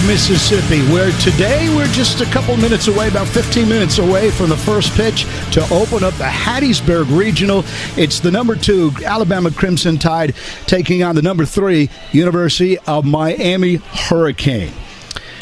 Mississippi, where today we're just a couple minutes away, about 15 minutes away from the first pitch to open up the Hattiesburg Regional. It's the number 2 Alabama Crimson Tide taking on the number 3 University of Miami Hurricane.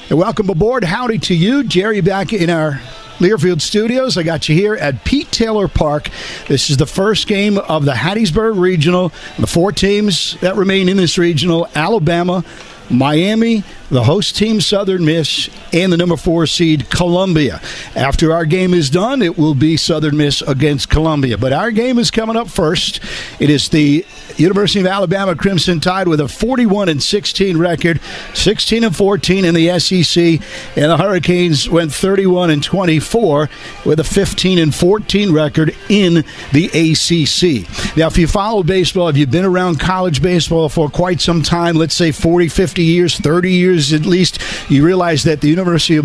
And welcome aboard. Howdy to you. Jerry back in our Learfield Studios. I got you here at Pete Taylor Park. This is the first game of the Hattiesburg Regional. The 4 teams that remain in this regional: Alabama, Miami, the host team Southern Miss, and the number 4 seed Columbia. After our game is done, it will be Southern Miss against Columbia. But our game is coming up first. It is the University of Alabama Crimson Tide with a 41-16 record, 16-14 in the SEC, and the Hurricanes went 31-24 with a 15-14 record in the ACC. Now, if you follow baseball, if you've been around college baseball for quite some time, let's say 40, 50 years, 30 years at least, you realize that the University of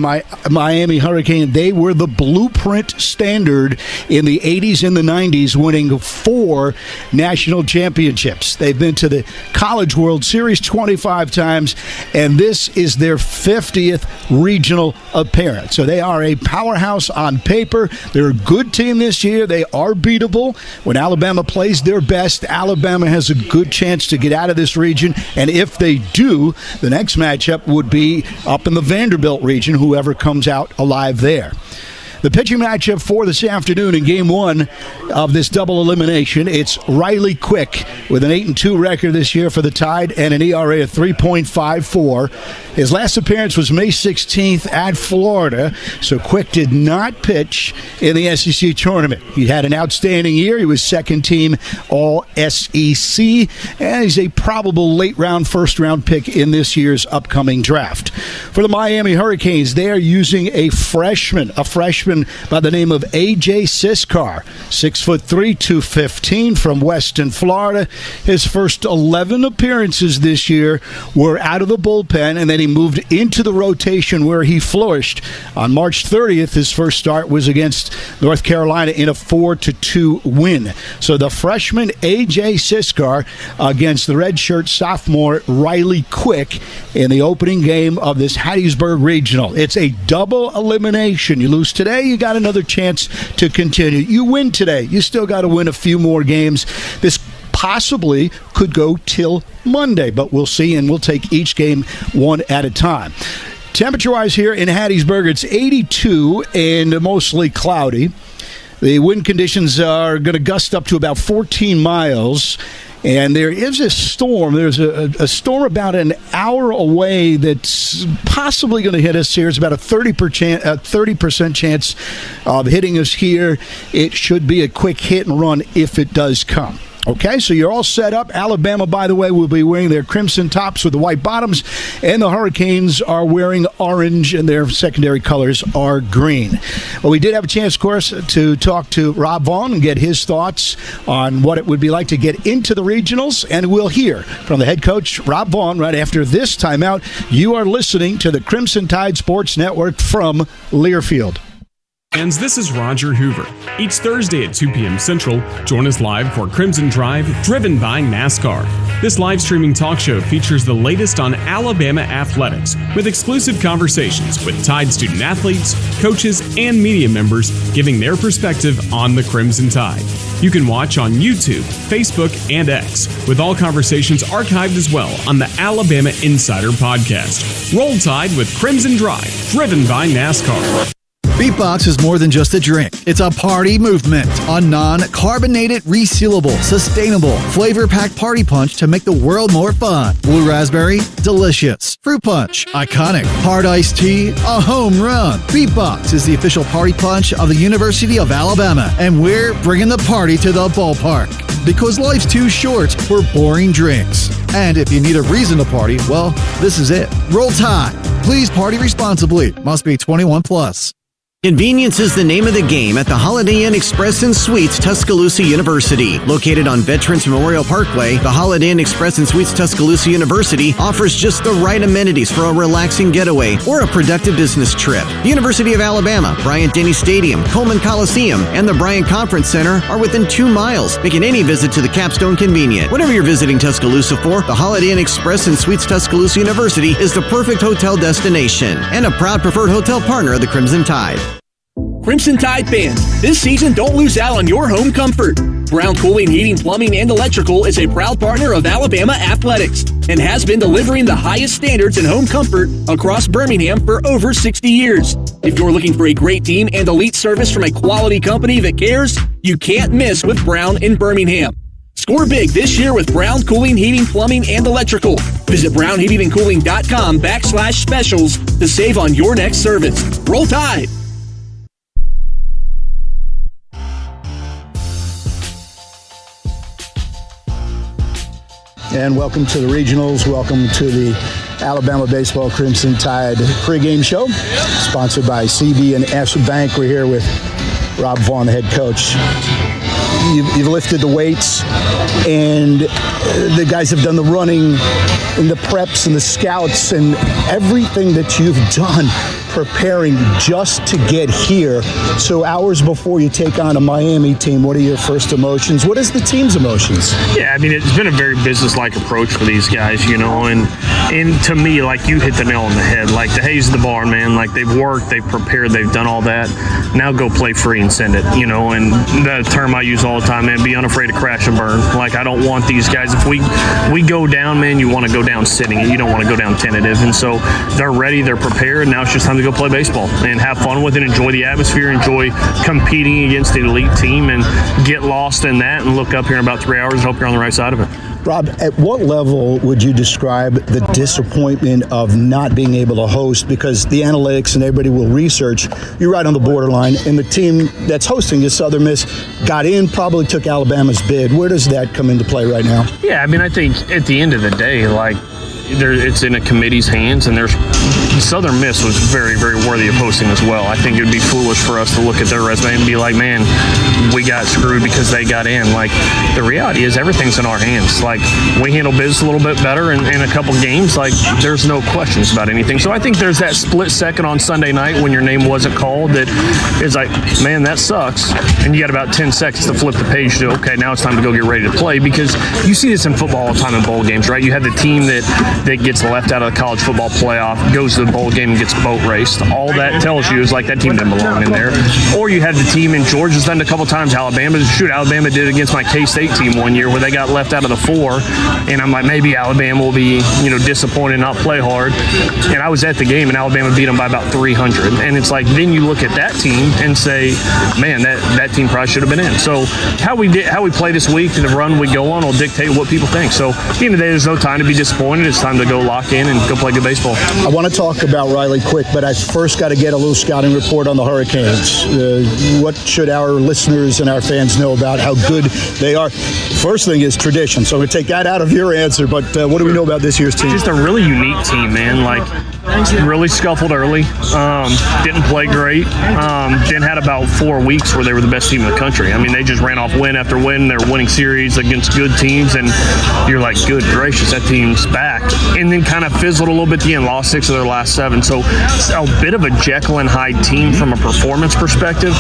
Miami Hurricane, they were the blueprint standard in the 80s and the 90s, winning 4 national championships. They've been to the College World Series 25 times, and this is their 50th regional appearance. So they are a powerhouse on paper. They're a good team this year. They are beatable. When Alabama plays their best, Alabama has a good chance to get out of this region, and if they do, the next matchup would be up in the Vanderbilt region, whoever comes out alive there. The pitching matchup for this afternoon in Game 1 of this double elimination, it's Riley Quick with an 8-2 record this year for the Tide and an ERA of 3.54. His last appearance was May 16th at Florida, so Quick did not pitch in the SEC tournament. He had an outstanding year. He was second team All-SEC, and he's a probable late-round, first-round pick in this year's upcoming draft. For the Miami Hurricanes, they are using a freshman by the name of A.J. Siskar, 6'3", 215 from Weston, Florida. His first 11 appearances this year were out of the bullpen, and then he moved into the rotation where he flourished. On March 30th, his first start was against North Carolina in a 4-2 win. So the freshman A.J. Siskar against the redshirt sophomore Riley Quick in the opening game of this Hattiesburg Regional. It's a double elimination. You lose today, you got another chance to continue. You win today, you still got to win a few more games. This possibly could go till Monday, but we'll see, and we'll take each game one at a time. Temperature-wise here in Hattiesburg, it's 82 and mostly cloudy. The wind conditions are going to gust up to about 14 miles. And there is a storm. There's a storm about an hour away that's possibly going to hit us here. It's about a 30% chance of hitting us here. It should be a quick hit and run if it does come. Okay, so you're all set up. Alabama, by the way, will be wearing their crimson tops with the white bottoms, and the Hurricanes are wearing orange, and their secondary colors are green. Well, we did have a chance, of course, to talk to Rob Vaughn and get his thoughts on what it would be like to get into the regionals, and we'll hear from the head coach, Rob Vaughn, right after this timeout. You are listening to the Crimson Tide Sports Network from Learfield. And this is Roger Hoover. Each Thursday at 2 p.m. Central, join us live for Crimson Drive, driven by NASCAR. This live streaming talk show features the latest on Alabama athletics, with exclusive conversations with Tide student athletes, coaches, and media members giving their perspective on the Crimson Tide. You can watch on YouTube, Facebook, and X, with all conversations archived as well on the Alabama Insider podcast. Roll Tide with Crimson Drive, driven by NASCAR. Beatbox is more than just a drink. It's a party movement. A non-carbonated, resealable, sustainable, flavor-packed party punch to make the world more fun. Blue raspberry, delicious. Fruit punch, iconic. Hard iced tea, a home run. Beatbox is the official party punch of the University of Alabama, and we're bringing the party to the ballpark. Because life's too short for boring drinks. And if you need a reason to party, well, this is it. Roll Tide. Please party responsibly. Must be 21 plus. Convenience is the name of the game at the Holiday Inn Express and Suites Tuscaloosa University. Located on Veterans Memorial Parkway, the Holiday Inn Express and Suites Tuscaloosa University offers just the right amenities for a relaxing getaway or a productive business trip. The University of Alabama, Bryant-Denny Stadium, Coleman Coliseum, and the Bryant Conference Center are within 2 miles, making any visit to the Capstone convenient. Whatever you're visiting Tuscaloosa for, the Holiday Inn Express and Suites Tuscaloosa University is the perfect hotel destination and a proud preferred hotel partner of the Crimson Tide. Crimson Tide fans, this season don't lose out on your home comfort. Brown Cooling, Heating, Plumbing, and Electrical is a proud partner of Alabama Athletics and has been delivering the highest standards in home comfort across Birmingham for over 60 years. If you're looking for a great team and elite service from a quality company that cares, you can't miss with Brown in Birmingham. Score big this year with Brown Cooling, Heating, Plumbing, and Electrical. Visit brownheatingandcooling.com/specials to save on your next service. Roll Tide! And welcome to the regionals. Welcome to the Alabama Baseball Crimson Tide pregame show, sponsored by CB&S Bank. We're here with Rob Vaughn, the head coach. You've lifted the weights, and the guys have done the running and the preps and the scouts and everything that you've done preparing just to get here. So hours before you take on a Miami team, what are your first emotions? What is the team's emotions? Yeah, I mean, it's been a very business-like approach for these guys, you know, and to me, like, you hit the nail on the head. Like, the Hayes of the barn, man, like, they've worked, they've prepared, they've done all that. Now go play free and send it, you know, and the term I use all the time, man, be unafraid to crash and burn. Like, I don't want these guys, if we go down, man, you want to go down sitting it. You don't want to go down tentative. And so they're ready, they're prepared. Now it's just time to go play baseball and have fun with it, enjoy the atmosphere, enjoy competing against the elite team, and get lost in that and look up here in about 3 hours and hope you're on the right side of it. Rob, at what level would you describe the disappointment of not being able to host? Because the analytics and everybody will research, you're right on the borderline, and the team that's hosting is Southern Miss, got in, probably took Alabama's bid. Where does that come into play right now? Yeah, I mean, I think at the end of the day, like, it's in a committee's hands, and Southern Miss was very, very worthy of hosting as well. I think it would be foolish for us to look at their resume and be like, man, we got screwed because they got in. Like, the reality is everything's in our hands. Like, we handle business a little bit better in a couple games. Like, there's no questions about anything. So I think there's that split second on Sunday night when your name wasn't called that is like, man, that sucks. And you got about 10 seconds to flip the page to, okay, now it's time to go get ready to play. Because you see this in football all the time in bowl games, right? You have the team that gets left out of the college football playoff, goes to the bowl game and gets boat raced. All that tells you is like that team didn't belong in there. Or you have the team, and Georgia's done it a couple times. Alabama did against my K-State team one year where they got left out of the 4, and I'm like, maybe Alabama will be, disappointed and not play hard. And I was at the game, and Alabama beat them by about 300. And it's like, then you look at that team and say, man, that team probably should have been in. So how we play this week and the run we go on will dictate what people think. So at the end of the day, there's no time to be disappointed. It's time to go lock in and go play good baseball. I want to talk about Riley quick, but I first got to get a little scouting report on the Hurricanes. What should our listeners and our fans know about how good they are? First thing is tradition, so I'm going to take that out of your answer, but what do we know about this year's team? Just a really unique team, man. Like, really scuffled early, didn't play great, then had about 4 weeks where they were the best team in the country. I mean, they just ran off win after win. They were winning series against good teams, and you're like, good gracious, that team's back. And then kind of fizzled a little bit at the end, lost 6 of their last 7. So a bit of a Jekyll and Hyde team from a performance perspective,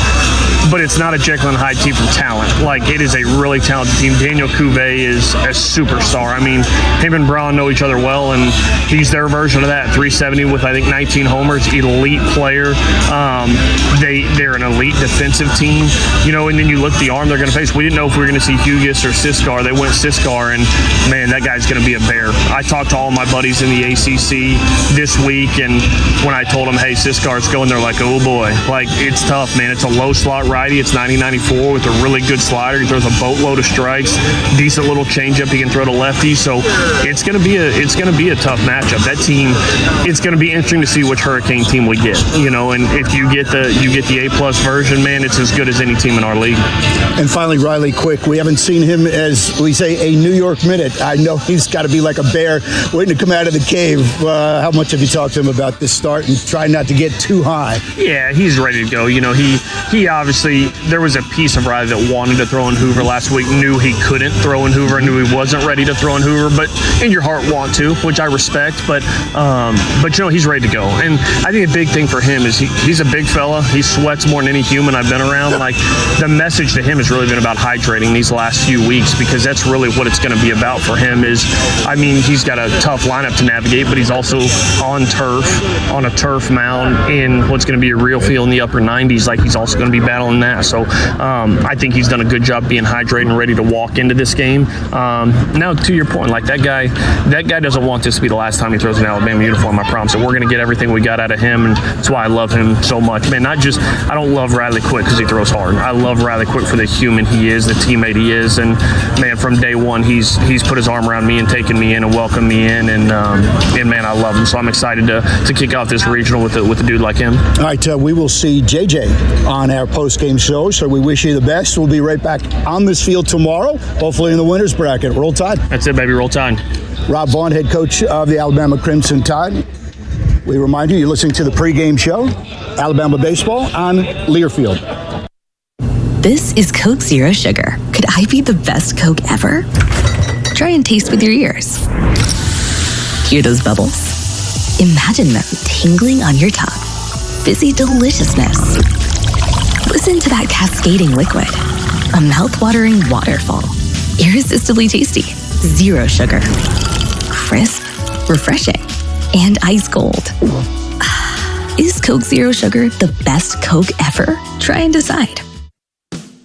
but it's not a Jekyll and Hyde team from talent. Like, it is a really talented team. Daniel Cuvée is a superstar. I mean, him and Braun know each other well, and he's their version of that. 370 with, I think, 19 homers, elite player. They're an elite defensive team, and then you look at the arm they're going to face. We didn't know if we were going to see Hughes or Siskar. They went Siskar, and, man, that guy's going to be a bear. I talked to all my buddies in the ACC this week, and when I told them, hey, Siskar's going, they're like, oh, boy. Like, it's tough, man. It's a low slot righty. It's 90-94 with a really good slider. He throws a boatload of strikes, decent little changeup he can throw to lefties. So it's going to be a tough matchup. That team, it's going to be interesting to see which Hurricane team we get. And if you get the A+ version, man, it's as good as any team in our league. And finally, Riley Quick, we haven't seen him, as we say, a New York Minute. I know he's got to be like a bear waiting to come out of the cave. How much have you talked to him about this start and try not to get too high? Yeah, he's ready to go. He obviously, there was a piece of Riley that wanted to throw in Hoover last week, knew he couldn't throw in Hoover, knew he wasn't ready to throw in Hoover, but in your heart want to, which I respect. But he's ready to go. And I think a big thing for him is he's a big fella. He sweats more than any human I've been around. Like, the message to him has really been about hydrating these last few weeks, because that's really what it's going to be about for him. He's got a tough lineup to navigate, but he's also on a turf mound in what's going to be a real field in the upper 90s. Like, he's also going to be battling that. So I think he's done a good job being hydrated and ready to walk into this game. Now, to your point, like, that guy doesn't want this to be the last time he throws an Alabama uniform, I promise. So we're going to get everything we got out of him, and that's why I love him so much. Man, I don't love Riley Quick because he throws hard. I love Riley Quick for the human he is, the teammate he is, and man, from day one, he's put his arm around me and taken me in and welcomed me in, and man, I love him. So I'm excited to kick off this regional with a dude like him. All right, we will see JJ on our post-game show, so we wish you the best. We'll be right back on this field tomorrow, hopefully in the winner's bracket. Roll Tide. That's it, baby. Roll Tide. Rob Vaughn, head coach of the Alabama Crimson Tide. We remind you, you're listening to the pregame show, Alabama Baseball on Learfield. This is Coke Zero Sugar. Could I be the best Coke ever? Try and taste with your ears. Hear those bubbles? Imagine them tingling on your tongue. Fizzy deliciousness. Listen to that cascading liquid. A mouth-watering waterfall. Irresistibly tasty. Zero sugar. Crisp, refreshing, and ice cold. Is Coke Zero Sugar the best Coke ever? Try and decide.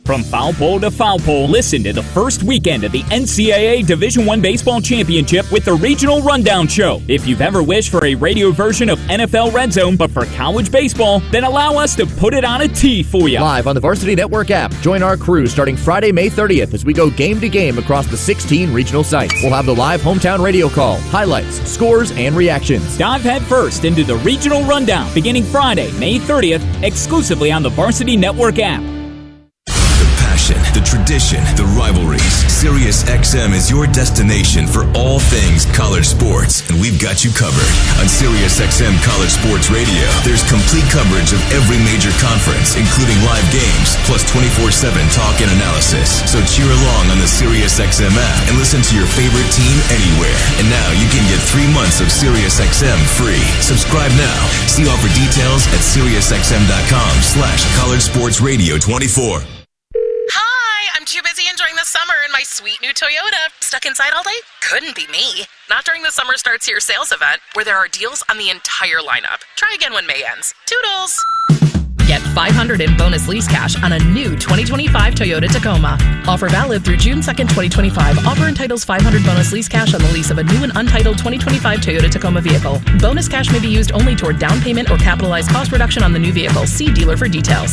From foul pole to foul pole, listen to the first weekend of the NCAA Division I Baseball Championship with the Regional Rundown Show. If you've ever wished for a radio version of NFL Red Zone, but for college baseball, then allow us to put it on a tee for you. Live on the Varsity Network app. Join our crew starting Friday, May 30th as we go game to game across the 16 regional sites. We'll have the live hometown radio call, highlights, scores, and reactions. Dive head first into the Regional Rundown beginning Friday, May 30th, exclusively on the Varsity Network app. The tradition, the rivalries. SiriusXM is your destination for all things college sports, and we've got you covered. On SiriusXM College Sports Radio, there's complete coverage of every major conference, including live games, plus 24/7 talk and analysis. So cheer along on the SiriusXM app and listen to your favorite team anywhere. And now you can get 3 months of SiriusXM free. Subscribe now. See offer details at SiriusXM.com/College Sports Radio 24. Too busy enjoying the summer in my sweet new Toyota. Stuck inside all day? Couldn't be me. Not during the Summer Starts Here sales event, where there are deals on the entire lineup. Try again when May ends. Toodles! Get $500 in bonus lease cash on a new 2025 Toyota Tacoma. Offer valid through June 2nd, 2025. Offer entitles $500 bonus lease cash on the lease of a new and untitled 2025 Toyota Tacoma vehicle. Bonus cash may be used only toward down payment or capitalized cost reduction on the new vehicle. See dealer for details.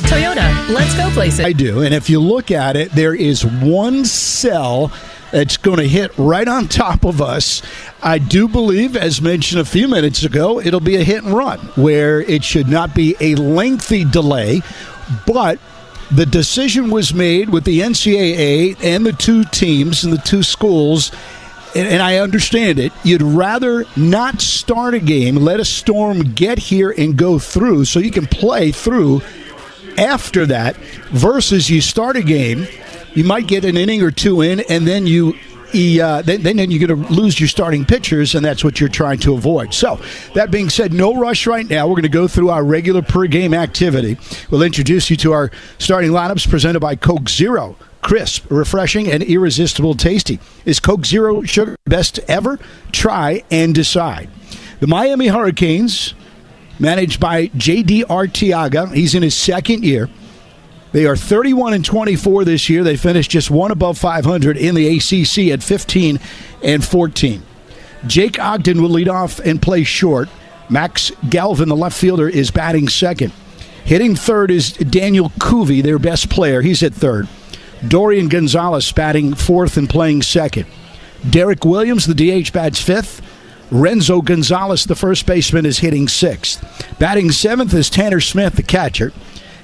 Toyota, let's go places. I do, and if you look at it, there is one cell that's going to hit right on top of us. I do believe, as mentioned a few minutes ago, it'll be a hit and run, where it should not be a lengthy delay, but the decision was made with the NCAA and the two teams and the two schools, and I understand it. You'd rather not start a game, let a storm get here and go through so you can play through after that, versus you start a game, you might get an inning or two in, and then you're going to lose your starting pitchers, and that's what you're trying to avoid. So, that being said, no rush right now. We're going to go through our regular per-game activity. We'll introduce you to our starting lineups presented by Coke Zero. Crisp, refreshing, and irresistible tasty. Is Coke Zero Sugar best ever? Try and decide. The Miami Hurricanes, managed by J.D. Arteaga. He's in his second year. They are 31-24 this year. They finished just one above 500 in the ACC at 15-14. Jake Ogden will lead off and play short. Max Galvin, the left fielder, is batting second. Hitting third is Daniel Cuvey, their best player. He's at third. Dorian Gonzalez batting fourth and playing second. Derek Williams, the DH, bats fifth. Renzo Gonzalez, the first baseman, is hitting 6th. Batting 7th is Tanner Smith, the catcher.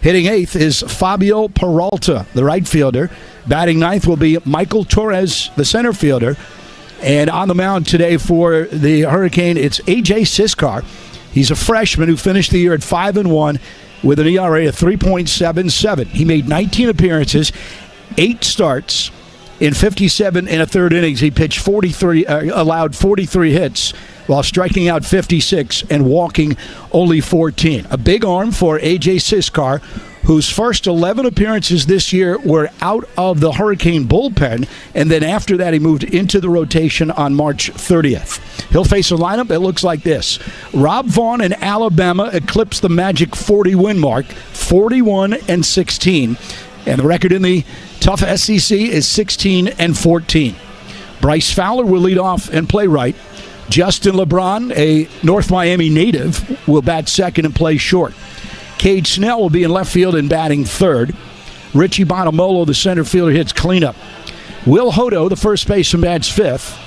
Hitting 8th is Fabio Peralta, the right fielder. Batting 9th will be Michael Torres, the center fielder. And on the mound today for the Hurricane, it's A.J. Siskar. He's a freshman who finished the year at 5-1 with an ERA of 3.77. He made 19 appearances, 8 starts. In 57 and a third innings, he pitched allowed 43 hits while striking out 56 and walking only 14. A big arm for A.J. Siskar, whose first 11 appearances this year were out of the Hurricane bullpen, and then after that he moved into the rotation on March 30th. He'll face a lineup that looks like this. Rob Vaughn in Alabama eclipsed the magic 40-win mark, 41-16. And the record in the tough SEC is 16-14. Bryce Fowler will lead off and play right. Justin LeBron, a North Miami native, will bat second and play short. Cade Snell will be in left field and batting third. Richie Bonamolo, the center fielder, hits cleanup. Will Hodo, the first baseman, bats fifth.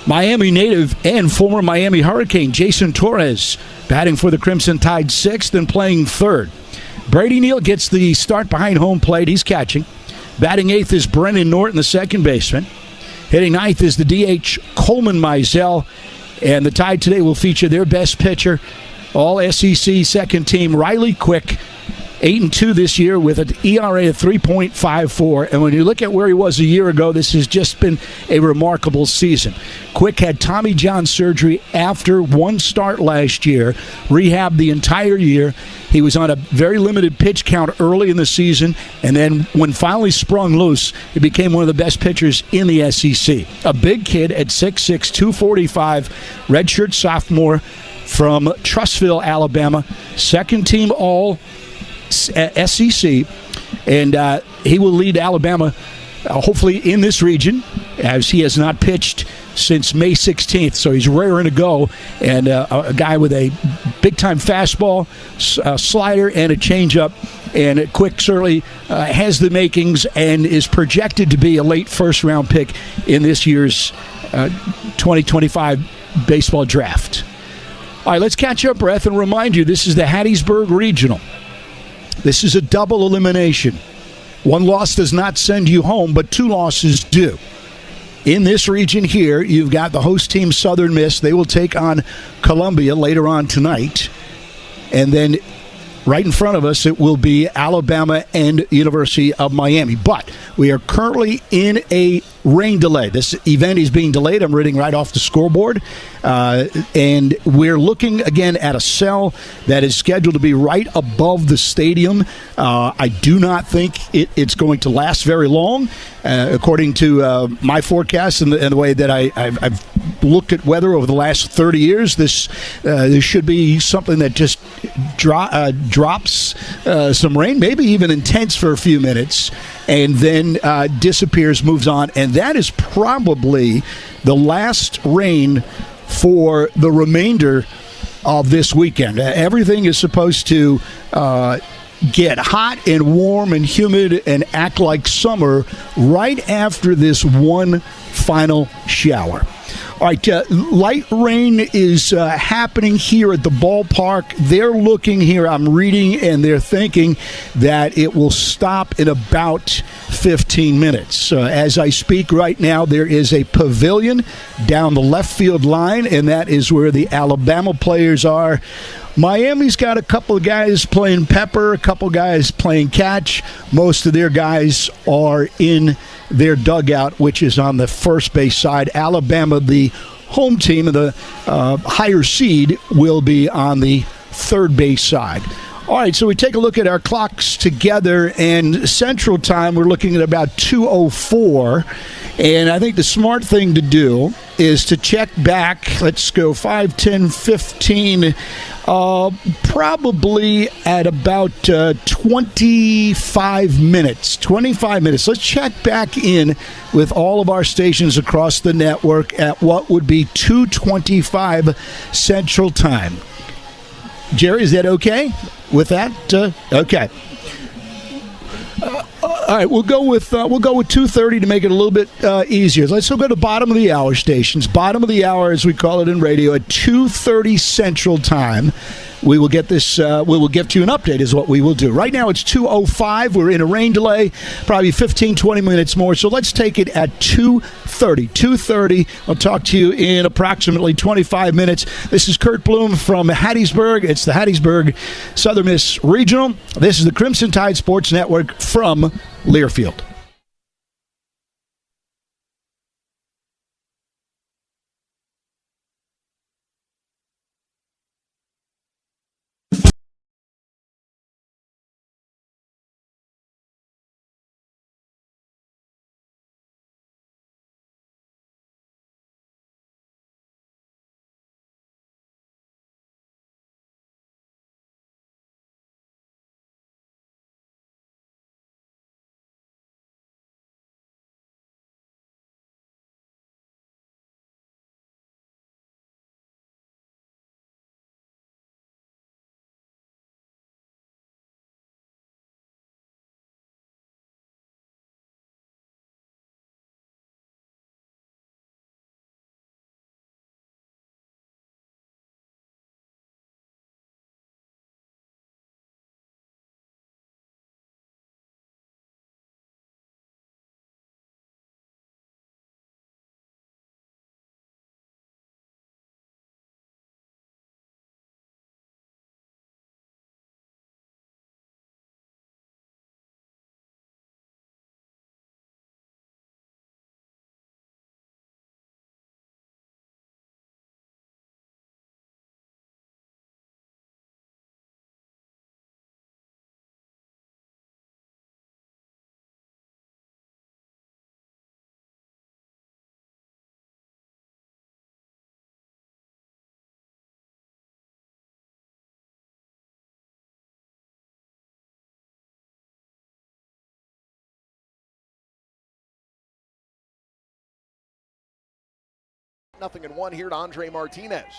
Miami native and former Miami Hurricane Jason Torres batting for the Crimson Tide sixth and playing third. Brady Neal gets the start behind home plate. He's catching. Batting eighth is Brennan Norton, the second baseman. Hitting ninth is the DH Coleman Mizell. And the Tide today will feature their best pitcher, all SEC second team, Riley Quick, 8-2 this year with an ERA of 3.54. And when you look at where he was a year ago, this has just been a remarkable season. Quick had Tommy John surgery after one start last year, rehabbed the entire year. He was on a very limited pitch count early in the season, and then when finally sprung loose, he became one of the best pitchers in the SEC. A big kid at 6'6", 245, redshirt sophomore from Trussville, Alabama, second team all SEC, and he will lead Alabama hopefully in this region, as he has not pitched since May 16th, so he's raring to go, and a guy with a big-time fastball, slider, and a changeup, and Quick certainly has the makings and is projected to be a late first-round pick in this year's 2025 baseball draft. All right, let's catch up, breath, and remind you, this is the Hattiesburg Regional. This is a double elimination. One loss does not send you home, but two losses do. In this region here, you've got the host team, Southern Miss. They will take on Columbia later on tonight. And then right in front of us, it will be Alabama and University of Miami. But we are currently in a rain delay. This event is being delayed. I'm reading right off the scoreboard. And we're looking again at a cell that is scheduled to be right above the stadium. I do not think it's going to last very long, according to my forecast and the way that I've looked at weather over the last 30 years. This should be something that just drops some rain, maybe even intense for a few minutes, and then disappears, moves on. And that is probably the last rain for the remainder of this weekend. Everything is supposed to get hot and warm and humid and act like summer right after this one final shower. All right, light rain is happening here at the ballpark. They're looking here, I'm reading, and they're thinking that it will stop in about 15 minutes. As I speak right now, there is a pavilion down the left field line, and that is where the Alabama players are. Miami's got a couple of guys playing pepper, a couple guys playing catch. Most of their guys are in their dugout, which is on the first base side. Alabama, the home team of the higher seed, will be on the third base side. All right, so we take a look at our clocks together, and Central Time, we're looking at about 2:04. And I think the smart thing to do is to check back. Let's go 5, 10, 15, probably at about 25 minutes. 25 minutes. Let's check back in with all of our stations across the network at what would be 2:25 Central Time. Jerry, is that okay with that? Okay. All right, we'll go with 2:30 to make it a little bit easier. Let's go to bottom of the hour stations. Bottom of the hour, as we call it in radio, at 2:30 Central Time. We will get this. We will give you an update. Is what we will do. Right now, it's 2:05. We're in a rain delay, probably 15, 20 minutes more. So let's take it at 2:30. 2:30. I'll talk to you in approximately 25 minutes. This is Kurt Bloom from Hattiesburg. It's the Hattiesburg Southern Miss Regional. This is the Crimson Tide Sports Network from Learfield. Nothing in one here to Andre Martinez.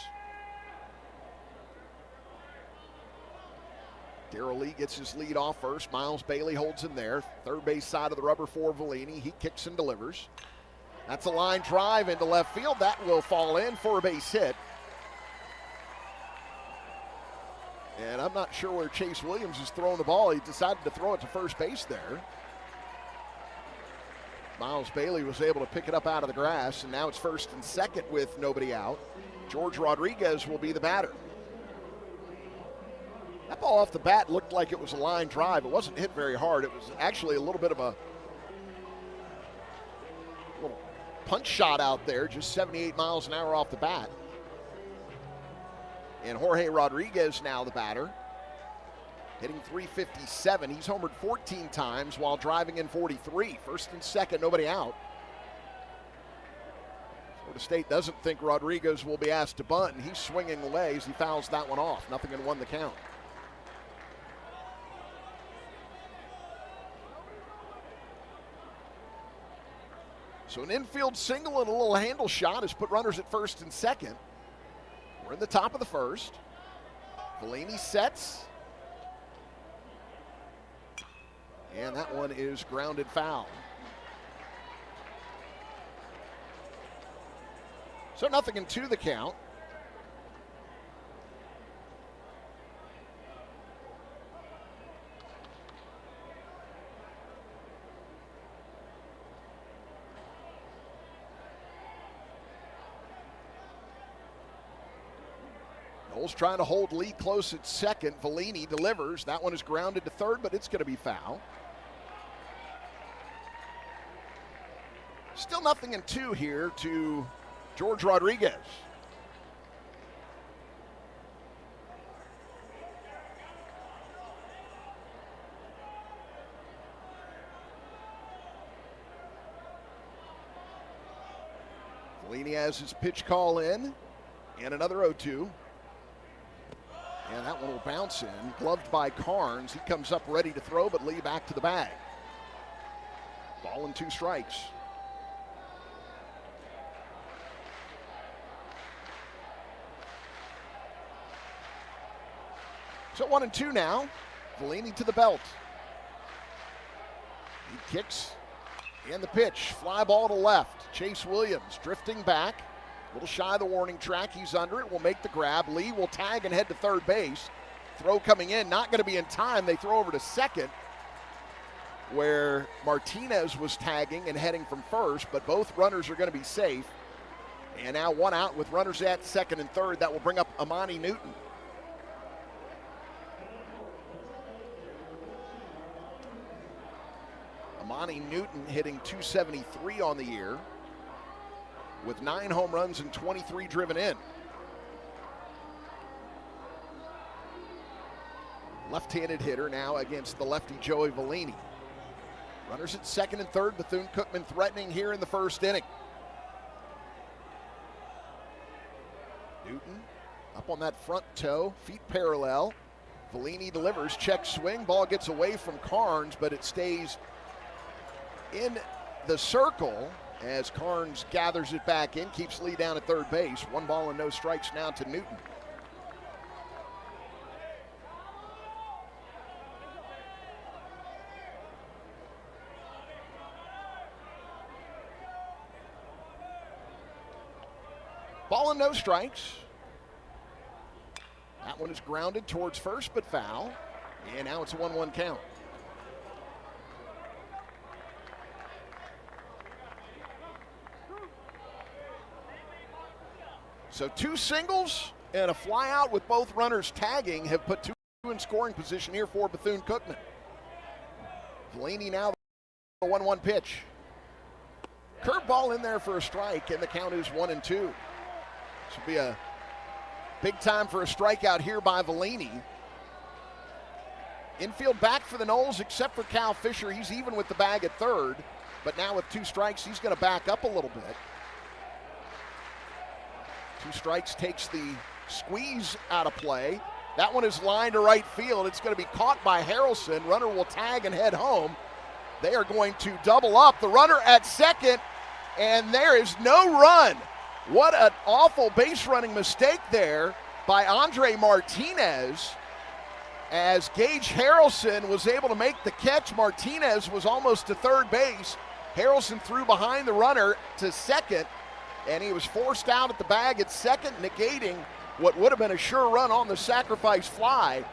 Darrell Lee gets his lead off first. Miles Bailey holds him there. Third base side of the rubber for Vellini. He kicks and delivers. That's a line drive into left field. That will fall in for a base hit. And I'm not sure where Chase Williams is throwing the ball. He decided to throw it to first base there. Miles Bailey was able to pick it up out of the grass, and now it's first and second with nobody out. George Rodriguez will be the batter. That ball off the bat looked like it was a line drive. It wasn't hit very hard. It was actually a little bit of a little punch shot out there, just 78 miles an hour off the bat. And Jorge Rodriguez now the batter, hitting .357. He's homered 14 times while driving in 43. First and second, nobody out. Florida State doesn't think Rodriguez will be asked to bunt, and he's swinging away as he fouls that one off. Nothing in one the count. So an infield single and a little handle shot has put runners at first and second. We're in the top of the first. Vellini sets. And that one is grounded foul. So nothing in two the count. Knowles trying to hold Lee close at second. Vellini delivers. That one is grounded to third, but it's going to be foul. Still nothing in two here to George Rodriguez. Vellini has his pitch call in, and another 0-2. And that one will bounce in, gloved by Carnes. He comes up ready to throw, but Lee back to the bag. Ball and 2 strikes. So 1-2 now. Vellini to the belt. He kicks and the pitch. Fly ball to left. Chase Williams drifting back. A little shy of the warning track. He's under it. Will make the grab. Lee will tag and head to third base. Throw coming in. Not going to be in time. They throw over to second, where Martinez was tagging and heading from first, but both runners are going to be safe. And now one out with runners at second and third. That will bring up Amani Newton. Amani Newton hitting .273 on the year with 9 home runs and 23 driven in. Left-handed hitter now against the lefty Joey Vellini. Runners at second and third. Bethune-Cookman threatening here in the first inning. Newton up on that front toe, feet parallel. Vellini delivers, check swing. Ball gets away from Carnes, but it stays in the circle as Carnes gathers it back in, keeps Lee down at third base. 1 ball and no strikes now to Newton. Ball and no strikes. That one is grounded towards first, but foul. And now it's a 1-1 count. So 2 singles and a fly out with both runners tagging have put 2 in scoring position here for Bethune-Cookman. Vellini now the 1-1 pitch. Curveball in there for a strike, and the count is 1-2. This will be a big time for a strikeout here by Vellini. Infield back for the Noles except for Cal Fisher. He's even with the bag at third, but now with 2 strikes, he's going to back up a little bit. 2 strikes takes the squeeze out of play. That one is lined to right field. It's going to be caught by Harrelson. Runner will tag and head home. They are going to double up. The runner at second, and there is no run. What an awful base running mistake there by Andre Martinez. As Gage Harrelson was able to make the catch, Martinez was almost to third base. Harrelson threw behind the runner to second, and he was forced out at the bag at second, negating what would have been a sure run on the sacrifice fly.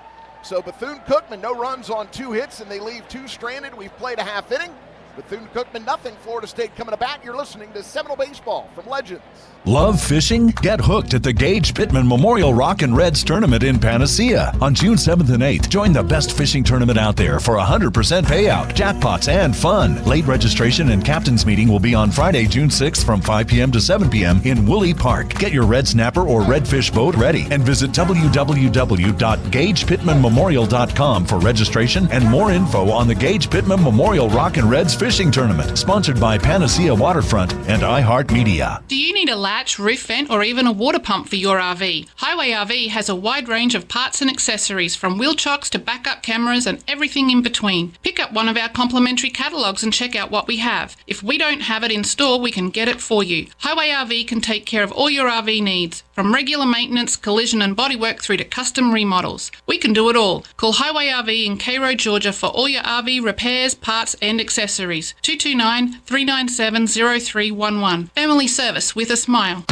So Bethune-Cookman, no runs on 2 hits, and they leave 2 stranded. We've played a half inning. Bethune-Cookman, nothing. Florida State coming to bat. You're listening to Seminole Baseball from Legends. Love fishing? Get hooked at the Gage Pittman Memorial Rockin' Reds Tournament in Panacea on June 7th and 8th. Join the best fishing tournament out there for 100% payout, jackpots, and fun. Late registration and captain's meeting will be on Friday, June 6th from 5 p.m. to 7 p.m. in Woolly Park. Get your red snapper or redfish boat ready and visit www.gagepitmanmemorial.com for registration and more info on the Gage Pittman Memorial Rockin' Reds Fishing Tournament, sponsored by Panacea Waterfront and iHeartMedia. Do you need a latch, roof vent, or even a water pump for your RV? Highway RV has a wide range of parts and accessories, from wheel chocks to backup cameras and everything in between. Pick up one of our complimentary catalogs and check out what we have. If we don't have it in store, we can get it for you. Highway RV can take care of all your RV needs, from regular maintenance, collision and bodywork through to custom remodels. We can do it all. Call Highway RV in Cairo, Georgia for all your RV repairs, parts and accessories. 229-397-0311. Family service with a smile.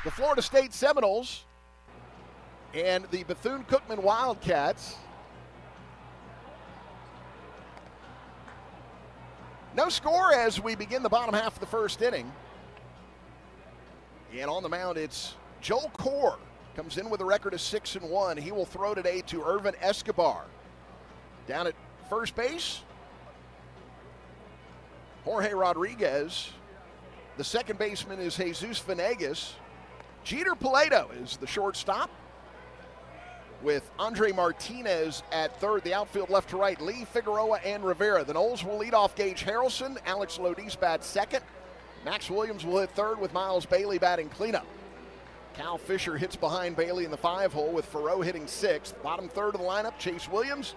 The Florida State Seminoles and the Bethune-Cookman Wildcats. No score as we begin the bottom half of the first inning. And on the mound, it's Joel Core. Comes in with a record of 6-1. He will throw today to Irvin Escobar. Down at first base, Jorge Rodriguez. The second baseman is Jesus Venegas. Jeter Paleto is the shortstop, with Andre Martinez at third. The outfield left to right, Lee, Figueroa, and Rivera. The Noles will lead off Gage Harrelson. Alex Lodis bats second. Max Williams will hit third with Miles Bailey batting cleanup. Cal Fisher hits behind Bailey in the 5-hole with Farrow hitting sixth. Bottom third of the lineup, Chase Williams.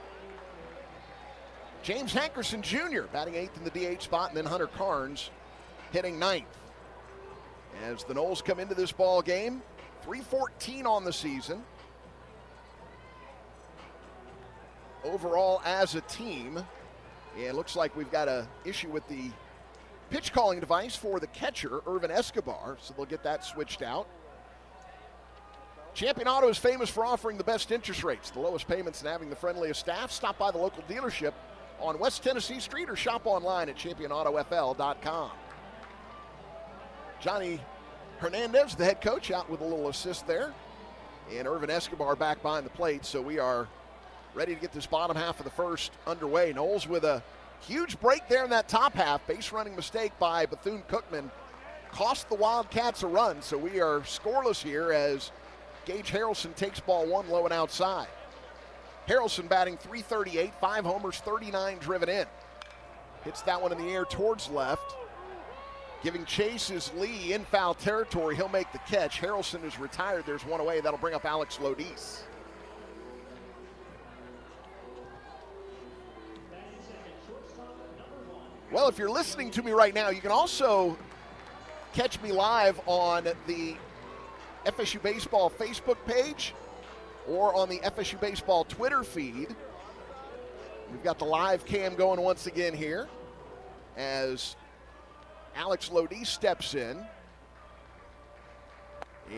James Hankerson Jr. batting eighth in the DH spot, and then Hunter Carnes hitting ninth. As the Noles come into this ball game, 3-14 on the season. Overall as a team, it looks like we've got an issue with the pitch calling device for the catcher, Irvin Escobar, so they'll get that switched out. Champion Auto is famous for offering the best interest rates, the lowest payments, and having the friendliest staff. Stop by the local dealership on West Tennessee Street or shop online at championautofl.com. Johnny Hernandez, the head coach, out with a little assist there. And Irvin Escobar back behind the plate, so we are ready to get this bottom half of the first underway. Noles with a huge break there in that top half. Base running mistake by Bethune-Cookman cost the Wildcats a run, so we are scoreless here as Gage Harrelson takes ball one low and outside. Harrelson batting .338, 5 homers, 39 driven in. Hits that one in the air towards left. Giving chase is Lee in foul territory. He'll make the catch. Harrelson is retired. There's one away. That'll bring up Alex Lodis. Well, if you're listening to me right now, you can also catch me live on the FSU Baseball Facebook page or on the FSU Baseball Twitter feed. We've got the live cam going once again here as Alex Lodis steps in.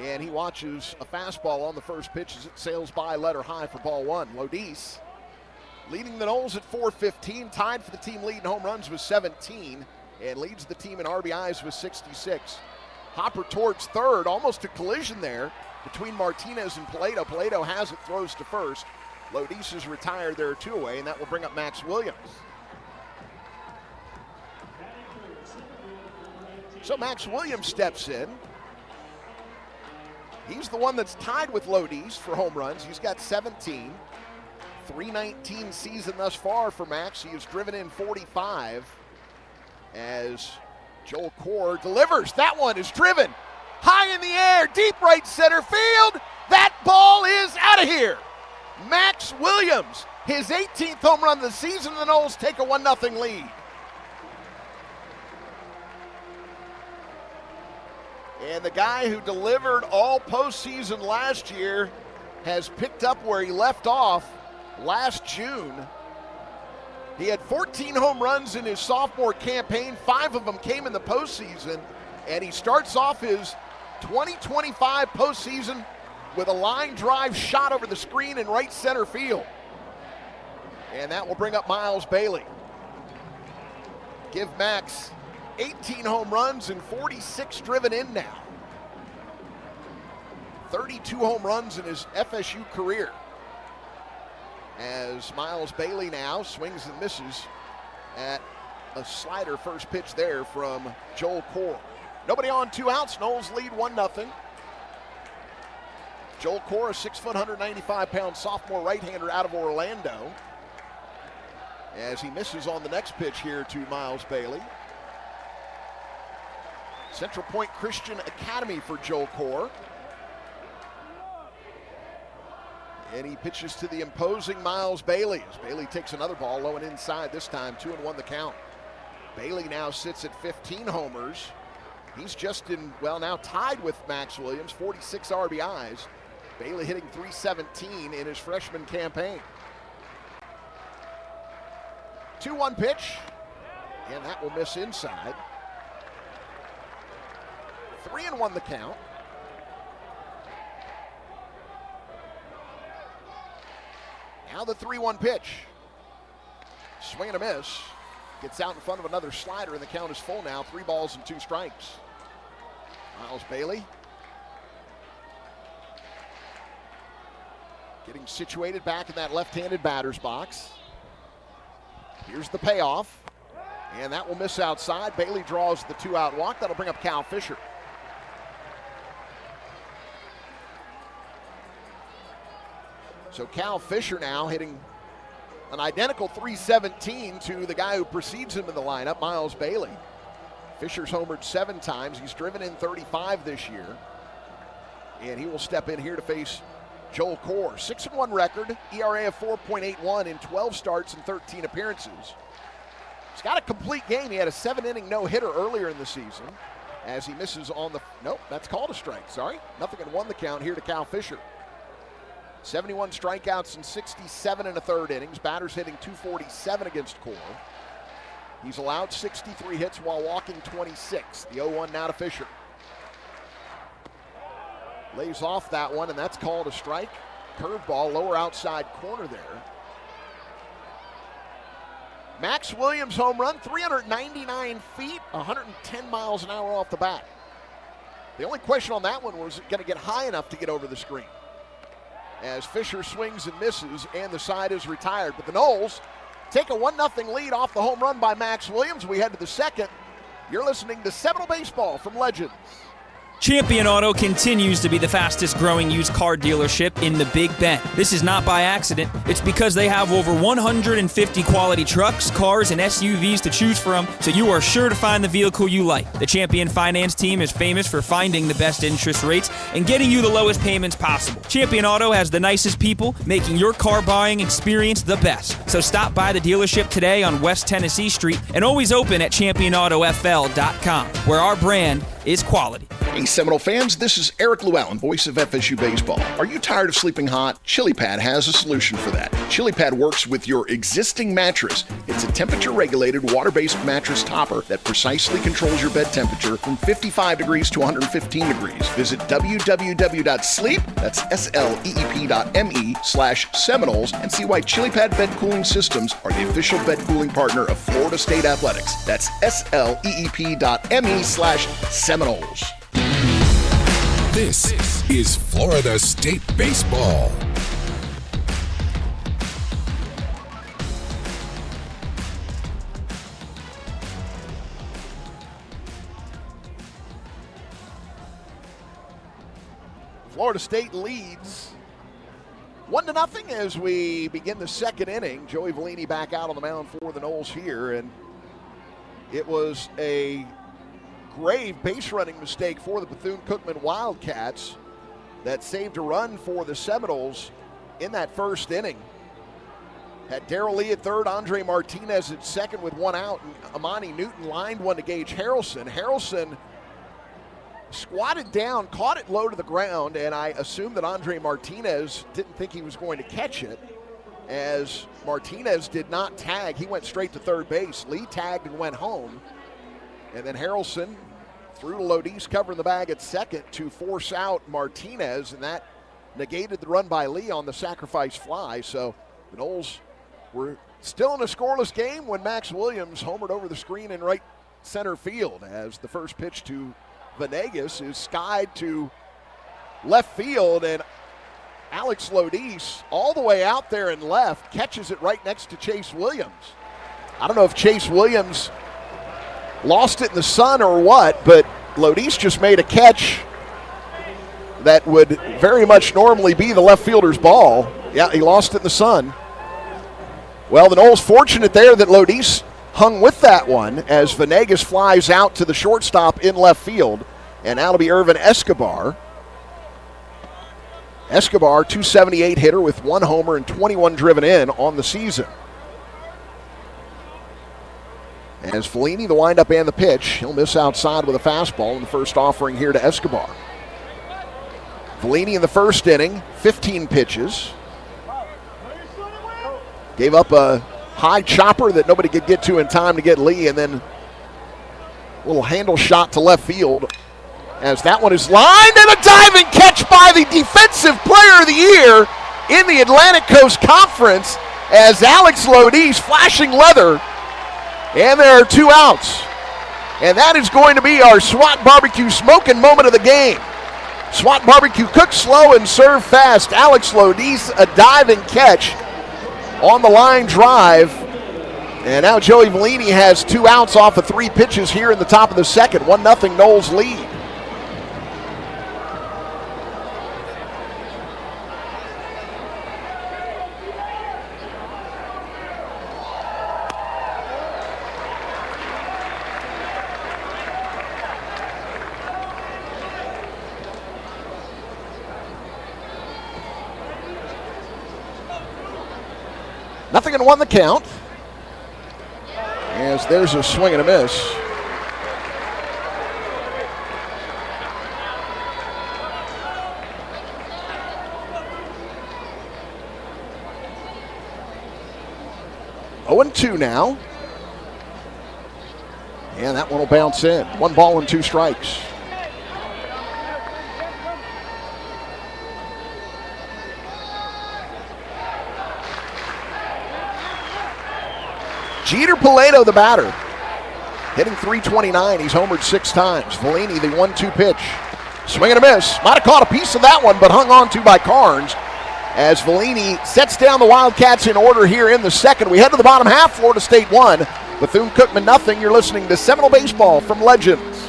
And he watches a fastball on the first pitch as it sails by letter high for ball one. Lodis leading the Noles at .415, tied for the team lead in home runs with 17, and leads the team in RBIs with 66. Hopper towards third, almost a collision there between Martinez and Paleto. Paleto has it, throws to first. Lodis is retired, there are two away, and that will bring up Max Williams. So Max Williams steps in. He's the one that's tied with Lodis for home runs. He's got 17. .319 season thus far for Max. He has driven in 45 as Joel Core delivers. That one is driven high in the air, deep right center field. That ball is out of here. Max Williams, his 18th home run of the season. The Noles take a 1-0 lead. And the guy who delivered all postseason last year has picked up where he left off last June. He had 14 home runs in his sophomore campaign. 5 of them came in the postseason. And he starts off his 2025 postseason with a line drive shot over the screen in right center field. And that will bring up Miles Bailey. Give Max 18 home runs and 46 driven in now. 32 home runs in his FSU career. As Miles Bailey now swings and misses at a slider first pitch there from Joel Core. Nobody on, 2 outs. Noles lead 1-0. Joel Core, a 6', 195-pound sophomore right-hander out of Orlando, as he misses on the next pitch here to Miles Bailey. Central Point Christian Academy for Joel Core. And he pitches to the imposing Miles Bailey as Bailey takes another ball low and inside this time, 2-1 the count. Bailey now sits at 15 homers. He's just now tied with Max Williams, 46 RBIs. Bailey hitting .317 in his freshman campaign. 2-1 pitch, and that will miss inside. 3-1 the count. Now the 3-1 pitch. Swing and a miss. Gets out in front of another slider, and the count is full now. 3 balls and 2 strikes. Miles Bailey getting situated back in that left-handed batter's box. Here's the payoff, and that will miss outside. Bailey draws the 2-out walk. That'll bring up Cal Fisher. So Cal Fisher now hitting an identical .317 to the guy who precedes him in the lineup, Miles Bailey. Fisher's homered 7 times. He's driven in 35 this year. And he will step in here to face Joel Core. 6-1 record, ERA of 4.81 in 12 starts and 13 appearances. He's got a complete game. He had a 7-inning no-hitter earlier in the season as he misses on the, nope, that's called a strike, sorry. Nothing and 1 the count here to Cal Fisher. 71 strikeouts in 67 and a third innings. Batters hitting .247 against Core. He's allowed 63 hits while walking 26. The 0-1 now to Fisher. Lays off that one, and that's called a strike. Curveball, lower outside corner there. Max Williams home run, 399 feet, 110 miles an hour off the bat. The only question on that one was it going to get high enough to get over the screen. As Fisher swings and misses, and the side is retired. But the Noles take a 1-0 lead off the home run by Max Williams. We head to the second. You're listening to Seminole Baseball from Legends. Champion Auto continues to be the fastest growing used car dealership in the Big Bend. This is not by accident. It's because they have over 150 quality trucks, cars, and SUVs to choose from, so you are sure to find the vehicle you like. The Champion Finance team is famous for finding the best interest rates and getting you the lowest payments possible. Champion Auto has the nicest people, making your car buying experience the best. So stop by the dealership today on West Tennessee Street and always open at championautofl.com, where our brand is quality. Hey Seminole fans, this is Eric Llewellyn, voice of FSU Baseball. Are you tired of sleeping hot? ChiliPad has a solution for that. ChiliPad works with your existing mattress. It's a temperature-regulated, water-based mattress topper that precisely controls your bed temperature from 55 degrees to 115 degrees. Visit www.sleep, that's sleep.me/Seminoles, and see why ChiliPad Bed Cooling Systems are the official bed cooling partner of Florida State Athletics. That's sleep.me/Seminoles. This is Florida State Baseball. Florida State leads 1-0 as we begin the second inning. Joey Vellini back out on the mound for the Noles here, and it was a grave base running mistake for the Bethune-Cookman Wildcats that saved a run for the Seminoles in that first inning. Had Darrell Lee at third, Andre Martinez at second with 1 out, and Amani Newton lined one to Gage Harrelson. Harrelson squatted down, caught it low to the ground, and I assume that Andre Martinez didn't think he was going to catch it, as Martinez did not tag. He went straight to third base. Lee tagged and went home. And then Harrelson threw to Lodis, covering the bag at second to force out Martinez, and that negated the run by Lee on the sacrifice fly. So the Noles were still in a scoreless game when Max Williams homered over the screen in right center field, as the first pitch to Venegas is skied to left field, and Alex Lodis all the way out there and left catches it right next to Chase Williams. I don't know if Chase Williams lost it in the sun or what, but Lodis just made a catch that would very much normally be the left fielder's ball. Yeah, he lost it in the sun. Well, the Noles fortunate there that Lodis hung with that one, as Venegas flies out to the shortstop in left field, and that'll be Irvin Escobar. Escobar, 278 hitter with 1 homer and 21 driven in on the season. As Fellini, the windup and the pitch, he'll miss outside with a fastball in the first offering here to Escobar. Fellini in the first inning, 15 pitches. Gave up a high chopper that nobody could get to in time to get Lee, and then a little handle shot to left field, as that one is lined, and a diving catch by the Defensive Player of the Year in the Atlantic Coast Conference, as Alex Lodis flashing leather, and there are 2 outs. And that is going to be our SWAT Barbecue smoking moment of the game. SWAT Barbecue, cook slow and serve fast. Alex Lodis, a diving catch on the line drive. And now Joey Vellini has 2 outs off of 3 pitches here in the top of the second. 1-0 Noles lead. Nothing and 1 the count, as there's a swing and a miss. 0-2 now. And that one will bounce in. 1 ball and 2 strikes. Jeter Paleto, the batter, hitting .329. He's homered 6 times. Vellini, the 1-2 pitch. Swing and a miss. Might have caught a piece of that one, but hung on to by Carnes as Vellini sets down the Wildcats in order here in the second. We head to the bottom half. Florida State 1, Bethune-Cookman nothing. You're listening to Seminole Baseball from Legends.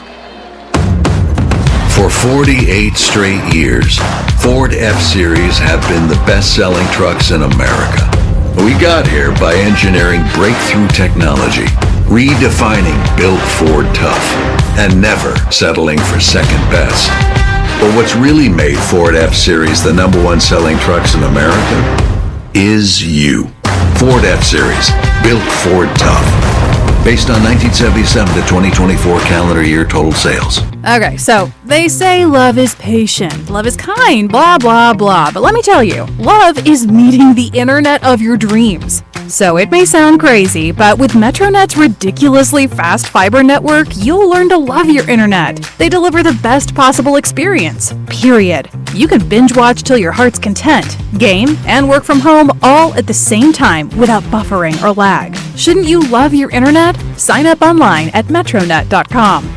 For 48 straight years, Ford F-Series have been the best-selling trucks in America. We got here by engineering breakthrough technology, redefining built Ford tough, and never settling for second best. But what's really made Ford F-Series the #1 selling trucks in America is you. Ford F-Series, built Ford tough. Based on 1977 to 2024 calendar year total sales. Okay, so they say love is patient, love is kind, blah, blah, blah. But let me tell you, love is meeting the internet of your dreams. So it may sound crazy, but with MetroNet's ridiculously fast fiber network, you'll learn to love your internet. They deliver the best possible experience, period. You can binge watch till your heart's content, game, and work from home all at the same time without buffering or lag. Shouldn't you love your internet? Sign up online at metronet.com.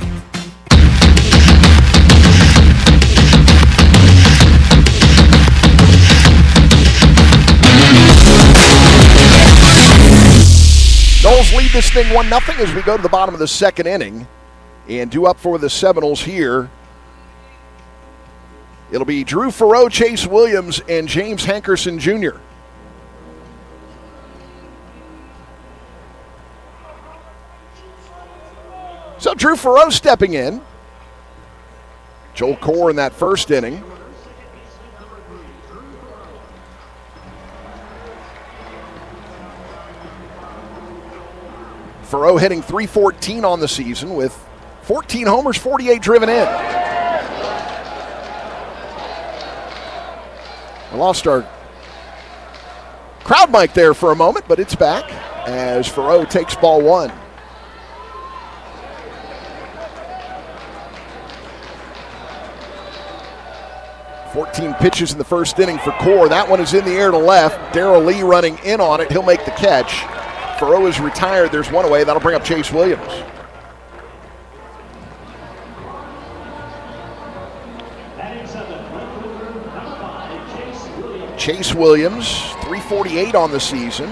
Noles lead this thing 1-0 as we go to the bottom of the second inning. And due up for the Seminoles here, it'll be Drew Faroux, Chase Williams, and James Hankerson Jr. So Drew Faroux stepping in. Joel Core in that first inning. Faroux hitting .314 on the season with 14 homers, 48 driven in. I lost our crowd mic there for a moment, but it's back as Faroux takes ball 1. .14 pitches in the first inning for Core. That one is in the air to left. Darrell Lee running in on it. He'll make the catch. Faroux is retired. There's one away. That'll bring up Chase Williams. Chase Williams, .348 on the season.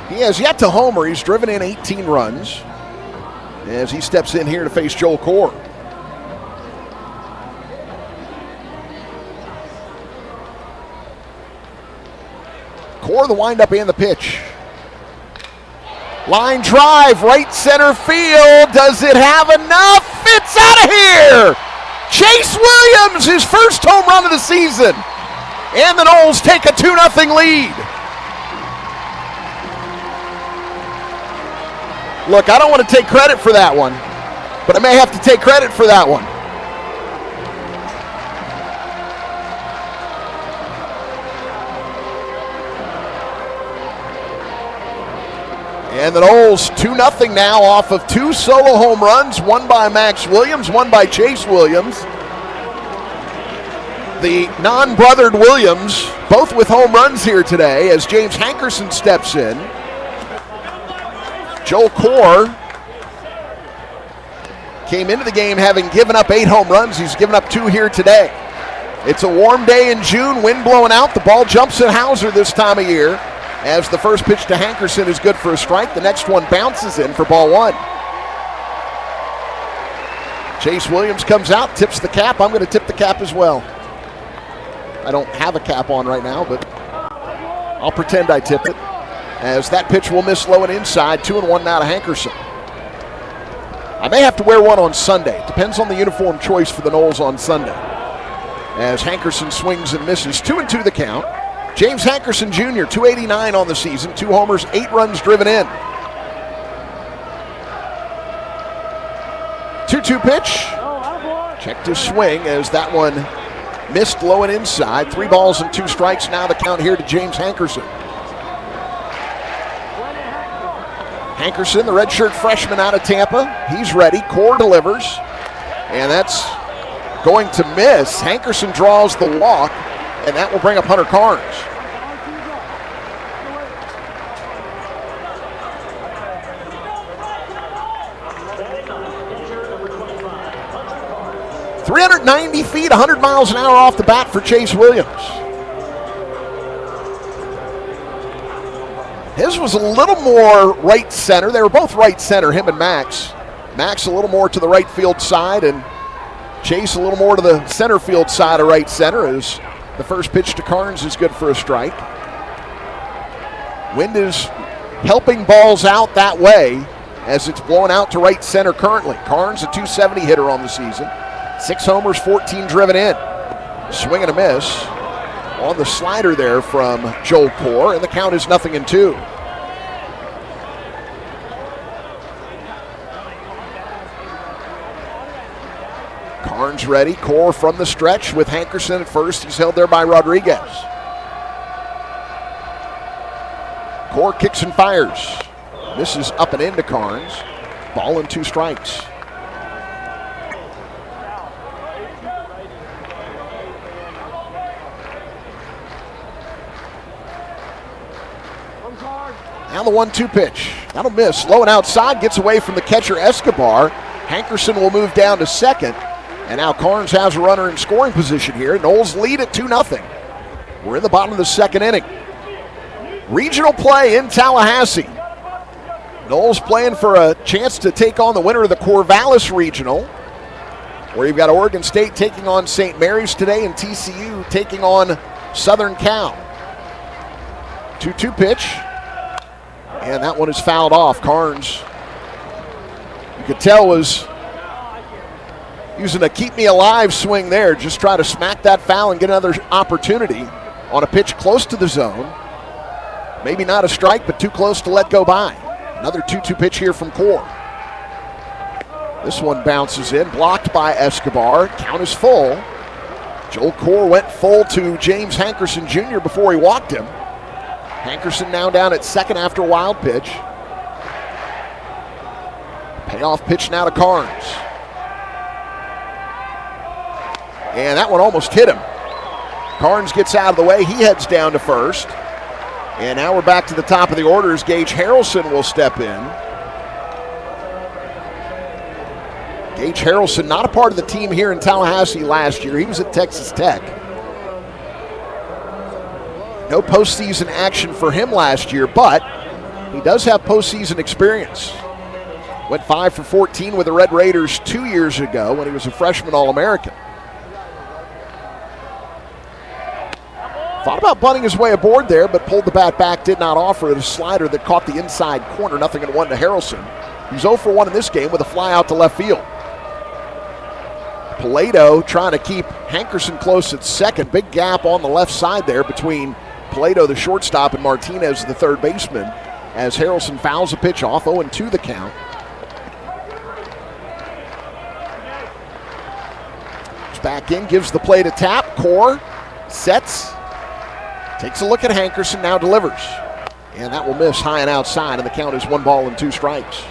He has yet to homer. He's driven in 18 runs as he steps in here to face Joel Core. Core, the windup and the pitch. Line drive, right center field. Does it have enough? It's out of here! Chase Williams, his first home run of the season. And the Noles take a 2-0 lead. Look, I don't want to take credit for that one, but I may have to take credit for that one. And the Noles 2-0 now off of 2 solo home runs, one by Max Williams, one by Chase Williams. The non-brothered Williams, both with home runs here today as James Hankerson steps in. Joel Core came into the game having given up 8 home runs. He's given up 2 here today. It's a warm day in June, wind blowing out. The ball jumps at Hauser this time of year. As the first pitch to Hankerson is good for a strike, the next one bounces in for ball 1. Chase Williams comes out, tips the cap. I'm going to tip the cap as well. I don't have a cap on right now, but I'll pretend I tip it. As that pitch will miss low and inside, 2-1 now to Hankerson. I may have to wear one on Sunday. Depends on the uniform choice for the Noles on Sunday. As Hankerson swings and misses, 2-2 the count. James Hankerson Jr., .289 on the season, 2 homers, 8 runs driven in. 2-2 pitch. Checked his swing as that one missed low and inside. 3 balls and 2 strikes now the count here to James Hankerson. Hankerson, the redshirt freshman out of Tampa, he's ready. Core delivers, and that's going to miss. Hankerson draws the walk, and that will bring up Hunter Carnes. .390 feet, 100 miles an hour off the bat for Chase Williams. His was a little more right center. They were both right center, him and Max. Max a little more to the right field side, and Chase a little more to the center field side of right center, as the first pitch to Carnes is good for a strike. Wind is helping balls out that way as it's blowing out to right center currently. Carnes, a .270 hitter on the season. 6 homers, 14 driven in. Swing and a miss on the slider there from Joel Core, and the count is 0-2. Carnes ready. Core from the stretch with Hankerson at first. He's held there by Rodriguez. Core kicks and fires. Misses up and into Carnes. Ball and 2 strikes. Now the 1-2 pitch. That'll miss. Low and outside, gets away from the catcher Escobar. Hankerson will move down to second. And now Carnes has a runner in scoring position here. Noles lead at 2-0. We're in the bottom of the second inning. Regional play in Tallahassee. Noles playing for a chance to take on the winner of the Corvallis Regional, where you've got Oregon State taking on St. Mary's today and TCU taking on Southern Cal. 2-2 pitch. And that one is fouled off. Carnes, you could tell, was using a keep me alive swing there. Just try to smack that foul and get another opportunity on a pitch close to the zone. Maybe not a strike, but too close to let go by. Another 2-2 pitch here from Core. This one bounces in, blocked by Escobar. Count is full. Joel Core went full to James Hankerson Jr. before he walked him. Hankerson now down at second after a wild pitch. Payoff pitch now to Carnes. And that one almost hit him. Carnes gets out of the way. He heads down to first. And now we're back to the top of the order as Gage Harrelson will step in. Gage Harrelson, not a part of the team here in Tallahassee last year. He was at Texas Tech. No postseason action for him last year, but he does have postseason experience. Went 5 for 14 with the Red Raiders 2 years ago when he was a freshman All-American. Thought about bunting his way aboard there, but pulled the bat back, did not offer it. A slider that caught the inside corner, 0-1 to Harrelson. He's 0 for 1 in this game with a fly out to left field. Paleto trying to keep Hankerson close at second. Big gap on the left side there between Paleto, the shortstop, and Martinez, the third baseman, as Harrelson fouls a pitch off. 0-2 the count. He's back in, gives the play to tap. Core sets, takes a look at Hankerson, now delivers. And that will miss high and outside, and the count is 1 ball and 2 strikes.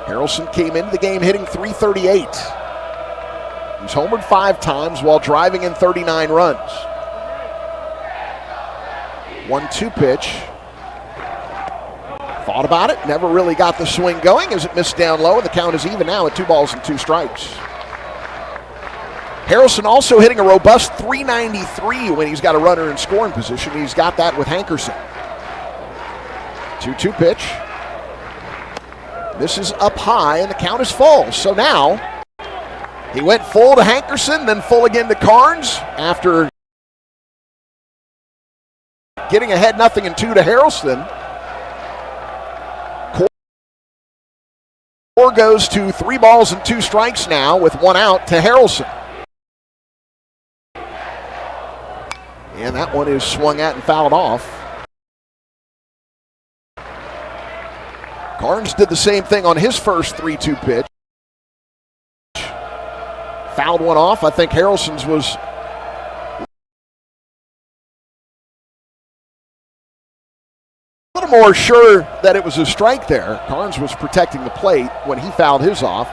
Harrelson came into the game hitting .338. He's homered 5 times while driving in 39 runs. 1-2 pitch. Thought about it, never really got the swing going as it missed down low, and the count is even now at 2 balls and 2 strikes. Harrelson also hitting a robust .393 when he's got a runner in scoring position. He's got that with Hankerson. 2-2 pitch. This is up high, and the count is full. So now, he went full to Hankerson, then full again to Carnes after getting ahead 0-2 to Harrelson. Core goes to 3 balls and 2 strikes now with 1 out to Harrelson. And that one is swung at and fouled off. Carnes did the same thing on his first 3-2 pitch. Fouled one off. I think Harrelson's was little more sure that it was a strike there. Carnes was protecting the plate when he fouled his off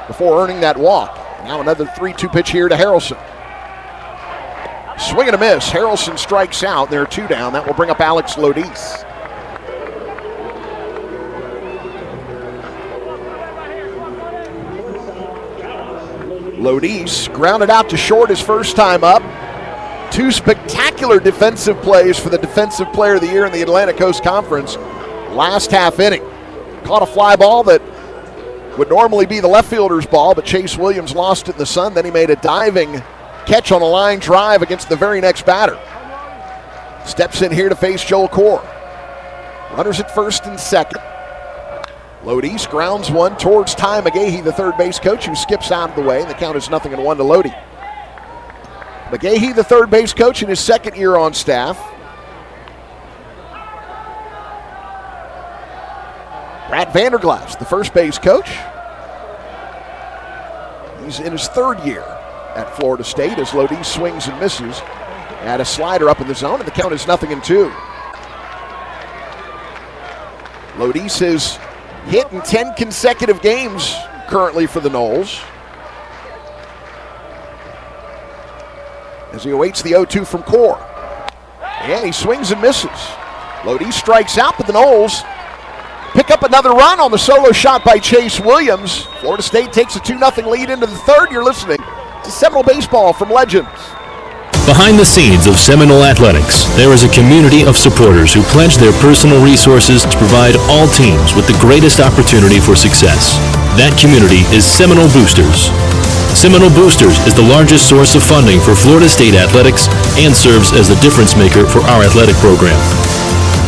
before earning that walk. Now another 3-2 pitch here to Harrelson. Swing and a miss. Harrelson strikes out. There are 2 down. That will bring up Alex Lodis. Lodis grounded out to short his first time up. 2 spectacular defensive plays for the Defensive Player of the Year in the Atlantic Coast Conference last half inning. Caught a fly ball that would normally be the left fielder's ball, but Chase Williams lost it in the sun. Then he made a diving catch on a line drive against the very next batter. Steps in here to face Joel Core. Runners at first and second. Lodis grounds one towards Ty McGahee, the third base coach, who skips out of the way. And the count is 0-1 to Lodi. McGahee, the third base coach, in his second year on staff. Brad Vanderglass, the first base coach. He's in his third year at Florida State as Lodi swings and misses at a slider up in the zone, and the count is 0-2. Lodis has hit in 10 consecutive games currently for the Noles, as he awaits the 0-2 from Core. And he swings and misses. Lodis strikes out, but the Noles pick up another run on the solo shot by Chase Williams. Florida State takes a 2-0 lead into the third. You're listening to Seminole Baseball from Legends. Behind the scenes of Seminole Athletics, there is a community of supporters who pledge their personal resources to provide all teams with the greatest opportunity for success. That community is Seminole Boosters. Seminole Boosters is the largest source of funding for Florida State athletics and serves as the difference maker for our athletic program.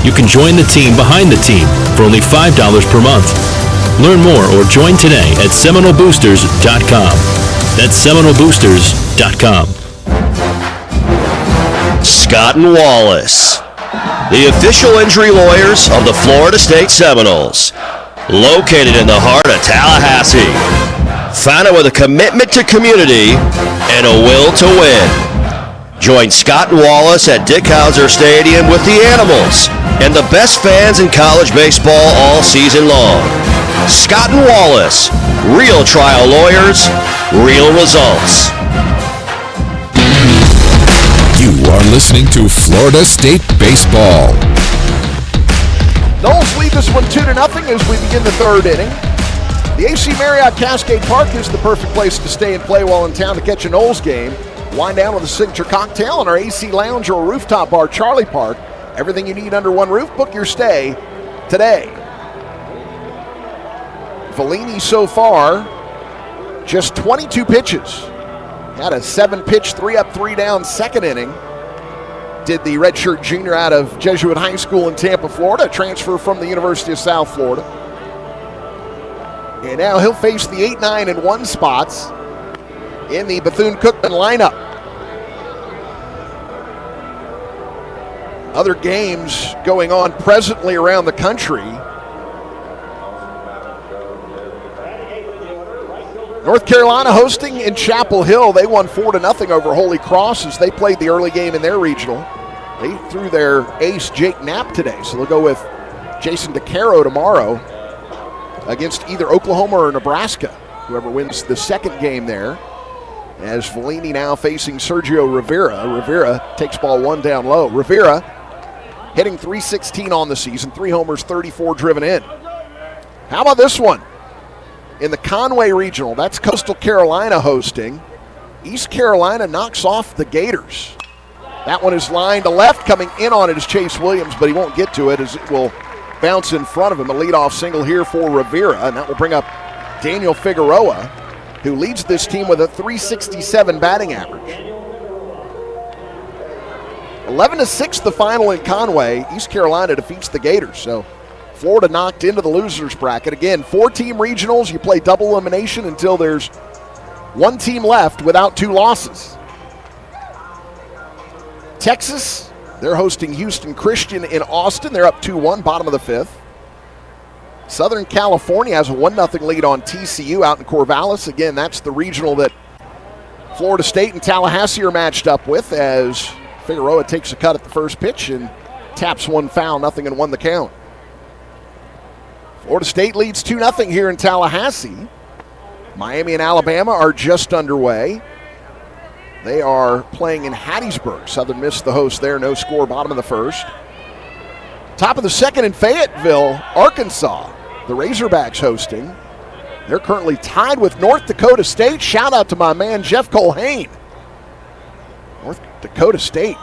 You can join the team behind the team for only $5 per month. Learn more or join today at SeminoleBoosters.com. That's SeminoleBoosters.com. Scott and Wallace, the official injury lawyers of the Florida State Seminoles, located in the heart of Tallahassee, founded with a commitment to community and a will to win. Join Scott and Wallace at Dick Hauser Stadium with the Animals and the best fans in college baseball all season long. Scott and Wallace, real trial lawyers, real results. You are listening to Florida State Baseball. Noles lead this one 2-0 as we begin the third inning. The AC Marriott Cascade Park is the perfect place to stay and play while in town to catch a Noles game. Wind down with a signature cocktail in our AC Lounge or rooftop bar, Charlie Park. Everything you need under one roof. Book your stay today. Vellini so far, just 22 pitches. Had a 7-pitch, 3-up, 3-down second inning. Did the redshirt junior out of Jesuit High School in Tampa, Florida, a transfer from the University of South Florida. And now he'll face the 8, 9, and 1 spots in the Bethune-Cookman lineup. Other games going on presently around the country. North Carolina hosting in Chapel Hill. They won 4-0 over Holy Cross as they played the early game in their regional. They threw their ace, Jake Knapp, today, so they'll go with Jason DeCaro tomorrow against either Oklahoma or Nebraska, whoever wins the second game there. As Vellini now facing Sergio Rivera. Rivera takes ball 1 down low. Rivera hitting .316 on the season, 3 homers, 34 driven in. How about this one? In the Conway Regional, that's Coastal Carolina hosting. East Carolina knocks off the Gators. That one is lined to left. Coming in on it is Chase Williams, but he won't get to it as it will bounce in front of him. A leadoff single here for Rivera, and that will bring up Daniel Figueroa, who leads this team with a .367 batting average. 11-6 the final in Conway. East Carolina defeats the Gators, so Florida knocked into the losers bracket. Again, 4-team regionals. You play double elimination until there's 1 team left without 2 losses. Texas, they're hosting Houston Christian in Austin. They're up 2-1, bottom of the 5th. Southern California has a 1-0 lead on TCU out in Corvallis. Again, that's the regional that Florida State and Tallahassee are matched up with, as Figueroa takes a cut at the first pitch and taps one foul, 0-1 the count. Florida State leads 2-0 here in Tallahassee. Miami and Alabama are just underway. They are playing in Hattiesburg. Southern Miss the host there, no score, bottom of the first. Top of the second in Fayetteville, Arkansas. The Razorbacks hosting. They're currently tied with North Dakota State. Shout out to my man Jeff Colhane. North Dakota State.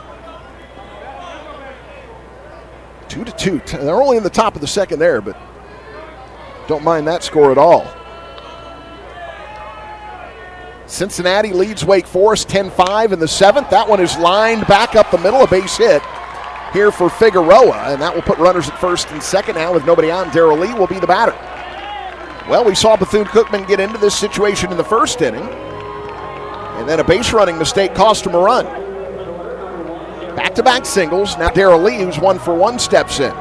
2-2. They're only in the top of the second there, but don't mind that score at all. Cincinnati leads Wake Forest 10-5 in the seventh. That one is lined back up the middle, a base hit here for Figueroa, and that will put runners at first and second now with nobody on. Darrell Lee will be the batter. Well, we saw Bethune-Cookman get into this situation in the first inning, and then a base running mistake cost him a run. Back-to-back singles. Now Darrell Lee, who's 1-for-1, steps in.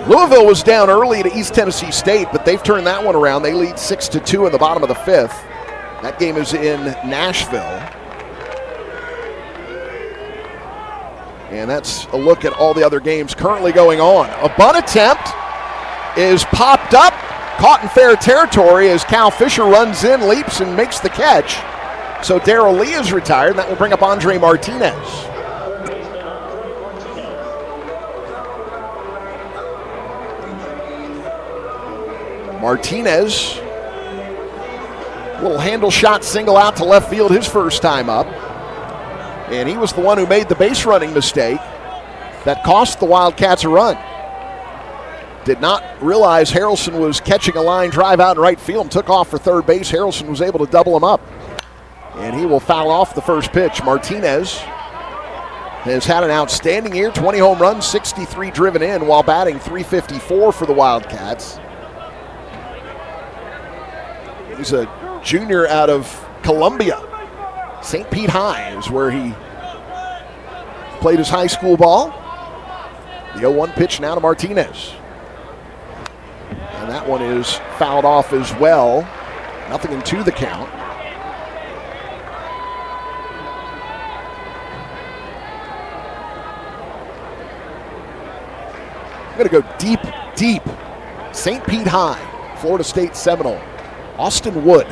Louisville was down early to East Tennessee State, but they've turned that one around. They lead 6-2 in the bottom of the fifth. That game is in Nashville. And that's a look at all the other games currently going on. A bunt attempt is popped up, caught in fair territory as Cal Fisher runs in, leaps, and makes the catch. So Darrell Lee is retired, and that will bring up Andre Martinez. Martinez, little handle shot single out to left field his first time up. And he was the one who made the base running mistake that cost the Wildcats a run. Did not realize Harrelson was catching a line drive out in right field and took off for third base. Harrelson was able to double him up. And he will foul off the first pitch. Martinez has had an outstanding year, 20 home runs, 63 driven in while batting .354 for the Wildcats. He's a junior out of Columbia. St. Pete High is where he played his high school ball. The 0-1 pitch now to Martinez. And that one is fouled off as well. 0-2 the count. I'm going to go deep, deep. St. Pete High, Florida State Seminole. Austin Wood.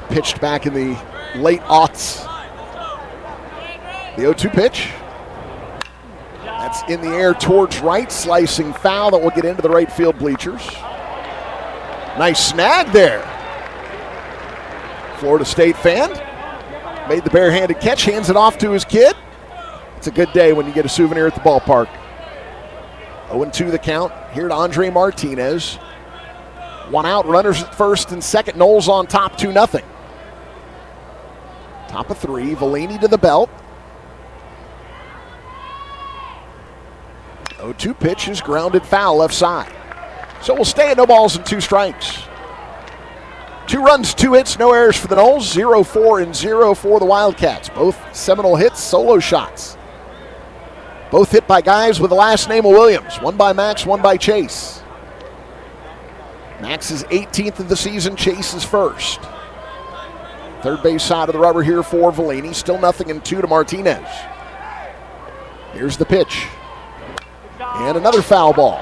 Pitched back in the late aughts. The 0-2 pitch. That's in the air towards right. Slicing foul that will get into the right field bleachers. Nice snag there. Florida State fan. Made the barehanded catch. Hands it off to his kid. It's a good day when you get a souvenir at the ballpark. 0-2 the count. Here to Andre Martinez. One out, runners at first and second. Knowles on top, 2-0. Top of three, Vellini to the belt. 0-2 pitch is grounded foul left side. So we'll stay at no balls and 2 strikes. 2 runs, 2 hits, no errors for the Noles. 0-4 and 0 for the Wildcats. Both Seminole hits, solo shots. Both hit by guys with the last name of Williams. One by Max, one by Chase. Max is 18th of the season, Chase is first. Third base side of the rubber here for Vellini. Still 0-2 to Martinez. Here's the pitch. And another foul ball.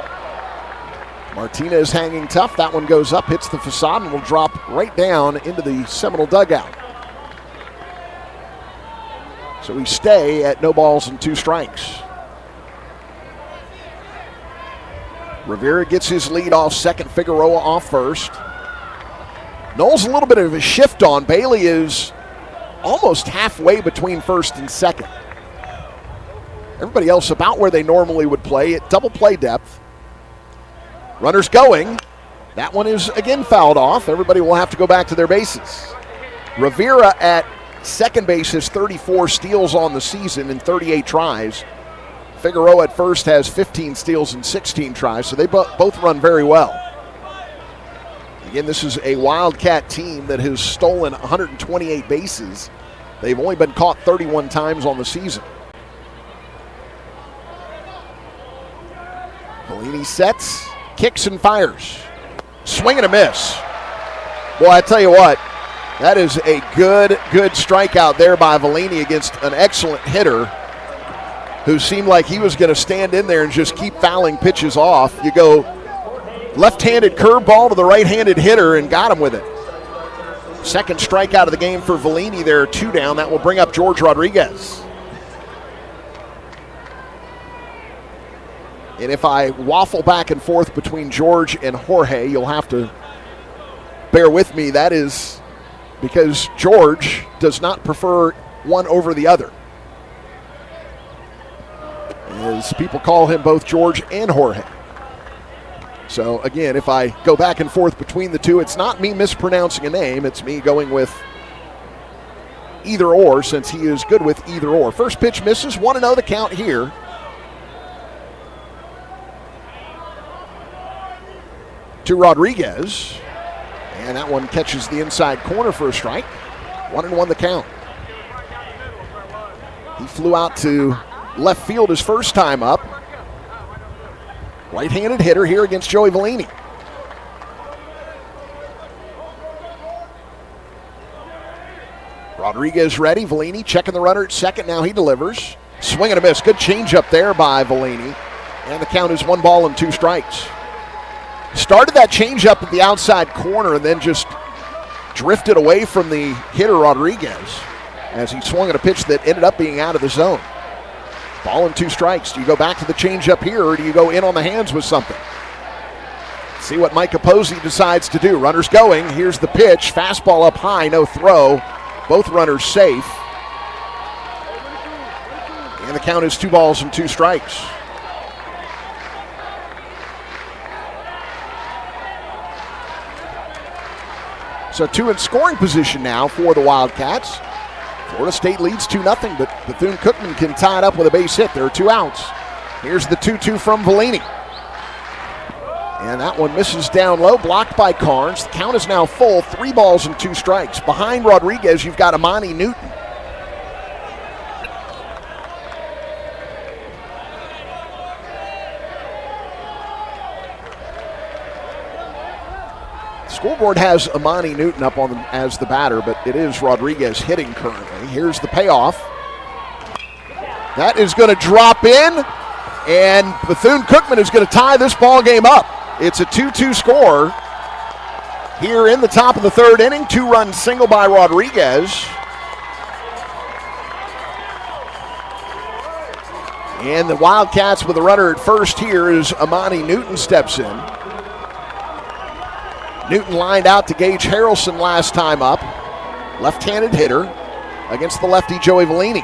Martinez hanging tough. That one goes up, hits the facade, and will drop right down into the Seminole dugout. So we stay at no balls and 2 strikes. Rivera gets his lead off second, Figueroa off first. Knowles a little bit of a shift on. Bailey is almost halfway between first and second. Everybody else about where they normally would play at double play depth. Runners going. That one is again fouled off. Everybody will have to go back to their bases. Rivera at second base has 34 steals on the season in 38 tries. Figueroa at first has 15 steals and 16 tries, so they both run very well. Again, this is a Wildcat team that has stolen 128 bases. They've only been caught 31 times on the season. Vellini sets, kicks and fires. Swing and a miss. Boy, I tell you what, That is a good strikeout there by Vellini against an excellent hitter who seemed like he was going to stand in there and just keep fouling pitches off. You go left-handed curveball to the right-handed hitter and got him with it. Second strikeout of the game for Vellini there, 2 down. That will bring up George Rodriguez. And if I waffle back and forth between George and Jorge, you'll have to bear with me. That is because George does not prefer one over the other, as people call him both George and Jorge. So again, if I go back and forth between the two, it's not me mispronouncing a name, it's me going with either or, since he is good with either or. First pitch misses, 1-0 the count here. To Rodriguez, and that one catches the inside corner for a strike. 1-1 the count. He flew out to left field his first time up. Right-handed hitter here against Joey Vellini. Rodriguez ready. Vellini checking the runner at second. Now he delivers. Swing and a miss. Good changeup there by Vellini. And the count is 1-2 strikes. Started that changeup at the outside corner and then just drifted away from the hitter Rodriguez as he swung at a pitch that ended up being out of the zone. 2 strikes. Do you go back to the changeup here, or do you go in on the hands with something? See what Mike Capozzi decides to do. Runners going. Here's the pitch. Fastball up high, no throw. Both runners safe. And the count is 2 strikes. So 2 in scoring position now for the Wildcats. Florida State leads 2-0, but Bethune-Cookman can tie it up with a base hit. There are 2 outs. Here's the 2-2 from Vellini. And that one misses down low, blocked by Carnes. The count is now full, 3 strikes. Behind Rodriguez, you've got Amani Newton. Scoreboard has Amani Newton up on as the batter, but it is Rodriguez hitting currently. Here's the payoff. That is going to drop in, and Bethune-Cookman is going to tie this ball game up. It's a 2-2 score here in the top of the third inning. 2-run single by Rodriguez. And the Wildcats with a runner at first here as Amani Newton steps in. Newton lined out to Gage Harrelson last time up. Left-handed hitter against the lefty Joey Vellini.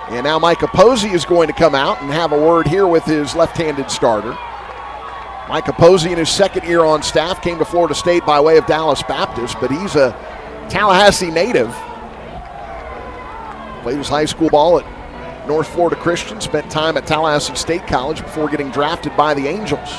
And now Mike Capozzi is going to come out and have a word here with his left-handed starter. Mike Capozzi, in his second year on staff, came to Florida State by way of Dallas Baptist, but he's a Tallahassee native. Played his high school ball at North Florida Christian, spent time at Tallahassee State College before getting drafted by the Angels.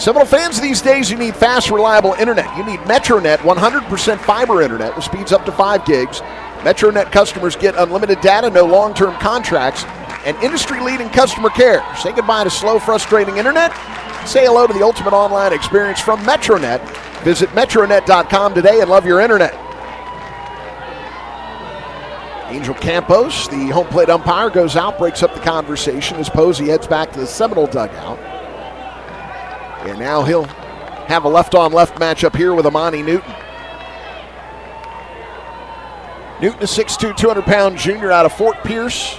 Seminole fans these days, you need fast, reliable internet. You need MetroNet 100% fiber internet with speeds up to 5 gigs. MetroNet customers get unlimited data, no long-term contracts, and industry-leading customer care. Say goodbye to slow, frustrating internet. Say hello to the ultimate online experience from MetroNet. Visit metronet.com today and love your internet. Angel Campos, the home plate umpire, goes out, breaks up the conversation as Posey heads back to the Seminole dugout. And now he'll have a left-on-left matchup here with Amani Newton. Newton, a 6'2", 200-pound junior out of Fort Pierce,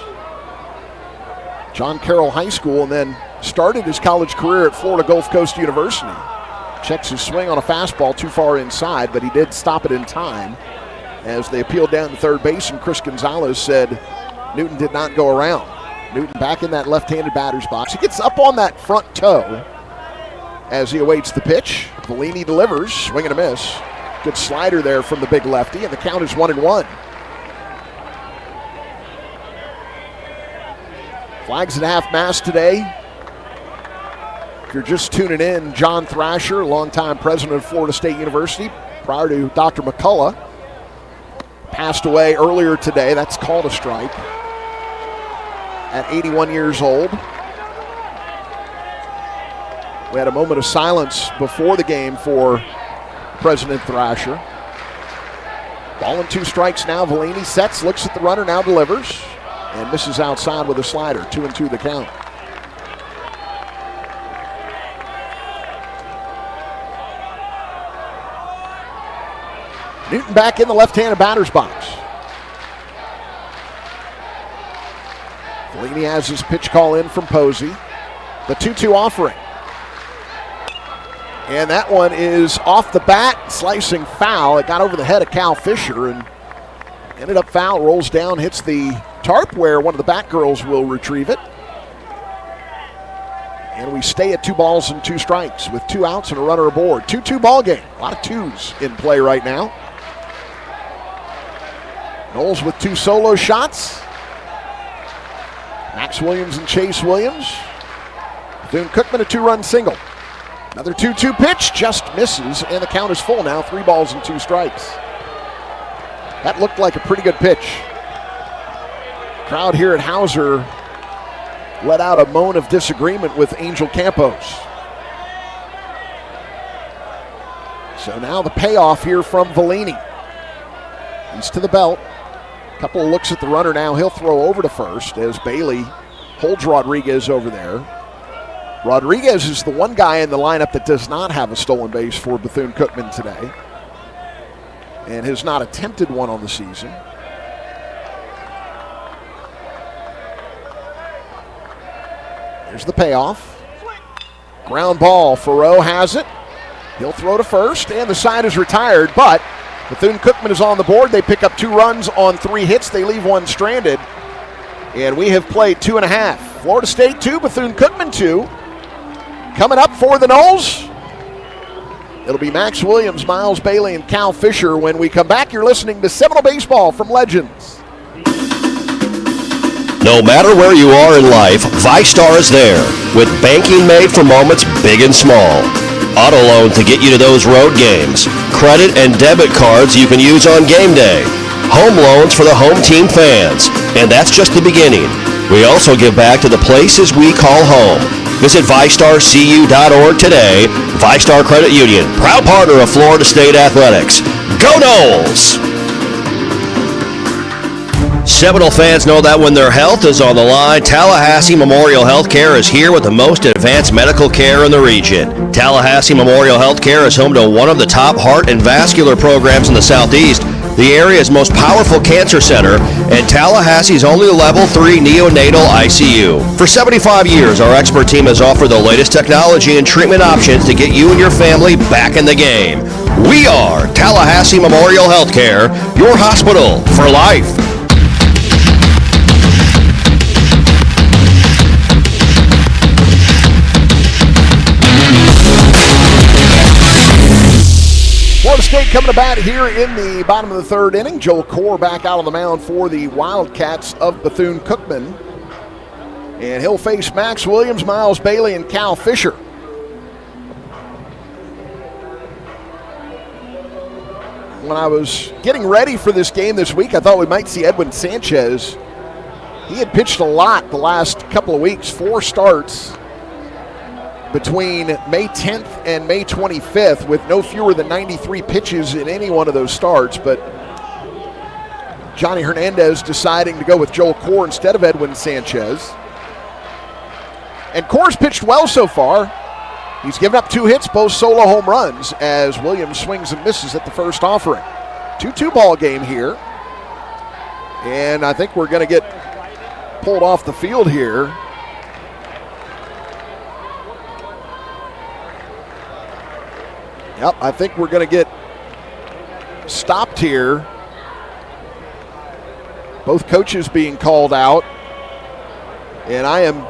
John Carroll High School, and then started his college career at Florida Gulf Coast University. Checks his swing on a fastball too far inside, but he did stop it in time as they appealed down to third base, and Chris Gonzalez said Newton did not go around. Newton back in that left-handed batter's box. He gets up on that front toe as he awaits the pitch. Vellini delivers, swing and a miss. Good slider there from the big lefty, and the count is 1-1. Flags at half-mast today. If you're just tuning in, John Thrasher, longtime president of Florida State University, prior to Dr. McCullough, passed away earlier today. That's called a strike at 81 years old. We had a moment of silence before the game for President Thrasher. Ball and 2 strikes now. Vellini sets, looks at the runner, now delivers, and misses outside with a slider. 2-2 the count. Newton back in the left-handed batter's box. Vellini has his pitch call in from Posey. The 2-2 offering. And that one is off the bat, slicing foul. It got over the head of Cal Fisher and ended up foul, rolls down, hits the tarp where one of the bat girls will retrieve it. And we stay at 2 balls and 2 strikes with 2 outs and a runner aboard. 2-2 ball game. A lot of 2s in play right now. Knowles with 2 solo shots. Max Williams and Chase Williams. Bethune-Cookman a 2-run single. Another 2-2 pitch, just misses, and the count is full now, 3 balls and 2 strikes. That looked like a pretty good pitch. Crowd here at Hauser let out a moan of disagreement with Angel Campos. So now the payoff here from Vellini. He's to the belt. Couple of looks at the runner now. He'll throw over to first as Bailey holds Rodriguez over there. Rodriguez is the one guy in the lineup that does not have a stolen base for Bethune-Cookman today and has not attempted one on the season. Here's the payoff. Ground ball. Farrow has it. He'll throw to first, and the side is retired, but Bethune-Cookman is on the board. They pick up 2 runs on 3 hits. They leave 1 stranded, and we have played 2.5. Florida State 2, Bethune-Cookman 2. Coming up for the Noles, it'll be Max Williams, Miles Bailey, and Cal Fisher. When we come back, you're listening to Seminole Baseball from Legends. No matter where you are in life, VyStar is there with banking made for moments big and small. Auto loan to get you to those road games. Credit and debit cards you can use on game day. Home loans for the home team fans. And that's just the beginning. We also give back to the places we call home. Visit VyStarCU.org today. VyStar Credit Union, proud partner of Florida State Athletics. Go Noles! Seminole fans know that when their health is on the line, Tallahassee Memorial Healthcare is here with the most advanced medical care in the region. Tallahassee Memorial Healthcare is home to one of the top heart and vascular programs in the Southeast, the area's most powerful cancer center, and Tallahassee's only Level 3 neonatal ICU. For 75 years, our expert team has offered the latest technology and treatment options to get you and your family back in the game. We are Tallahassee Memorial Healthcare, your hospital for life. Florida State coming to bat here in the bottom of the 3rd inning. Joel Core back out on the mound for the Wildcats of Bethune-Cookman. And he'll face Max Williams, Miles Bailey, and Cal Fisher. When I was getting ready for this game this week, I thought we might see Edwin Sanchez. He had pitched a lot the last couple of weeks, 4 starts between May 10th and May 25th with no fewer than 93 pitches in any one of those starts. But Johnny Hernandez deciding to go with Joel Core instead of Edwin Sanchez. And Core's pitched well so far. He's given up 2 hits, both solo home runs, as Williams swings and misses at the first offering. 2-2 ball game here. And I think we're going to get pulled off the field here. Yep, I think we're going to get stopped here. Both coaches being called out. And I am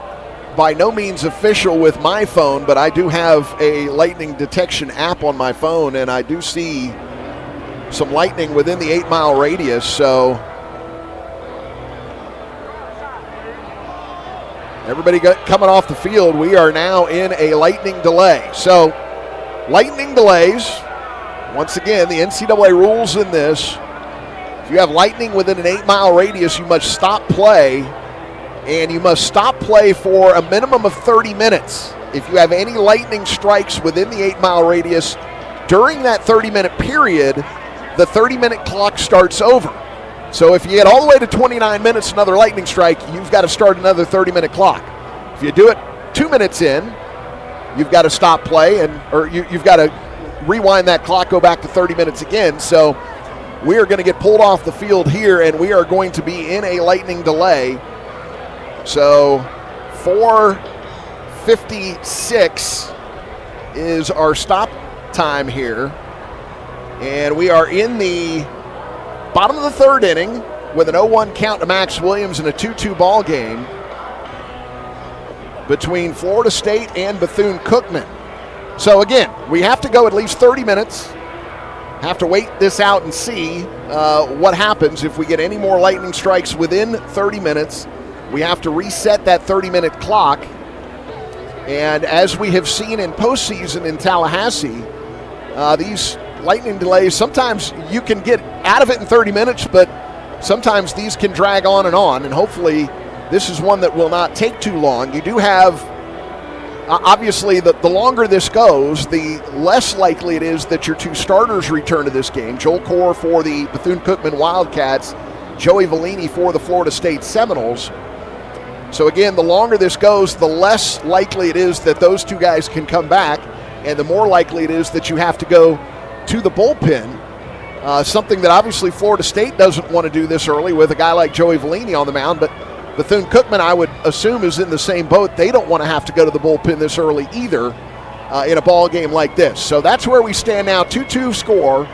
by no means official with my phone, but I do have a lightning detection app on my phone, and I do see some lightning within the 8-mile radius. So everybody coming off the field, we are now in a lightning delay. So lightning delays, once again, the NCAA rules in this. If you have lightning within an 8-mile radius, you must stop play, and you must stop play for a minimum of 30 minutes. if you have any lightning strikes within the 8-mile radius during that 30-minute period, the 30-minute clock starts over. So if you get all the way to 29 minutes, another lightning strike, you've got to start another 30-minute clock. If you do it 2 minutes in, you've got to stop play, or you've got to rewind that clock, go back to 30 minutes again. So we are going to get pulled off the field here, and we are going to be in a lightning delay. So 4:56 is our stop time here. And we are in the bottom of the third inning with an 0-1 count to Max Williams in a 2-2 ball game between Florida State and Bethune-Cookman. So again, we have to go at least 30 minutes. Have to wait this out and see what happens if we get any more lightning strikes within 30 minutes. We have to reset that 30-minute clock. And as we have seen in postseason in Tallahassee, these lightning delays, sometimes you can get out of it in 30 minutes, but sometimes these can drag on, and hopefully this is one that will not take too long. You do have, obviously, the longer this goes, the less likely it is that your two starters return to this game. Joel Core for the Bethune-Cookman Wildcats, Joey Vellini for the Florida State Seminoles. So again, the longer this goes, the less likely it is that those two guys can come back, and the more likely it is that you have to go to the bullpen, something that obviously Florida State doesn't want to do this early with a guy like Joey Vellini on the mound, but Bethune-Cookman, I would assume, is in the same boat. They don't want to have to go to the bullpen this early either in a ball game like this. So that's where we stand now, 2-2 score,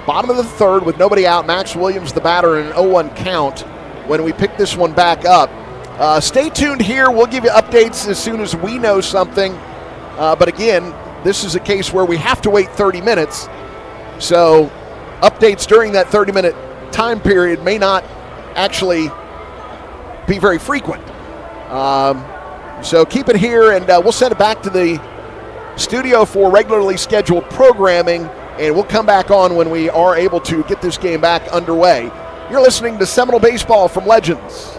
bottom of the third with nobody out. Max Williams, the batter, in an 0-1 count when we pick this one back up. Stay tuned here. We'll give you updates as soon as we know something. But again, this is a case where we have to wait 30 minutes. So updates during that 30-minute time period may not actually be very frequent. So keep it here, and we'll send it back to the studio for regularly scheduled programming, and we'll come back on when we are able to get this game back underway. You're listening to Seminole Baseball from Legends.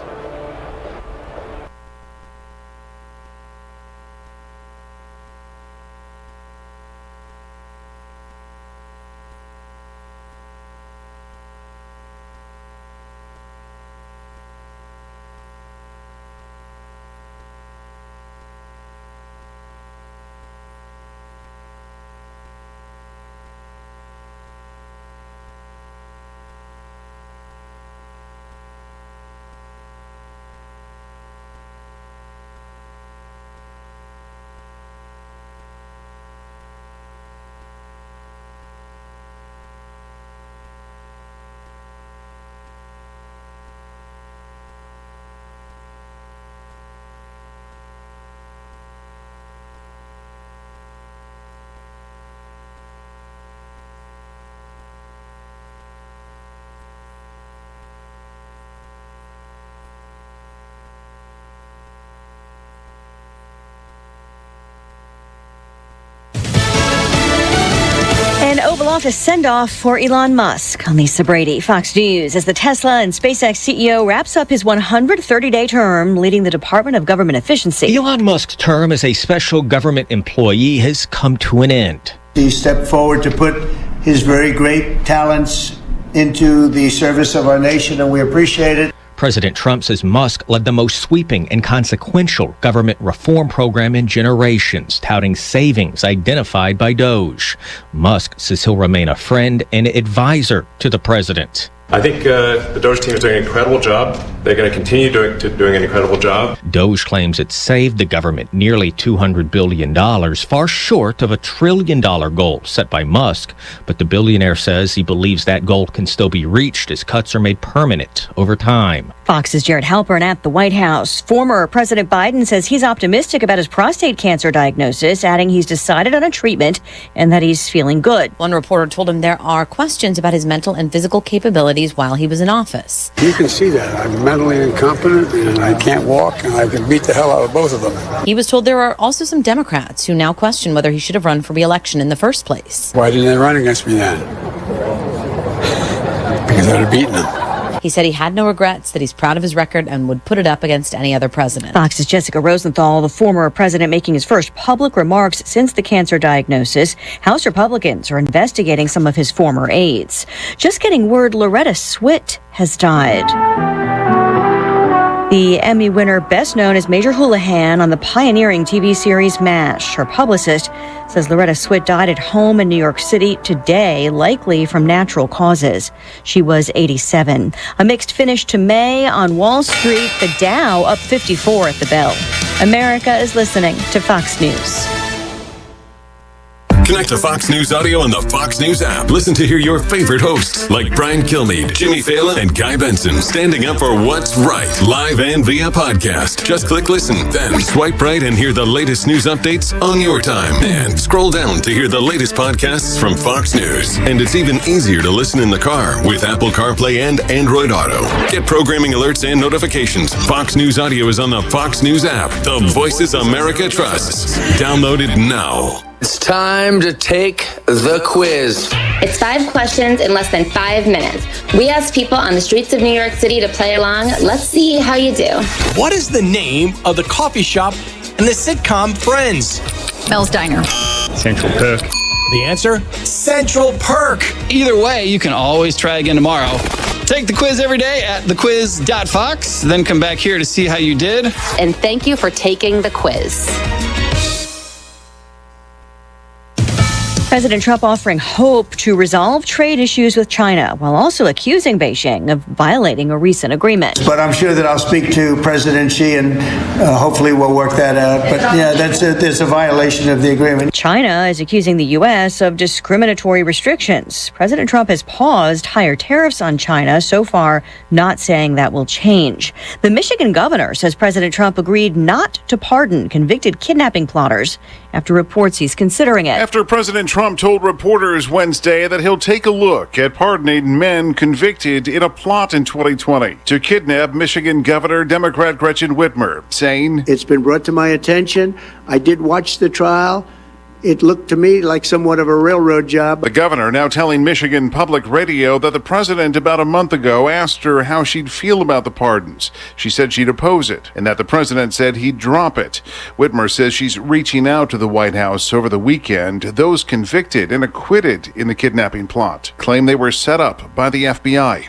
An Oval Office send-off for Elon Musk. I'm Lisa Brady, Fox News. As the Tesla and SpaceX CEO wraps up his 130-day term leading the Department of Government Efficiency. Elon Musk's term as a special government employee has come to an end. He stepped forward to put his very great talents into the service of our nation, and we appreciate it. President Trump says Musk led the most sweeping and consequential government reform program in generations, touting savings identified by Doge. Musk says he'll remain a friend and advisor to the president. I think the Doge team is doing an incredible job. They're going to continue doing an incredible job. Doge claims it saved the government nearly $200 billion, far short of a $1 trillion goal set by Musk. But the billionaire says he believes that goal can still be reached as cuts are made permanent over time. Fox's Jared Halpern at the White House. Former President Biden says he's optimistic about his prostate cancer diagnosis, adding he's decided on a treatment and that he's feeling good. One reporter told him there are questions about his mental and physical capabilities while he was in office. You can see that. I'm mentally incompetent and I can't walk and I can beat the hell out of both of them. He was told there are also some Democrats who now question whether he should have run for re-election in the first place. Why didn't they run against me then? Because I'd have beaten them. He said he had no regrets, that he's proud of his record and would put it up against any other president. Fox's Jessica Rosenthal, the former president making his first public remarks since the cancer diagnosis. House Republicans are investigating some of his former aides. Just getting word Loretta Swit has died. The Emmy winner, best known as Major Houlihan on the pioneering TV series MASH. Her publicist says Loretta Swit died at home in New York City today, likely from natural causes. She was 87. A mixed finish to May on Wall Street. The Dow up 54 at the bell. America is listening to Fox News. Connect to Fox News Audio on the Fox News app. Listen to hear your favorite hosts like Brian Kilmeade, Jimmy Fallon, and Guy Benson standing up for what's right, live and via podcast. Just click listen, then swipe right and hear the latest news updates on your time. And scroll down to hear the latest podcasts from Fox News. And it's even easier to listen in the car with Apple CarPlay and Android Auto. Get programming alerts and notifications. Fox News Audio is on the Fox News app. The voices America trusts. Download it now. It's time to take the quiz. It's 5 questions in less than 5 minutes. We asked people on the streets of New York City to play along. Let's see how you do. What is the name of the coffee shop in the sitcom Friends? Mel's Diner. Central Perk. The answer? Central Perk. Either way, you can always try again tomorrow. Take the quiz every day at thequiz.fox, then come back here to see how you did. And thank you for taking the quiz. President Trump offering hope to resolve trade issues with China while also accusing Beijing of violating a recent agreement. But I'm sure that I'll speak to President Xi and hopefully we'll work that out. But yeah, there's a violation of the agreement. China is accusing the U.S. of discriminatory restrictions. President Trump has paused higher tariffs on China, so far not saying that will change. The Michigan governor says President Trump agreed not to pardon convicted kidnapping plotters after reports he's considering it. After President Trump told reporters Wednesday that he'll take a look at pardoning men convicted in a plot in 2020 to kidnap Michigan Governor Democrat Gretchen Whitmer, saying, "It's been brought to my attention. I did watch the trial. It looked to me like somewhat of a railroad job." The governor now telling Michigan Public Radio that the president about a month ago asked her how she'd feel about the pardons. She said she'd oppose it, and that the president said he'd drop it. Whitmer says she's reaching out to the White House over the weekend. Those convicted and acquitted in the kidnapping plot claim they were set up by the FBI.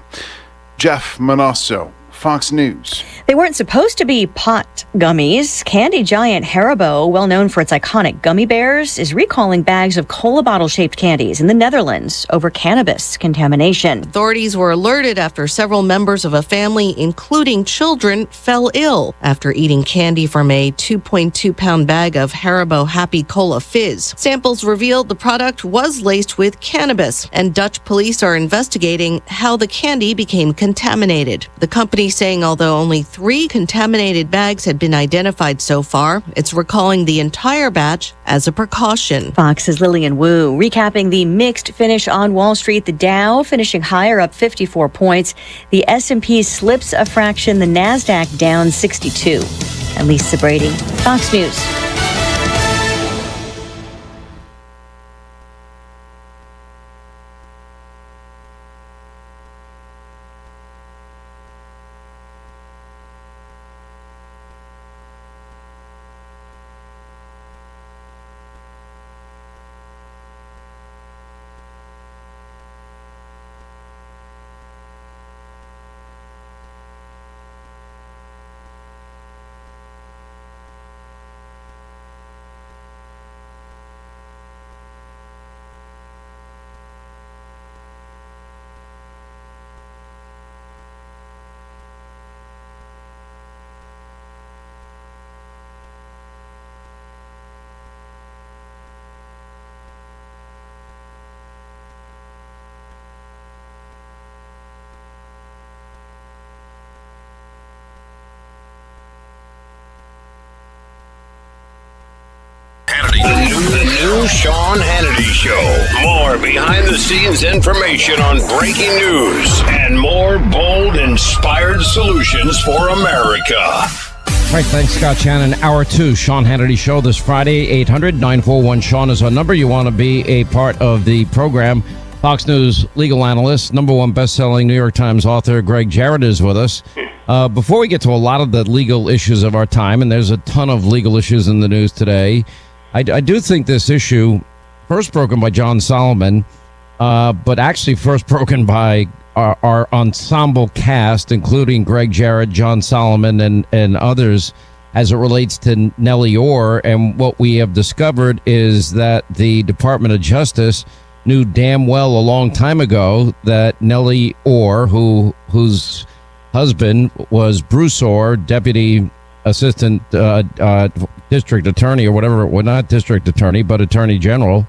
Jeff Manasso, Fox News. They weren't supposed to be pot gummies. Candy giant Haribo, well known for its iconic gummy bears, is recalling bags of cola bottle-shaped candies in the Netherlands over cannabis contamination. Authorities were alerted after several members of a family, including children, fell ill after eating candy from a 2.2-pound bag of Haribo Happy Cola Fizz. Samples revealed the product was laced with cannabis, and Dutch police are investigating how the candy became contaminated. The company saying although only 3 contaminated bags had been identified so far, it's recalling the entire batch as a precaution. Fox's Lillian Wu recapping the mixed finish on Wall Street. The Dow finishing higher, up 54 points. The S&P slips a fraction. The NASDAQ down 62. And Lisa Brady, Fox News. The new Sean Hannity Show. More behind-the-scenes information on breaking news and more bold, inspired solutions for America. All right, thanks, Scott Shannon. Hour 2, Sean Hannity Show this Friday. 800-941-SEAN is our number. You want to be a part of the program. Fox News legal analyst, #1 best-selling New York Times author Greg Jarrett is with us. Before we get to a lot of the legal issues of our time, and there's a ton of legal issues in the news today, I do think this issue, first broken by John Solomon, but actually first broken by our ensemble cast, including Greg Jarrett, John Solomon, and others, as it relates to Nellie Orr. And what we have discovered is that the Department of Justice knew damn well a long time ago that Nellie Orr, whose husband was Bruce Orr, deputy assistant district attorney or whatever, well, not district attorney, but attorney general,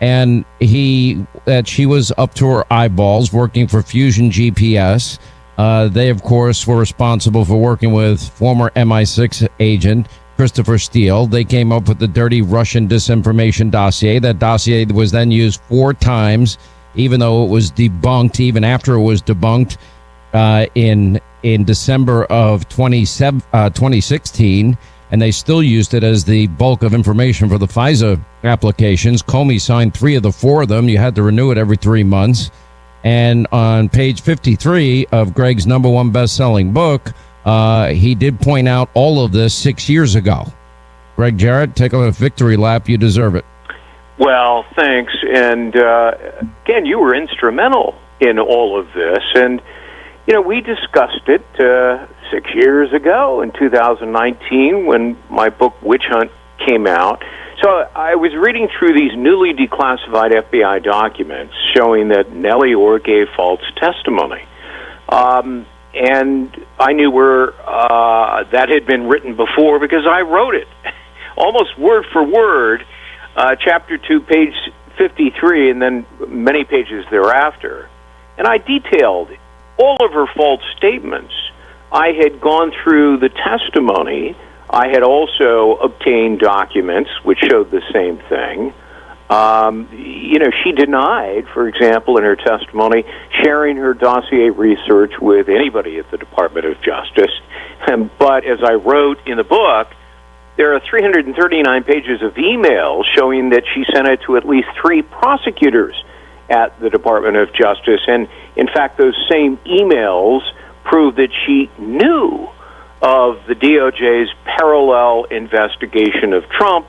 and that she was up to her eyeballs working for Fusion GPS. They, of course, were responsible for working with former MI6 agent Christopher Steele. They came up with the dirty Russian disinformation dossier. That dossier was then used 4 times, even though it was debunked, even after it was debunked in December of 2016. And they still used it as the bulk of information for the FISA applications. Comey signed 3 of the 4 of them. You had to renew it every 3 months. And on page 53 of Greg's #1 best-selling book, he did point out all of this 6 years ago. Greg Jarrett, take a victory lap. You deserve it. Well, thanks. And again, you were instrumental in all of this. And, you know, we discussed it 6 years ago in 2019 when my book Witch Hunt came out. So I was reading through these newly declassified FBI documents showing that Nellie Orr gave false testimony. And I knew where that had been written before because I wrote it almost word for word, chapter 2, page 53, and then many pages thereafter. And I detailed all of her false statements. I had gone through the testimony. I had also obtained documents which showed the same thing. You know, she denied, for example, in her testimony, sharing her dossier research with anybody at the Department of Justice. But as I wrote in the book, there are 339 pages of emails showing that she sent it to at least 3 prosecutors at the Department of Justice. And, in fact, those same emails prove that she knew of the DOJ's parallel investigation of Trump,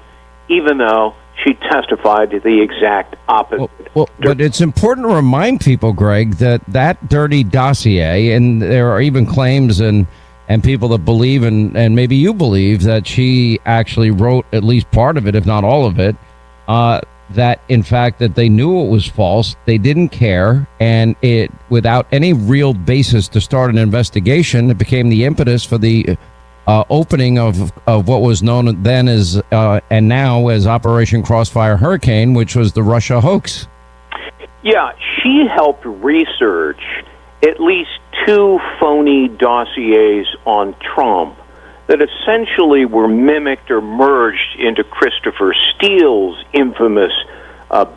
even though she testified to the exact opposite. Well, but it's important to remind people, Greg, that dirty dossier, and there are even claims and people that believe, and maybe you believe, that she actually wrote at least part of it, if not all of it, that in fact that they knew it was false, they didn't care, and it, without any real basis to start an investigation, it became the impetus for the opening of what was known then as and now as Operation Crossfire Hurricane, which was the Russia hoax. Yeah, she helped research at least 2 phony dossiers on Trump that essentially were mimicked or merged into Christopher Steele's infamous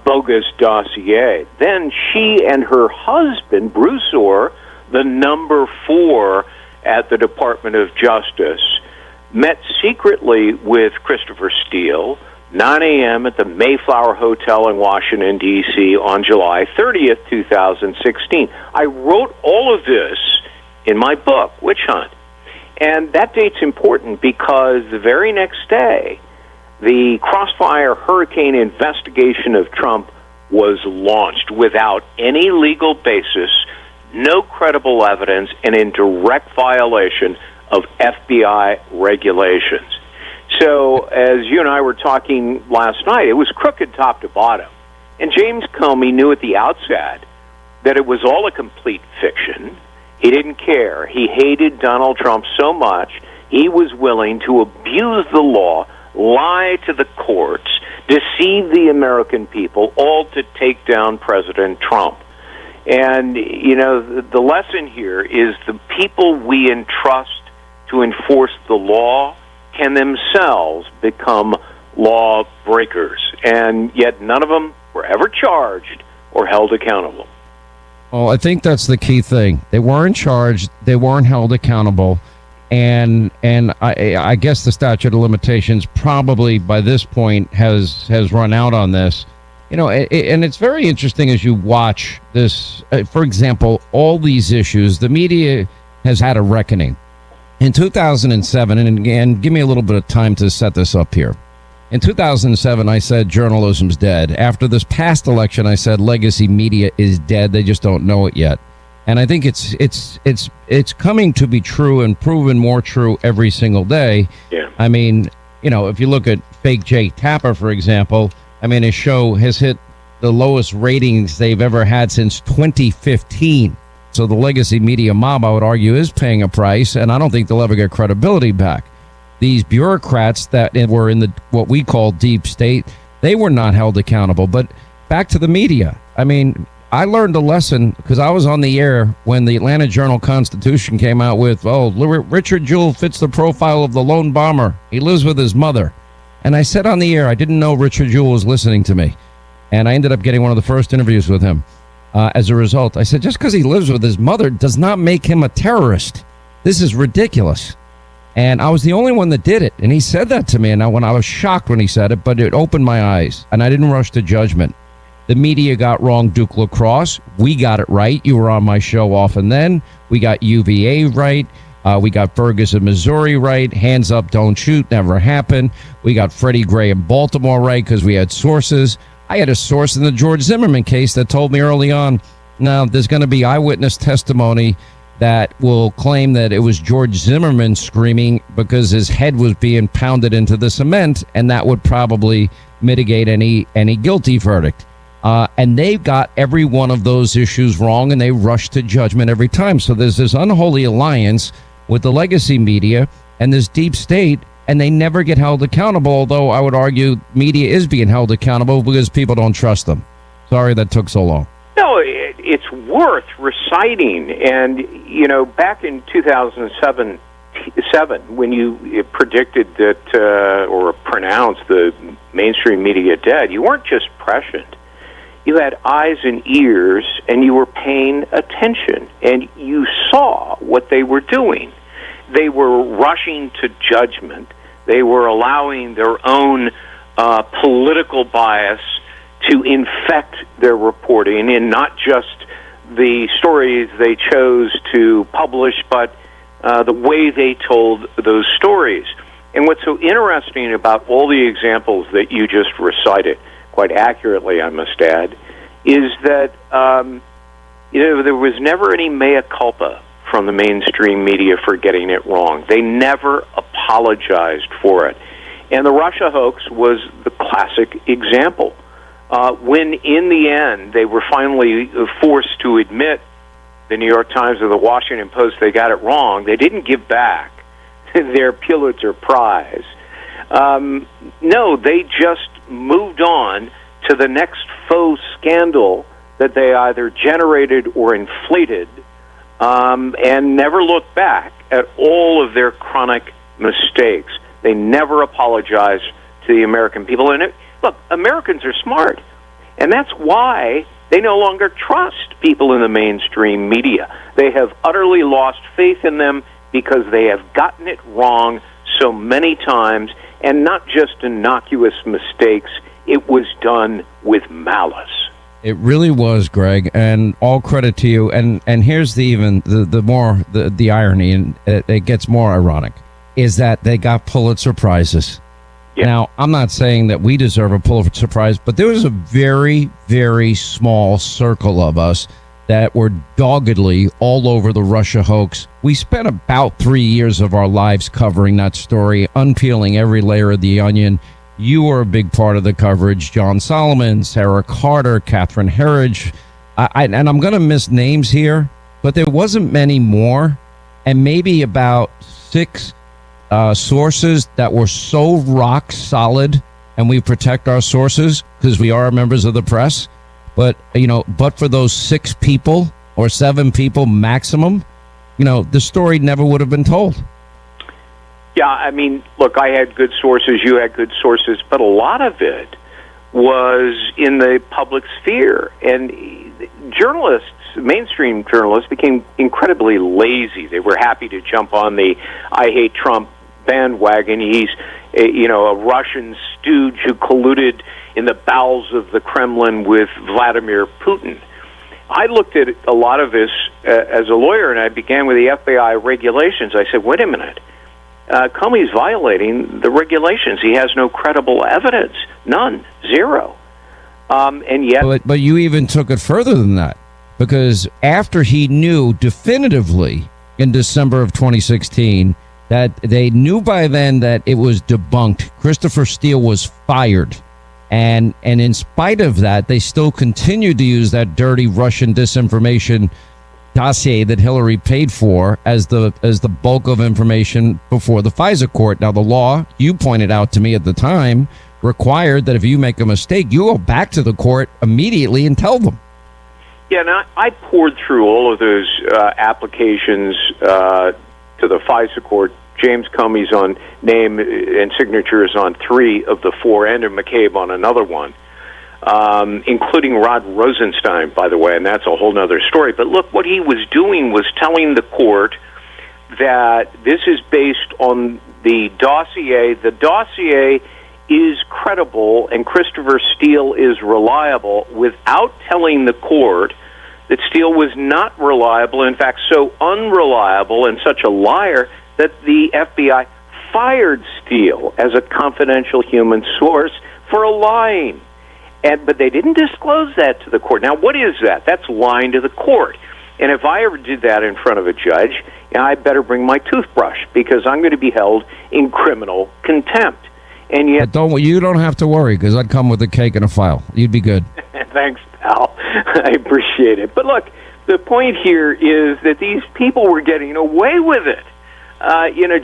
bogus dossier. Then she and her husband, Bruce Orr, the number 4 at the Department of Justice, met secretly with Christopher Steele, 9 a.m. at the Mayflower Hotel in Washington, D.C. on July 30th, 2016. I wrote all of this in my book, Witch Hunt. And that date's important because the very next day, the Crossfire Hurricane investigation of Trump was launched without any legal basis, no credible evidence, and in direct violation of FBI regulations. So, as you and I were talking last night, it was crooked top to bottom. And James Comey knew at the outset that it was all a complete fiction. He didn't care. He hated Donald Trump so much, he was willing to abuse the law, lie to the courts, deceive the American people, all to take down President Trump. And, you know, the lesson here is the people we entrust to enforce the law can themselves become law breakers. And yet none of them were ever charged or held accountable. Well, I think that's the key thing. They weren't charged. They weren't held accountable. And I guess the statute of limitations probably by this point has run out on this. and it's very interesting as you watch this. For example, all these issues, the media has had a reckoning. In 2007, and again, give me a little bit of time to set this up here. In 2007, I said journalism's dead. After this past election, I said legacy media is dead. They just don't know it yet. And I think it's coming to be true and proven more true every single day. Yeah. I mean, if you look at Fake Jake Tapper, for example, I mean, his show has hit the lowest ratings they've ever had since 2015. So the legacy media mob, I would argue, is paying a price, and I don't think they'll ever get credibility back. These bureaucrats that were in what we call deep state, they were not held accountable. But back to the media. I mean, I learned a lesson because I was on the air when the Atlanta Journal-Constitution came out with, Richard Jewell fits the profile of the lone bomber. He lives with his mother. And I said on the air, I didn't know Richard Jewell was listening to me. And I ended up getting one of the first interviews with him. As a result, I said, just because he lives with his mother does not make him a terrorist. This is ridiculous. And I was the only one that did it. And he said that to me. And I was shocked when he said it, but it opened my eyes. And I didn't rush to judgment. The media got wrong Duke Lacrosse. We got it right. You were on my show often then. We got UVA right. We got Ferguson, Missouri right. Hands up, don't shoot, never happened. We got Freddie Gray in Baltimore right because we had sources. I had a source in the George Zimmerman case that told me early on, now there's going to be eyewitness testimony that will claim that it was George Zimmerman screaming because his head was being pounded into the cement, and that would probably mitigate any guilty verdict. And they got every one of those issues wrong, and they rushed to judgment every time. So there's this unholy alliance with the legacy media and this deep state, and they never get held accountable, although I would argue media is being held accountable because people don't trust them. Sorry that took so long. No, it's worth reciting. And, back in 2007, when you predicted that or pronounced the mainstream media dead, you weren't just prescient. You had eyes and ears, and you were paying attention, and you saw what they were doing. They were rushing to judgment. They were allowing their own political bias to infect their reporting, and not just the stories they chose to publish, but the way they told those stories. And what's so interesting about all the examples that you just recited, quite accurately, I must add, is that there was never any mea culpa from the mainstream media for getting it wrong. They never apologized for it. And the Russia hoax was the classic example. When, in the end, they were finally forced to admit, the New York Times or the Washington Post, they got it wrong, they didn't give back their Pulitzer Prize. No, they just moved on to the next faux scandal that they either generated or inflated, and never looked back at all of their chronic mistakes. They never apologized to the American people. And look, Americans are smart, and that's why they no longer trust people in the mainstream media. They have utterly lost faith in them because they have gotten it wrong so many times, and not just innocuous mistakes. It was done with malice. It really was, Greg, and all credit to you. And here's the irony, and it gets more ironic, is that they got Pulitzer Prizes. Yeah. Now, I'm not saying that we deserve a Pulitzer Prize, but there was a very, very small circle of us that were doggedly all over the Russia hoax. We spent about 3 years of our lives covering that story, unpeeling every layer of the onion. You were a big part of the coverage. John Solomon, Sarah Carter, Catherine Herridge. And I'm going to miss names here, but there wasn't many more. And maybe about 6 sources that were so rock solid, and we protect our sources because we are members of the press. But, but for those 6 people or 7 people maximum, the story never would have been told. Yeah, I mean, look, I had good sources, you had good sources, but a lot of it was in the public sphere. And journalists, mainstream journalists, became incredibly lazy. They were happy to jump on the I hate Trump bandwagon. He's a Russian stooge who colluded in the bowels of the Kremlin with Vladimir Putin. I looked at a lot of this as a lawyer, and I began with the FBI regulations. I said, wait a minute. Comey's violating the regulations. He has no credible evidence. None. Zero. And yet... But you even took it further than that, because after he knew definitively in December of 2016 that they knew by then that it was debunked, Christopher Steele was fired. And in spite of that, they still continued to use that dirty Russian disinformation dossier that Hillary paid for as the bulk of information before the FISA court. Now, the law, you pointed out to me at the time, required that if you make a mistake, you go back to the court immediately and tell them. Yeah, and I poured through all of those applications to the FISA court. James Comey's on name and signatures on 3 of the 4, and McCabe on another one, including Rod Rosenstein, by the way, and that's a whole other story. But look, what he was doing was telling the court that this is based on the dossier. The dossier is credible and Christopher Steele is reliable, without telling the court that Steele was not reliable, in fact, so unreliable and such a liar that the FBI fired Steele as a confidential human source for lying. But they didn't disclose that to the court. Now, what is that? That's lying to the court. And if I ever did that in front of a judge, I better bring my toothbrush, because I'm going to be held in criminal contempt. And yet, you don't have to worry, because I'd come with a cake and a file. You'd be good. Thanks, pal. I appreciate it. But look, the point here is that these people were getting away with it.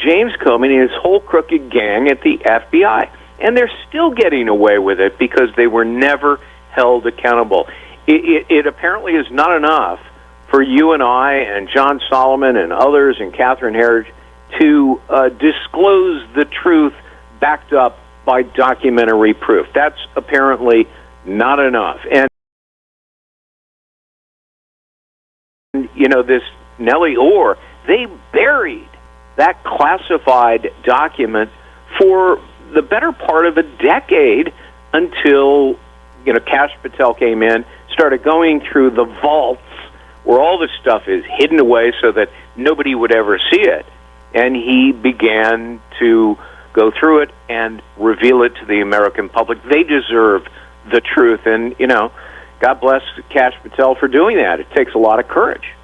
James Comey and his whole crooked gang at the FBI. And they're still getting away with it because they were never held accountable. It apparently is not enough for you and I and John Solomon and others and Catherine Herridge to disclose the truth backed up by documentary proof. That's apparently not enough. And, this Nellie Orr, they buried that classified document for the better part of a decade until, Kash Patel came in, started going through the vaults where all this stuff is hidden away so that nobody would ever see it. And he began to go through it and reveal it to the American public. They deserve the truth. And, God bless Kash Patel for doing that. It takes a lot of courage.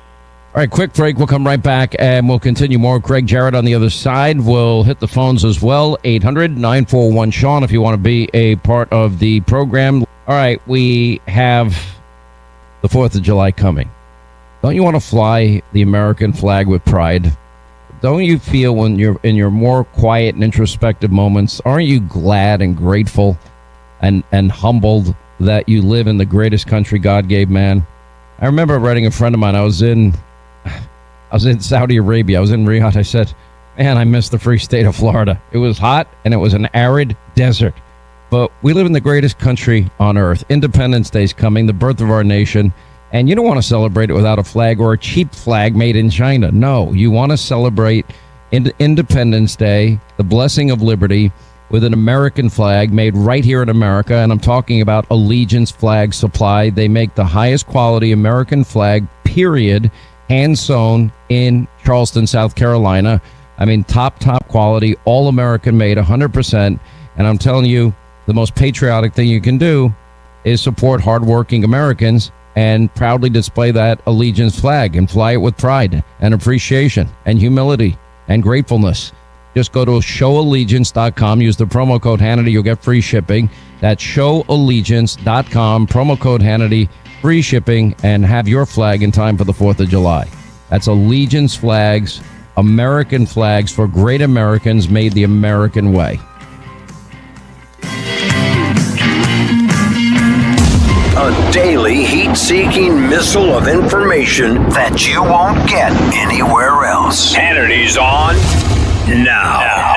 All right, quick break. We'll come right back, and we'll continue more. Craig Jarrett on the other side. We'll hit the phones as well, 800-941-SEAN, if you want to be a part of the program. All right, we have the 4th of July coming. Don't you want to fly the American flag with pride? Don't you feel when you're in your more quiet and introspective moments, aren't you glad and grateful and humbled that you live in the greatest country God gave man? I remember writing a friend of mine, I was in Saudi Arabia. I was in Riyadh. I said, man, I miss the free state of Florida. It was hot and it was an arid desert. But we live in the greatest country on earth. Independence Day's coming, the birth of our nation. And you don't want to celebrate it without a flag or a cheap flag made in China. No, you want to celebrate Independence Day, the blessing of liberty, with an American flag made right here in America. And I'm talking about Allegiance Flag Supply. They make the highest quality American flag, period, hand sewn in Charleston, South Carolina. I mean, top quality, all American made, 100%. And I'm telling you, the most patriotic thing you can do is support hardworking Americans and proudly display that Allegiance flag and fly it with pride and appreciation and humility and gratefulness. Just go to showallegiance.com, use the promo code Hannity, you'll get free shipping. That's showallegiance.com, promo code Hannity, free shipping, and have your flag in time for the 4th of July. That's Allegiance flags, American flags for great Americans made the American way. A daily heat-seeking missile of information that you won't get anywhere else. Hannity's on now.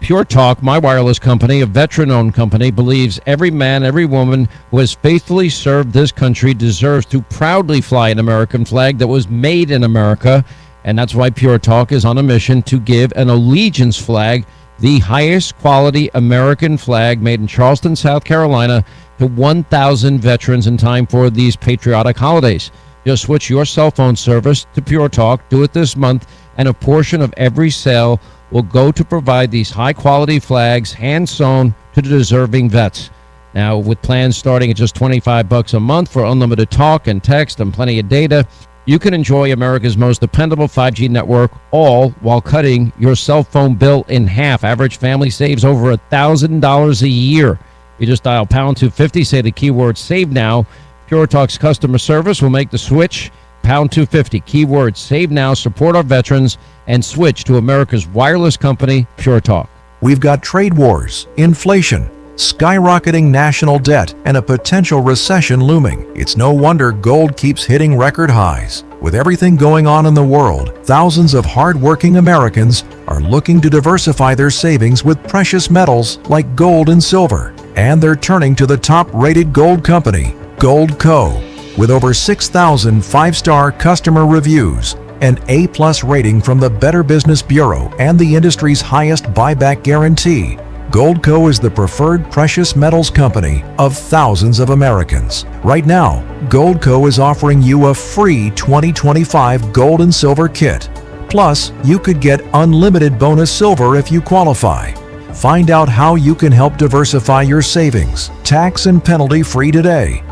Pure Talk, my wireless company, a veteran-owned company, believes every man, every woman who has faithfully served this country deserves to proudly fly an American flag that was made in America. And that's why Pure Talk is on a mission to give an allegiance flag, the highest quality American flag made in Charleston, South Carolina, to 1,000 veterans in time for these patriotic holidays. Just switch your cell phone service to Pure Talk. Do it this month, and a portion of every sale will go to provide these high-quality flags, hand-sewn to the deserving vets. Now, with plans starting at just $25 a month for unlimited talk and text and plenty of data, you can enjoy America's most dependable 5G network, all while cutting your cell phone bill in half. Average family saves over $1,000 a year. You just dial pound 250, say the keyword save now. Pure Talk's customer service will make the switch. Pound 250, keyword save now, support our veterans, and switch to America's wireless company, Pure Talk. We've got trade wars, inflation, skyrocketing national debt, and a potential recession looming. It's no wonder gold keeps hitting record highs. With everything going on in the world, thousands of hard-working Americans are looking to diversify their savings with precious metals like gold and silver. And they're turning to the top-rated gold company, Gold Co. With over 6,000 5-star customer reviews, an A+ rating from the Better Business Bureau, and the industry's highest buyback guarantee, Gold Co. is the preferred precious metals company of thousands of Americans. Right now, Gold Co. is offering you a free 2025 gold and silver kit. Plus, you could get unlimited bonus silver if you qualify. Find out how you can help diversify your savings, tax and penalty free today.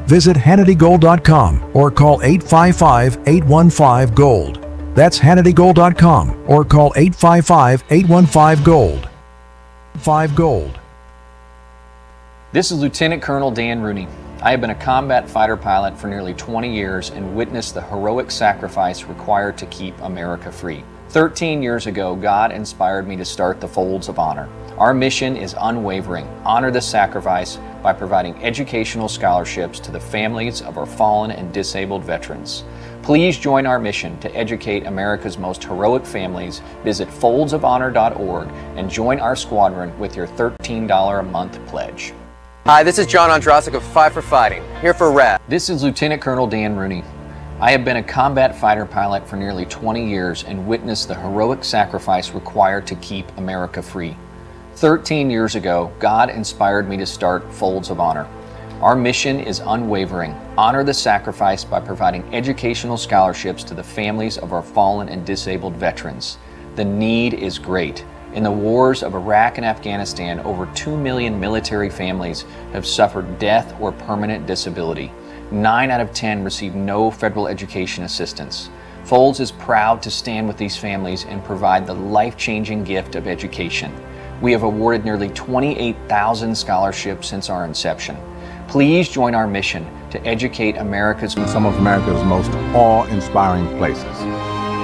Visit HannityGold.com or call 855-815-GOLD. That's HannityGold.com or call 855-815-GOLD. 5 Gold. This is Lieutenant Colonel Dan Rooney. I have been a combat fighter pilot for nearly 20 years and witnessed the heroic sacrifice required to keep America free. 13 years ago, God inspired me to start the Folds of Honor. Our mission is unwavering. Honor the sacrifice by providing educational scholarships to the families of our fallen and disabled veterans. Please join our mission to educate America's most heroic families. Visit foldsofhonor.org and join our squadron with your $13 a month pledge. Hi, this is John Andrasik of Five for Fighting, here for RAD. This is Lieutenant Colonel Dan Rooney. I have been a combat fighter pilot for nearly 20 years and witnessed the heroic sacrifice required to keep America free. 13 years ago, God inspired me to start Folds of Honor. Our mission is unwavering. Honor the sacrifice by providing educational scholarships to the families of our fallen and disabled veterans. The need is great. In the wars of Iraq and Afghanistan, over 2 million military families have suffered death or permanent disability. 9 out of 10 receive no federal education assistance. Folds is proud to stand with these families and provide the life-changing gift of education. We have awarded nearly 28,000 scholarships since our inception. Please join our mission to educate America's some of America's most awe-inspiring places.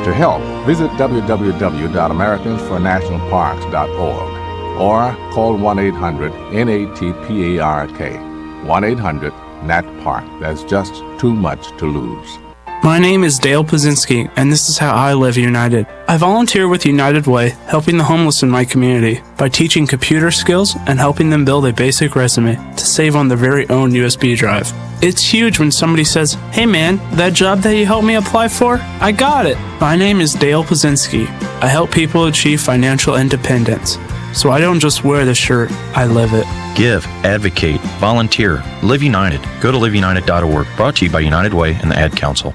To help, visit www.americansfornationalparks.org or call 1-800-NATPARK. 1-800-NAT-PARK. There's just too much to lose. My name is Dale Pazinski, and this is how I live United. I volunteer with United Way, helping the homeless in my community by teaching computer skills and helping them build a basic resume to save on their very own USB drive. It's huge when somebody says, "Hey man, that job that you helped me apply for, I got it." My name is Dale Pazinski. I help people achieve financial independence. So I don't just wear the shirt, I live it. Give, advocate, volunteer, Live United. Go to liveunited.org. Brought to you by United Way and the Ad Council.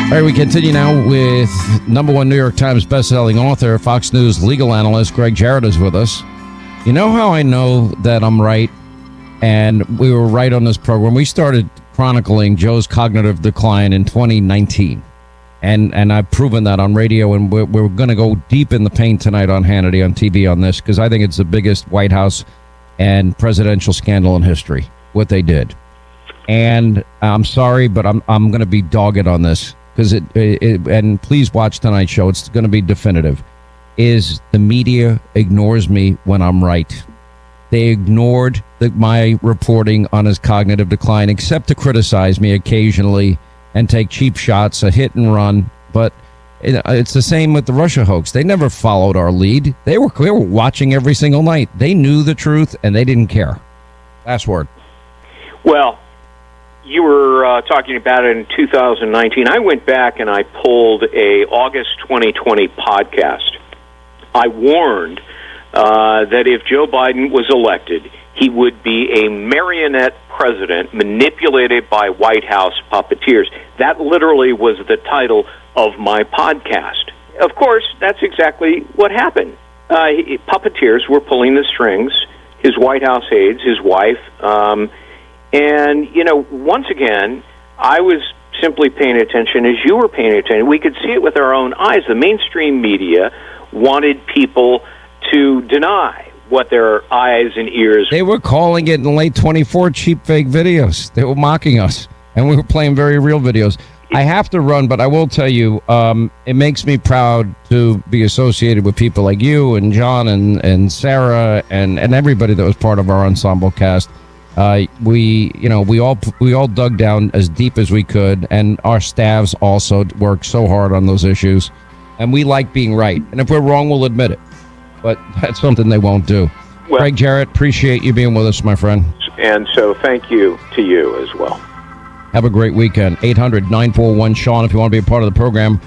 All right, we continue now with #1 New York Times bestselling author, Fox News legal analyst Greg Jarrett is with us. You know how I know that I'm right? And we were right on this program. We started chronicling Joe's cognitive decline in 2019. And I've proven that on radio, and we're going to go deep in the paint tonight on Hannity on TV on this, because I think it's the biggest White House and presidential scandal in history, what they did. And I'm sorry, but I'm going to be dogged on this. Because and please watch tonight's show. It's going to be definitive. is the media ignores me when I'm right. They ignored my reporting on his cognitive decline, except to criticize me occasionally and take cheap shots, a hit and run. But it's the same with the Russia hoax. They never followed our lead. They were watching every single night. They knew the truth, and they didn't care. Last word. Well, you were talking about it in 2019. I went back and I pulled a August 2020 podcast. I warned that if Joe Biden was elected, he would be a marionette president manipulated by White House puppeteers. That literally was the title of my podcast. Of course, that's exactly what happened. Puppeteers were pulling the strings, his White House aides, his wife, and, once again, I was simply paying attention as you were paying attention. We could see it with our own eyes. The mainstream media wanted people to deny what their eyes and ears. They were calling it in late 24 cheap fake videos. They were mocking us, and we were playing very real videos. I have to run, but I will tell you, it makes me proud to be associated with people like you and John and Sarah and everybody that was part of our ensemble cast. We all dug down as deep as we could, and our staffs also worked so hard on those issues. And we like being right. And if we're wrong, we'll admit it. But that's something they won't do. Well, Greg Jarrett, appreciate you being with us, my friend. And so thank you to you as well. Have a great weekend. 800-941-SEAN if you want to be a part of the program.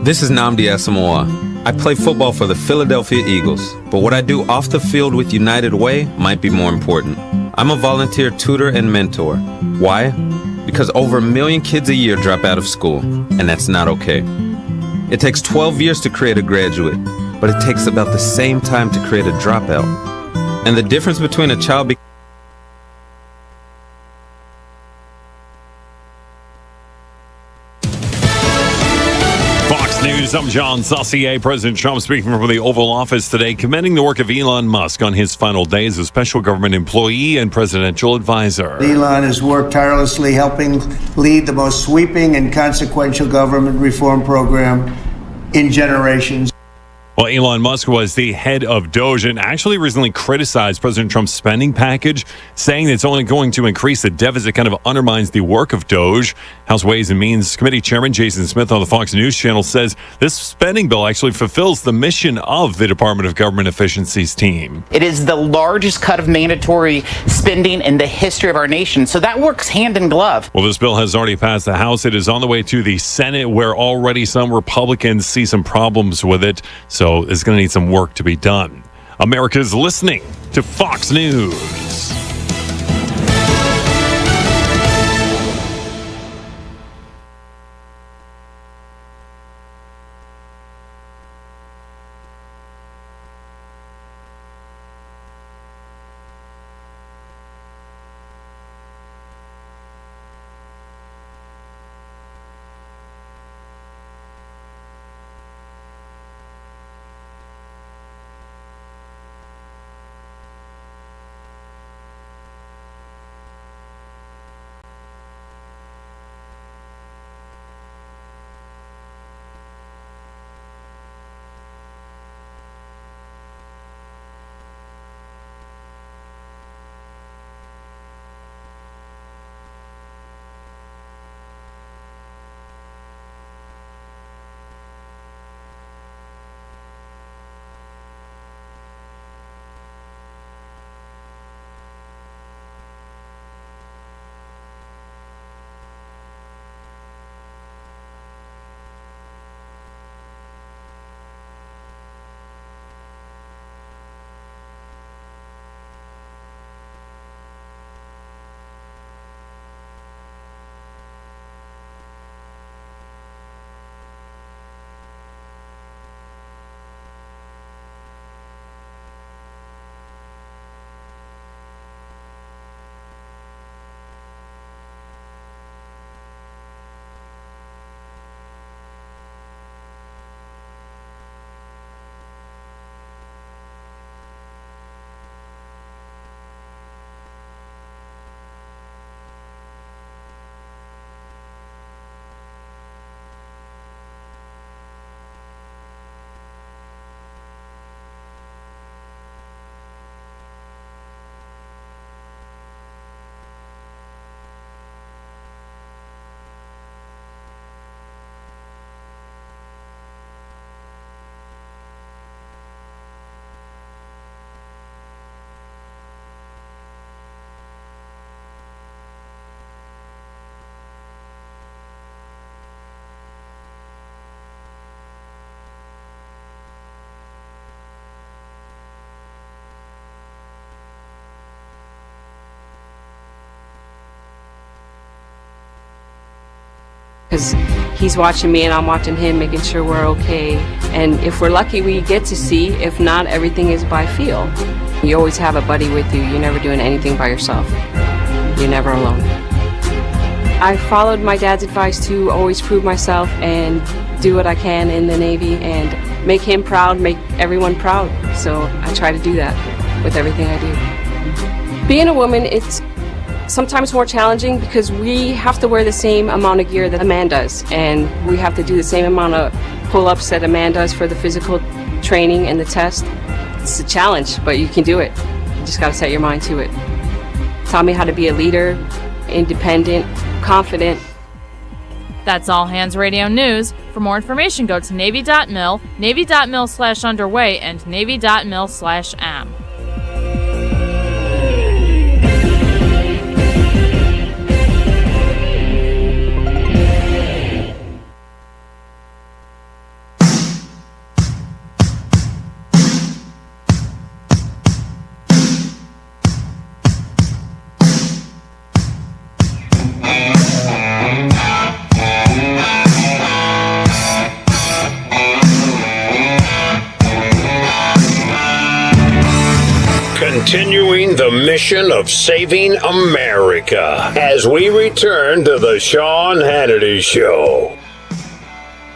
This is Nnamdi Asamoah. I play football for the Philadelphia Eagles, but what I do off the field with United Way might be more important. I'm a volunteer tutor and mentor. Why? Because over 1 million kids a year drop out of school, and that's not okay. It takes 12 years to create a graduate, but it takes about the same time to create a dropout. And the difference between a child News. I'm John Saucier. President Trump speaking from the Oval Office today, commending the work of Elon Musk on his final day as a special government employee and presidential advisor. Elon has worked tirelessly helping lead the most sweeping and consequential government reform program in generations. Well, Elon Musk was the head of Doge and actually recently criticized President Trump's spending package, saying that it's only going to increase the deficit, kind of undermines the work of Doge. House Ways and Means Committee Chairman Jason Smith on the Fox News Channel says this spending bill actually fulfills the mission of the Department of Government Efficiency's team. It is the largest cut of mandatory spending in the history of our nation, so that works hand in glove. Well, this bill has already passed the House. It is on the way to the Senate, where already some Republicans see some problems with it. So it's going to need some work to be done. America's listening to Fox News. because he's watching me and I'm watching him, making sure we're okay. And if we're lucky, we get to see. If not, everything is by feel. You always have a buddy with you. You're never doing anything by yourself. You're never alone. I followed my dad's advice to always prove myself and do what I can in the Navy and make him proud, make everyone proud. So I try to do that with everything I do. Being a woman, it's sometimes more challenging because we have to wear the same amount of gear that a man does, and we have to do the same amount of pull-ups that a man does for the physical training and the test. It's a challenge, but you can do it. You just got to set your mind to it. Taught me how to be a leader, independent, confident. That's All Hands Radio News. For more information, go to Navy.mil, Navy.mil/underway, and Navy.mil/am. Continuing the mission of saving America as we return to the Sean Hannity Show.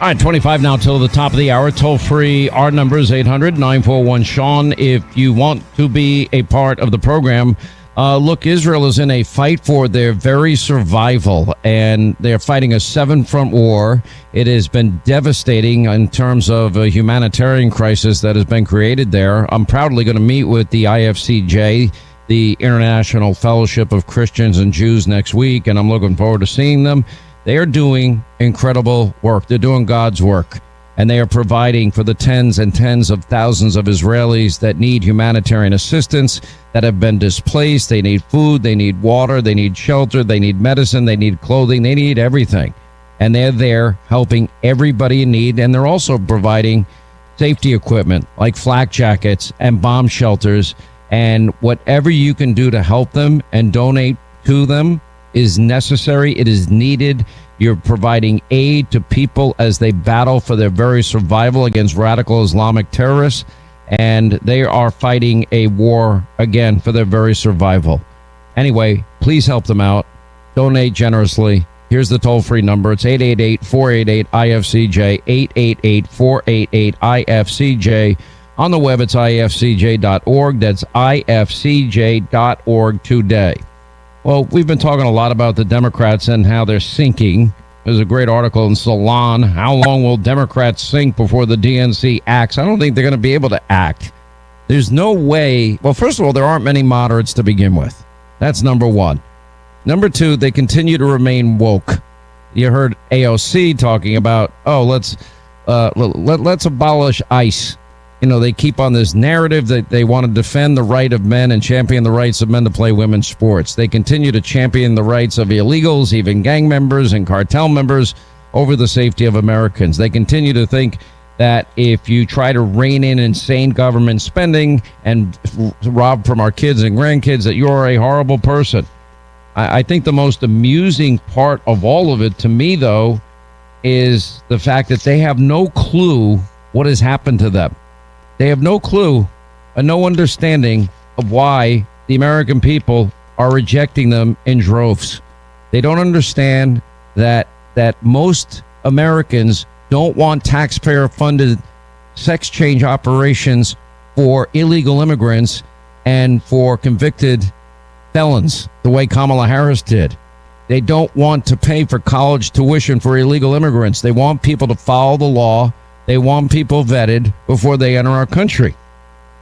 All right, 25 now till the top of the hour. Toll free. Our number is 800-941-SEAN. If you want to be a part of the program, look, Israel is in a fight for their very survival, and they're fighting a 7-front war. It has been devastating in terms of a humanitarian crisis that has been created there. I'm proudly going to meet with the IFCJ, the International Fellowship of Christians and Jews, next week, and I'm looking forward to seeing them. They are doing incredible work. They're doing God's work, and they are providing for the tens and tens of thousands of Israelis that need humanitarian assistance, that have been displaced. They need food, they need water, they need shelter, they need medicine, they need clothing, they need everything. And they're there helping everybody in need, and they're also providing safety equipment like flak jackets and bomb shelters, and whatever you can do to help them and donate to them is necessary. It is needed. You're providing aid to people as they battle for their very survival against radical Islamic terrorists, and they are fighting a war, again, for their very survival. Anyway, please help them out. Donate generously. Here's the toll-free number. It's 888-488-IFCJ, 888-488-IFCJ. On the web, it's ifcj.org. That's ifcj.org today. Well, we've been talking a lot about the Democrats and how they're sinking. There's a great article in Salon. How long will Democrats sink before the DNC acts? I don't think they're going to be able to act. There's no way. Well, first of all, there aren't many moderates to begin with. That's number one. Number two, they continue to remain woke. You heard AOC talking about, let's abolish ICE. You know, they keep on this narrative that they want to defend the right of men and champion the rights of men to play women's sports. They continue to champion the rights of illegals, even gang members and cartel members, over the safety of Americans. They continue to think that if you try to rein in insane government spending and rob from our kids and grandkids, that you're a horrible person. I think the most amusing part of all of it to me, though, is the fact that they have no clue what has happened to them. They have no clue and no understanding of why the American people are rejecting them in droves. They don't understand that most Americans don't want taxpayer-funded sex change operations for illegal immigrants and for convicted felons, the way Kamala Harris did. They don't want to pay for college tuition for illegal immigrants. They want people to follow the law. They want people vetted before they enter our country.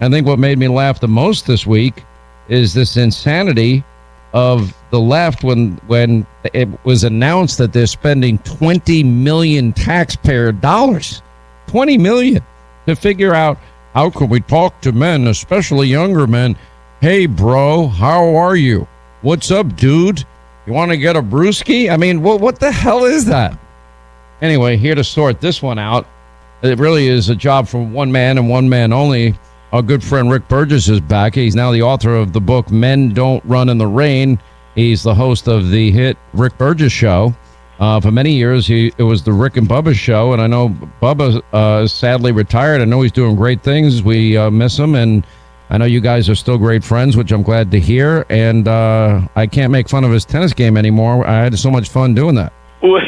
I think what made me laugh the most this week is this insanity of the left when it was announced that they're spending $20 million taxpayer dollars, $20 million, to figure out how can we talk to men, especially younger men. Hey, bro, how are you? What's up, dude? You want to get a brewski? I mean, what the hell is that? Anyway, here to sort this one out. It really is a job for one man and one man only. Our good friend Rick Burgess is back. He's now the author of the book Men Don't Run in the Rain. He's the host of the hit Rick Burgess Show. For many years, it was the Rick and Bubba show, and I know Bubba is sadly retired. I know he's doing great things. We miss him, and I know you guys are still great friends, which I'm glad to hear. And I can't make fun of his tennis game anymore. I had so much fun doing that. Well,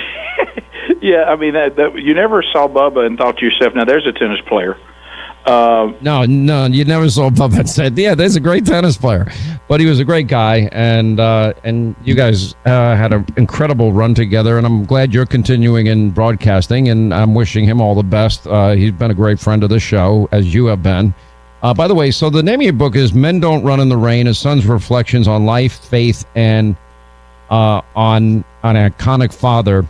yeah, I mean, that you never saw Bubba and thought to yourself, now there's a tennis player. No, you never saw Bubba and said, yeah, there's a great tennis player. But he was a great guy, and you guys had an incredible run together, and I'm glad you're continuing in broadcasting, and I'm wishing him all the best. He's been a great friend of the show, as you have been. By the way, so the name of your book is Men Don't Run in the Rain, His Son's Reflections on Life, Faith, and on an Iconic Father.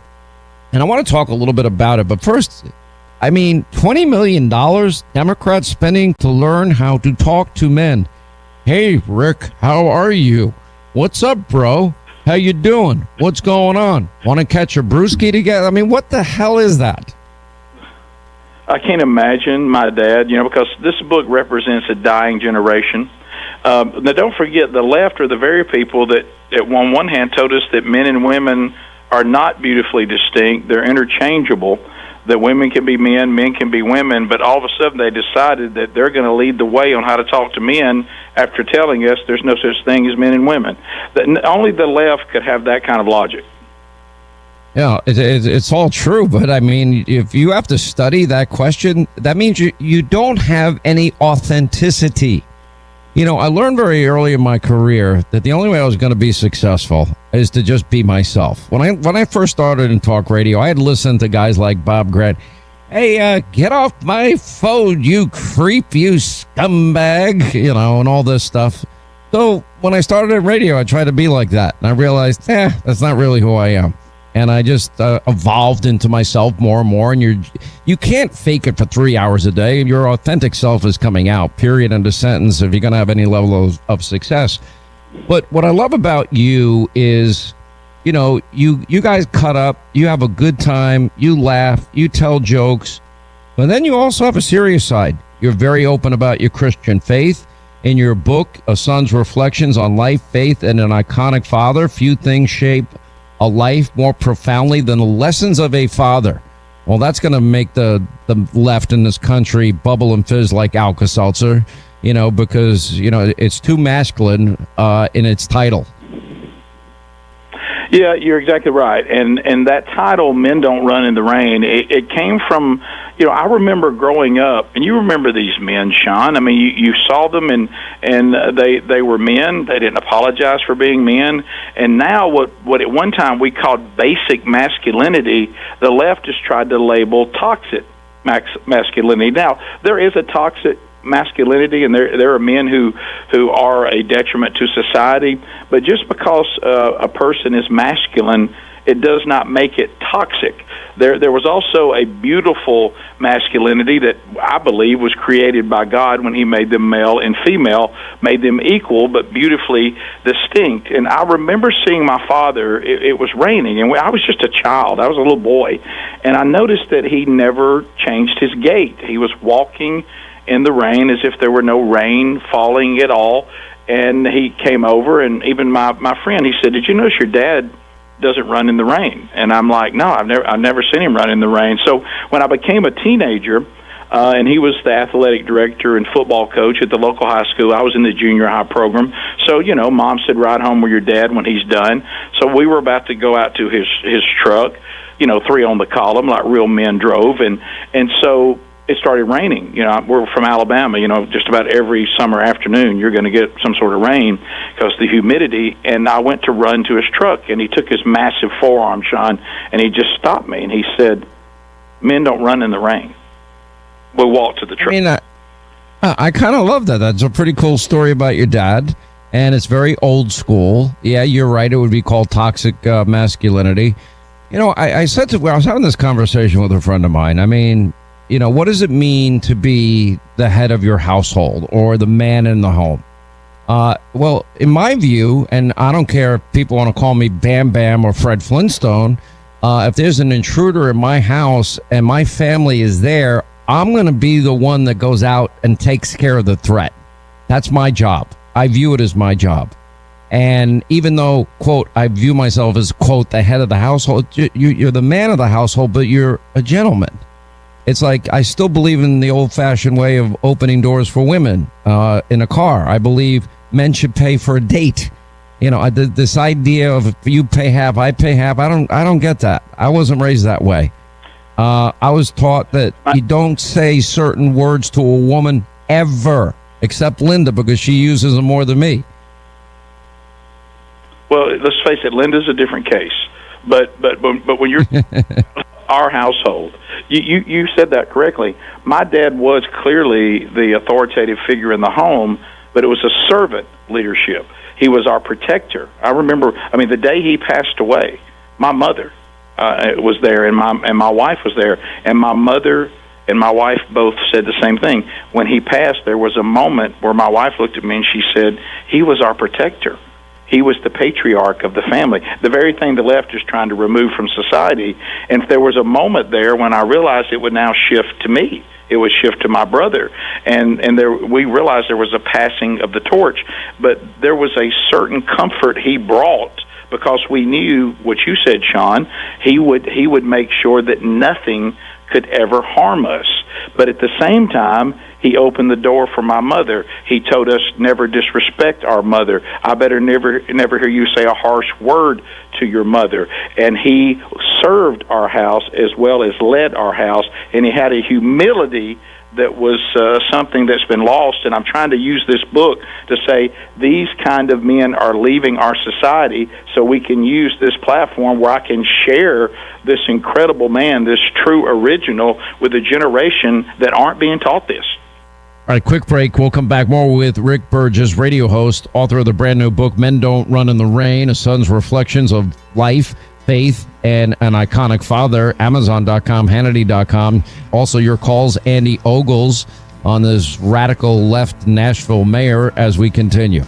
And I want to talk a little bit about it, but first, I mean, $20 million Democrats spending to learn how to talk to men. Hey, Rick, how are you? What's up, bro? How you doing? What's going on? Want to catch a brewski together? I mean, what the hell is that? I can't imagine my dad, because this book represents a dying generation. Now, don't forget, the left are the very people that, on one hand, told us that men and women are not beautifully distinct. They're interchangeable. That women can be men can be women, but all of a sudden they decided that they're going to lead the way on how to talk to men after telling us there's no such thing as men and women. That only the left could have that kind of logic. Yeah, it's all true, but I mean, if you have to study that question, that means you don't have any authenticity. I learned very early in my career that the only way I was going to be successful is to just be myself. When I first started in talk radio, I had listened to guys like Bob Grant. Hey, get off my phone, you creep, you scumbag, and all this stuff. So when I started in radio, I tried to be like that. And I realized, that's not really who I am. And I just evolved into myself more and more. And you can't fake it for 3 hours a day. Your authentic self is coming out, period, end of sentence, if you're going to have any level of success. But what I love about you is, you guys cut up, you have a good time, you laugh, you tell jokes. But then you also have a serious side. You're very open about your Christian faith. In your book, A Son's Reflections on Life, Faith, and an Iconic Father, few things shape a life more profoundly than the lessons of a father. Well, that's going to make the left in this country bubble and fizz like Alka-Seltzer, because, it's too masculine in its title. Yeah, you're exactly right. And that title, Men Don't Run in the Rain, it came from, I remember growing up, and you remember these men, Sean. I mean, you saw them, and they were men. They didn't apologize for being men. And now what at one time we called basic masculinity, the left has tried to label toxic masculinity. Now, there is a toxic masculinity, and there are men who are a detriment to society, but just because a person is masculine, it does not make it toxic. There was also a beautiful masculinity that I believe was created by God when he made them male and female, made them equal but beautifully distinct. And I remember seeing my father, it was raining, and I was just a child. I was a little boy, and I noticed that he never changed his gait. He was walking in the rain as if there were no rain falling at all. And he came over, and even my friend, he said, "Did you notice your dad doesn't run in the rain?" And I'm like, "No, I've never seen him run in the rain." So when I became a teenager, and he was the athletic director and football coach at the local high school, I was in the junior high program. So, Mom said, "Ride home with your dad when he's done." So we were about to go out to his truck, 3 on the column, like real men drove, and so it started raining. We're from Alabama. Just about every summer afternoon you're going to get some sort of rain because the humidity. And I went to run to his truck, and he took his massive forearm, Sean, and he just stopped me, and he said, "Men don't run in the rain." We walked to the truck. I mean, I kind of love that. That's a pretty cool story about your dad, and it's very old school. Yeah, you're right. It would be called toxic masculinity. I said I was having this conversation with a friend of mine. I mean, what does it mean to be the head of your household or the man in the home? Well, in my view, and I don't care if people want to call me Bam Bam or Fred Flintstone, if there's an intruder in my house and my family is there, I'm going to be the one that goes out and takes care of the threat. That's my job. I view it as my job. And even though, quote, I view myself as, quote, the head of the household, you're the man of the household, but you're a gentleman. It's like I still believe in the old-fashioned way of opening doors for women in a car. I believe men should pay for a date. You know, this idea of if you pay half, I pay half. I don't get that. I wasn't raised that way. I was taught that you don't say certain words to a woman ever, except Linda, because she uses them more than me. Well, let's face it, Linda's a different case. But when you're our household, you said that correctly. My dad was clearly the authoritative figure in the home, but it was a servant leadership. He was our protector. I remember, the day he passed away, my mother was there, and my wife was there, and my mother and my wife both said the same thing. When he passed, there was a moment where my wife looked at me and she said, he was our protector. He was the patriarch of the family, the very thing the left is trying to remove from society. And there was a moment there when I realized it would now shift to me. It would shift to my brother. And we realized there was a passing of the torch. But there was a certain comfort he brought, because we knew what you said, Sean. He would make sure that nothing could ever harm us. But at the same time, he opened the door for my mother. He told us never disrespect our mother. I better never hear you say a harsh word to your mother. And he served our house as well as led our house, and he had a humility that was something that's been lost. And I'm trying to use this book to say these kind of men are leaving our society, so we can use this platform where I can share this incredible man, this true original, with a generation that aren't being taught this. All right, quick break. We'll come back more with Rick Burgess, radio host, author of the brand new book, Men Don't Run in the Rain, a son's reflections of life, faith, and an iconic father. Amazon.com, Hannity.com. Also, your calls, Andy Ogles, on this radical left Nashville mayor, as we continue.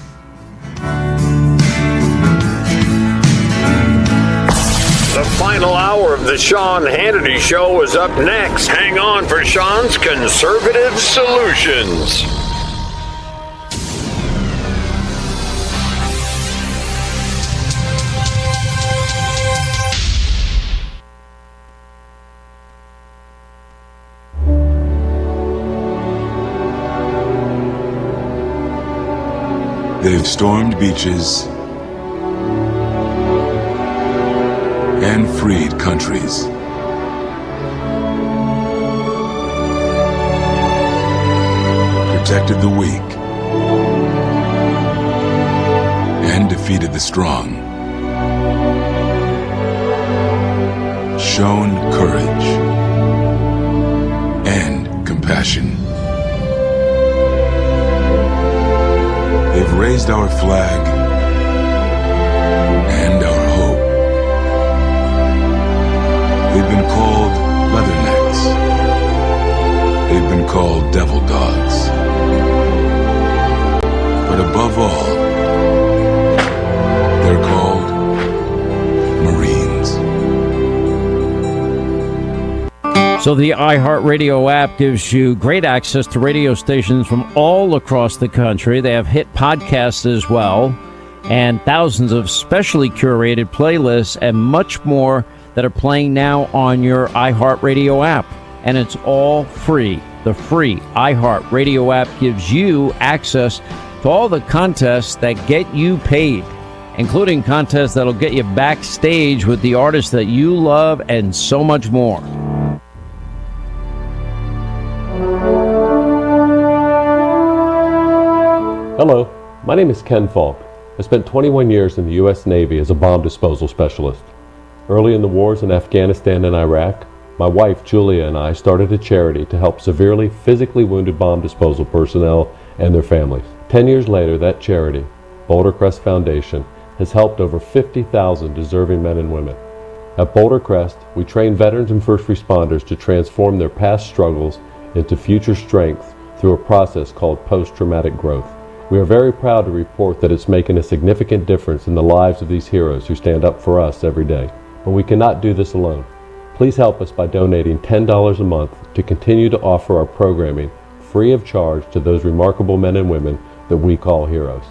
The final hour of the Sean Hannity Show is up next. Hang on for Sean's Conservative Solutions. They've stormed beaches and freed countries. Protected the weak and defeated the strong. Shown courage and compassion. They've raised our flag and our hope. They've been called leathernecks. They've been called devil dogs. But above all, they're called Marines. So the iHeartRadio app gives you great access to radio stations from all across the country. They have hit podcasts as well, and thousands of specially curated playlists and much more that are playing now on your iHeartRadio app. And it's all free. The free iHeartRadio app gives you access to all the contests that get you paid, including contests that'll get you backstage with the artists that you love and so much more. Hello, my name is Ken Falk. I spent 21 years in the U.S. Navy as a bomb disposal specialist. Early in the wars in Afghanistan and Iraq, my wife Julia and I started a charity to help severely physically wounded bomb disposal personnel and their families. 10 years later, that charity, Boulder Crest Foundation, has helped over 50,000 deserving men and women. At Boulder Crest, we train veterans and first responders to transform their past struggles into future strength through a process called post-traumatic growth. We are very proud to report that it's making a significant difference in the lives of these heroes who stand up for us every day. But we cannot do this alone. Please help us by donating $10 a month to continue to offer our programming free of charge to those remarkable men and women that we call heroes.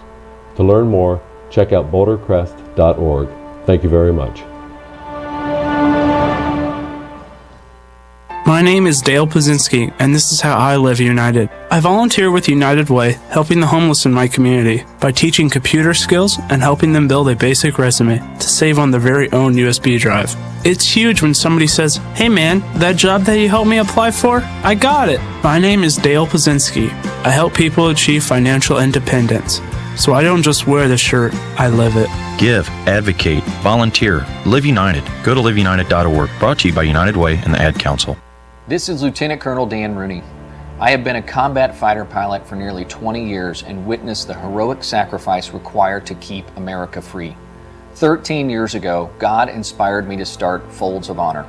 To learn more, check out bouldercrest.org. Thank you very much. My name is Dale Pazinski, and this is how I live United. I volunteer with United Way, helping the homeless in my community by teaching computer skills and helping them build a basic resume to save on their very own USB drive. It's huge when somebody says, "Hey man, that job that you helped me apply for, I got it." My name is Dale Pazinski. I help people achieve financial independence. So I don't just wear the shirt, I live it. Give, advocate, volunteer, Live United. Go to liveunited.org. Brought to you by United Way and the Ad Council. This is Lieutenant Colonel Dan Rooney. I have been a combat fighter pilot for nearly 20 years and witnessed the heroic sacrifice required to keep America free. 13 years ago, God inspired me to start Folds of Honor.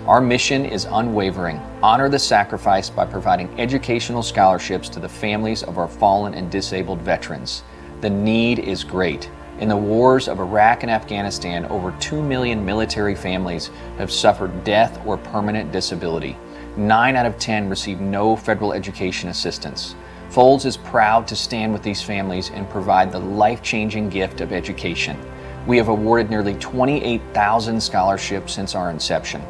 Our mission is unwavering. Honor the sacrifice by providing educational scholarships to the families of our fallen and disabled veterans. The need is great. In the wars of Iraq and Afghanistan, over 2 million military families have suffered death or permanent disability. 9 out of 10 receive no federal education assistance. Folds is proud to stand with these families and provide the life-changing gift of education. We have awarded nearly 28,000 scholarships since our inception.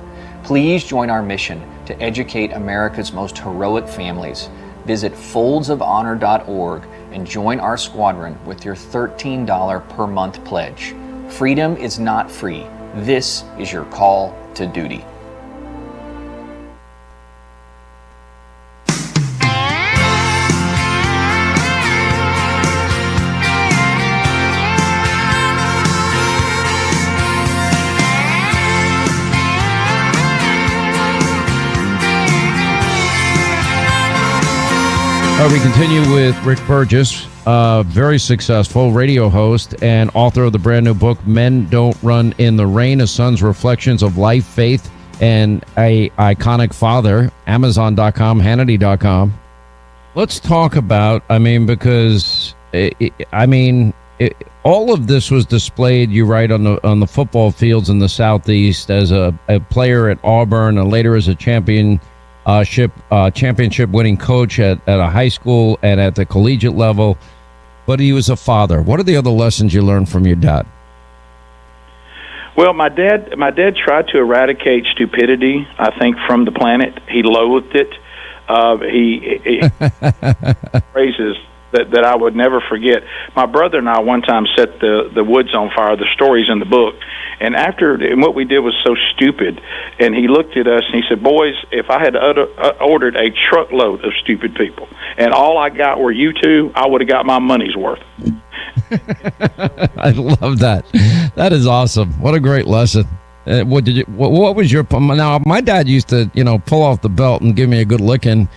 Please join our mission to educate America's most heroic families. Visit foldsofhonor.org and join our squadron with your $13 per month pledge. Freedom is not free. This is your call to duty. We continue with Rick Burgess, very successful radio host and author of the brand new book, Men Don't Run in the Rain, a son's reflections of life, faith, and a iconic father, Amazon.com, Hannity.com. Let's talk about, because all of this was displayed, you write, on the football fields in the Southeast as a player at Auburn and later as a championship winning coach at a high school and at the collegiate level, but he was a father. What are the other lessons you learned from your dad? Well, my dad tried to eradicate stupidity, I think, from the planet. He loathed it. He phrases that I would never forget. My brother and I one time set the woods on fire. The story's in the book. And what we did was so stupid. And he looked at us and he said, "Boys, if I had ordered a truckload of stupid people and all I got were you two, I would have got my money's worth." I love that. That is awesome. What a great lesson. What was your, now my dad used to, pull off the belt and give me a good licking.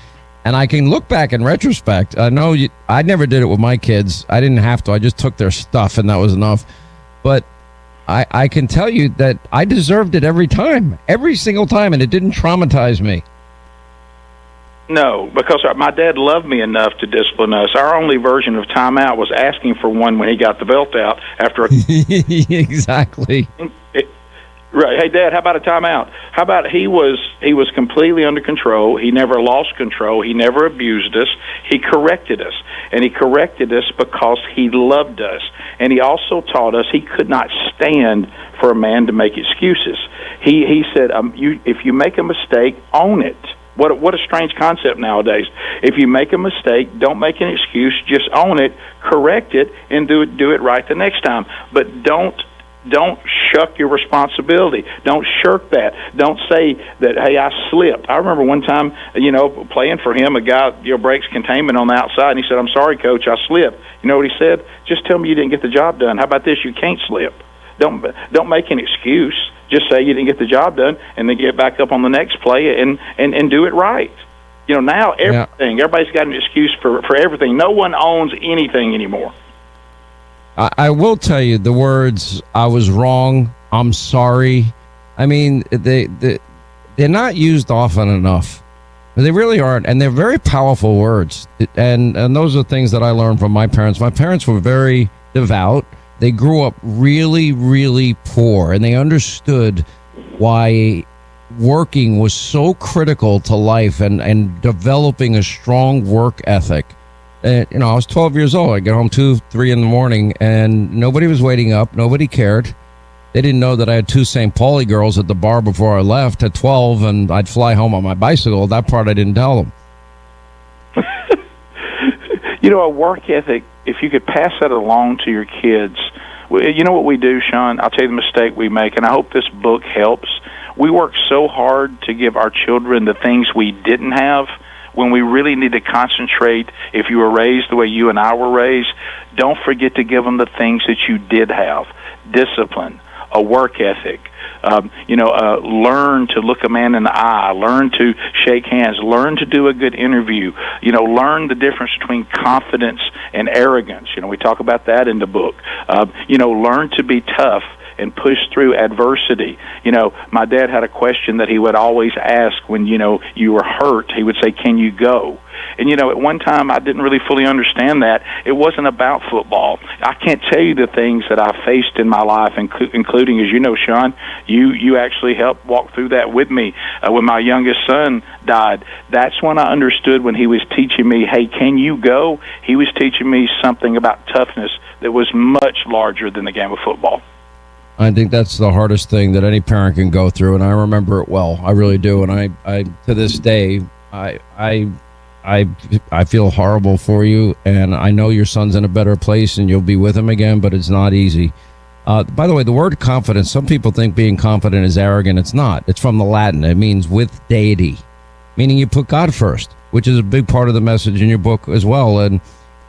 And I can look back in retrospect. I know I never did it with my kids. I didn't have to. I just took their stuff and that was enough. But I can tell you that I deserved it every single time, and it didn't traumatize me. No, because my dad loved me enough to discipline us. Our only version of timeout was asking for one when he got the belt out after Exactly. Right. Hey, Dad, how about a timeout? How about he was completely under control. He never lost control. He never abused us. He corrected us. And he corrected us because he loved us. And he also taught us he could not stand for a man to make excuses. He said, if you make a mistake, own it. What a strange concept nowadays. If you make a mistake, don't make an excuse. Just own it, correct it, and do it right the next time. But don't shuck your responsibility. Don't shirk that. Don't say that, hey, I slipped. I remember one time, playing for him, a guy, breaks containment on the outside, and he said, "I'm sorry, Coach, I slipped." You know what he said? "Just tell me you didn't get the job done. How about this? You can't slip." Don't make an excuse. Just say you didn't get the job done, and then get back up on the next play and do it right. Now everybody's got an excuse for everything. No one owns anything anymore. I will tell you the words, "I was wrong, I'm sorry." They're not used often enough. They really aren't, and they're very powerful words. And those are things that I learned from my parents. My parents were very devout. They grew up really, really poor, and they understood why working was so critical to life and developing a strong work ethic. I was 12 years old. I get home 2, 3 in the morning, and nobody was waiting up. Nobody cared. They didn't know that I had 2 St. Pauli girls at the bar before I left at 12, and I'd fly home on my bicycle. That part I didn't tell them. A work ethic, if you could pass that along to your kids. You know what we do, Sean? I'll tell you the mistake we make, and I hope this book helps. We work so hard to give our children the things we didn't have when we really need to concentrate. If you were raised the way you and I were raised, don't forget to give them the things that you did have. Discipline, a work ethic, learn to look a man in the eye, learn to shake hands, learn to do a good interview, learn the difference between confidence and arrogance. We talk about that in the book. Learn to be tough and push through adversity. My dad had a question that he would always ask when, you were hurt. He would say, "Can you go?" And, at one time, I didn't really fully understand that. It wasn't about football. I can't tell you the things that I faced in my life, including, as you know, Sean, you actually helped walk through that with me. When my youngest son died, that's when I understood when he was teaching me, "Hey, can you go?" He was teaching me something about toughness that was much larger than the game of football. I think that's the hardest thing that any parent can go through, and I remember it well. I really do, and I to this day, I feel horrible for you, and I know your son's in a better place, and you'll be with him again, but it's not easy. By the way, the word confidence, some people think being confident is arrogant. It's not. It's from the Latin. It means with deity, meaning you put God first, which is a big part of the message in your book as well. And